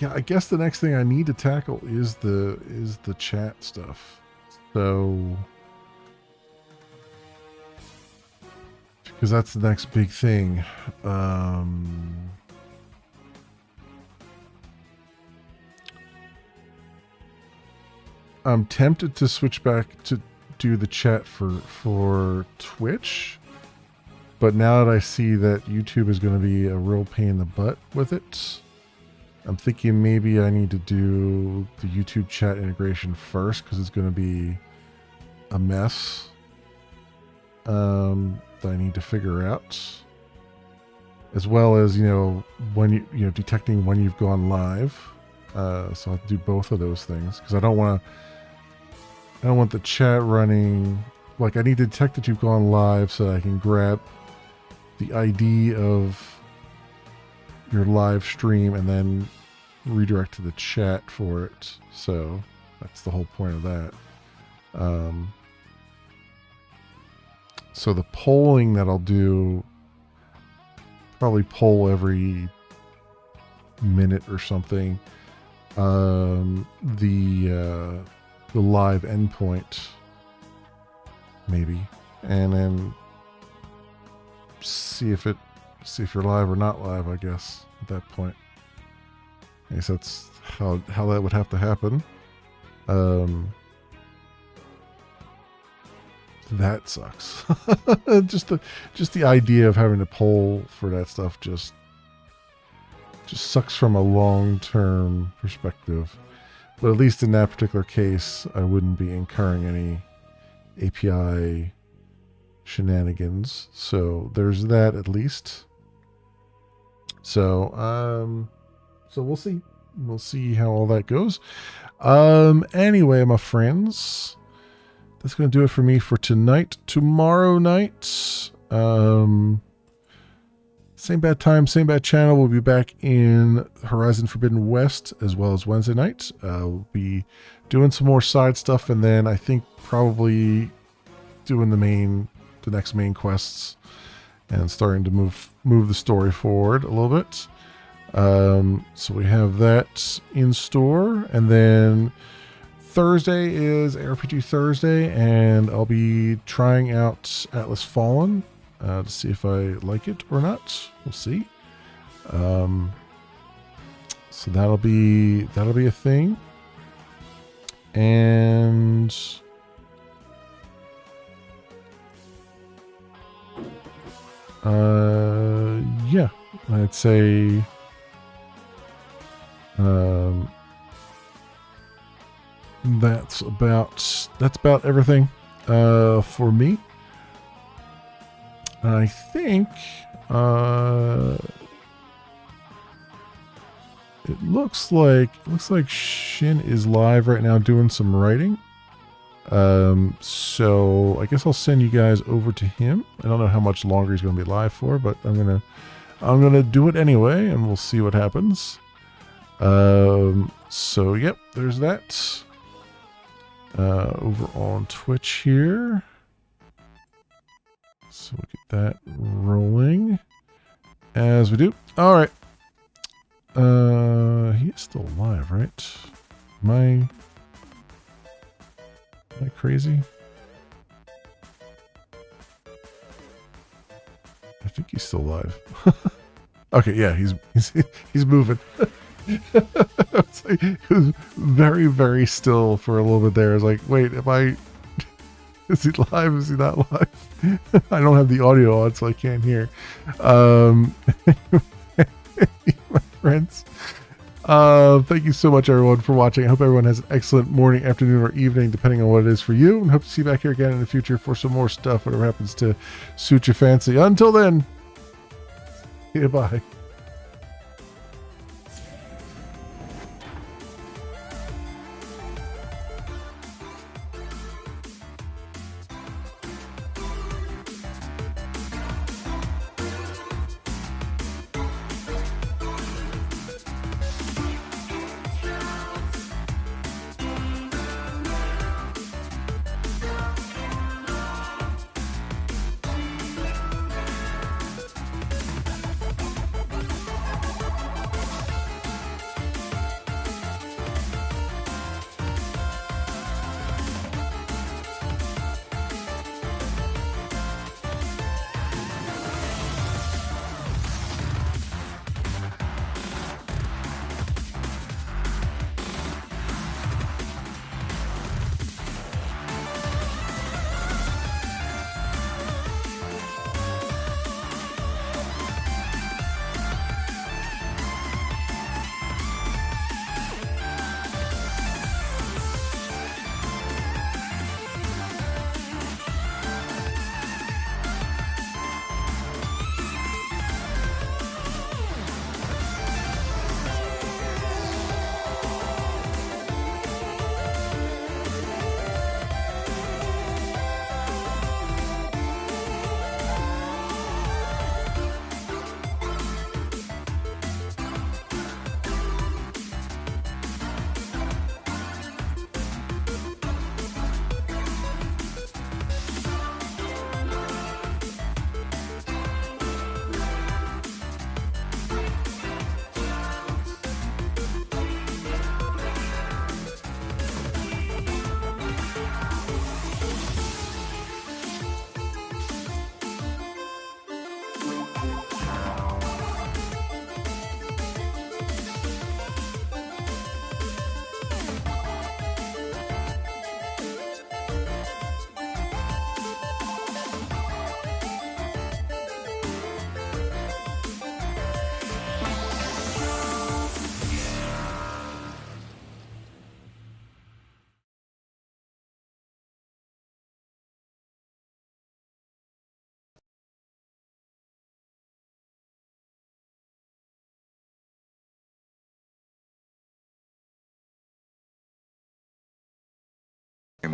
[SPEAKER 1] yeah, I guess the next thing I need to tackle is the chat stuff. So, because that's the next big thing. I'm tempted to switch back to do the chat for Twitch, but now that I see that YouTube is going to be a real pain in the butt with it, I'm thinking maybe I need to do the YouTube chat integration first, because it's going to be a mess that I need to figure out, as well as when you detecting when you've gone live. So I have to do both of those things, because I don't want the chat running. Like, I need to detect that you've gone live so that I can grab the ID of your live stream and then redirect to the chat for it. So that's the whole point of that. So the polling that I'll do, probably poll every minute or something. The live endpoint, maybe, and then see if you're live or not live, I guess, at that point. I guess that's how that would have to happen. That sucks. just the idea of having to poll for that stuff just sucks from a long-term perspective. But at least in that particular case, I wouldn't be incurring API shenanigans. So there's that at least. So we'll see. We'll see how all that goes. Anyway, my friends, that's going to do it for me for tonight. Tomorrow night, same bad time, same bad channel. We'll be back in Horizon Forbidden West as well as Wednesday night. We'll be doing some more side stuff, and then I think probably doing the next main quests and starting to move the story forward a little bit. So we have that in store, and then Thursday is RPG Thursday, and I'll be trying out Atlas Fallen to see if I like it or not. We'll see. So that'll be a thing, and yeah, I'd say. That's about everything for me. I think it looks like Shin is live right now doing some writing. So I guess I'll send you guys over to him. I don't know how much longer he's going to be live for, but I'm gonna do it anyway, and we'll see what happens. So yep, there's that. Over on Twitch here. So we'll get that rolling as we do. All right. He is still alive, right? Am I crazy? I think he's still alive. Okay, yeah, he's moving. It was very, very still for a little bit there. I was like, wait, is he live? Is he not live? I don't have the audio on, so I can't hear. My friends, thank you so much, everyone, for watching. I hope everyone has an excellent morning, afternoon, or evening, depending on what it is for you. And hope to see you back here again in the future for some more stuff, whatever happens to suit your fancy. Until then, goodbye.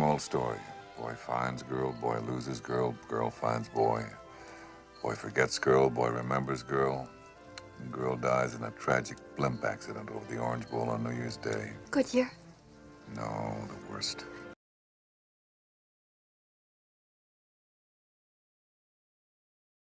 [SPEAKER 2] Same old story. Boy finds girl, boy loses girl, girl finds boy. Boy forgets girl, boy remembers girl. And girl dies in a tragic blimp accident over the Orange Bowl on New Year's Day.
[SPEAKER 3] Good year.
[SPEAKER 2] No, the worst.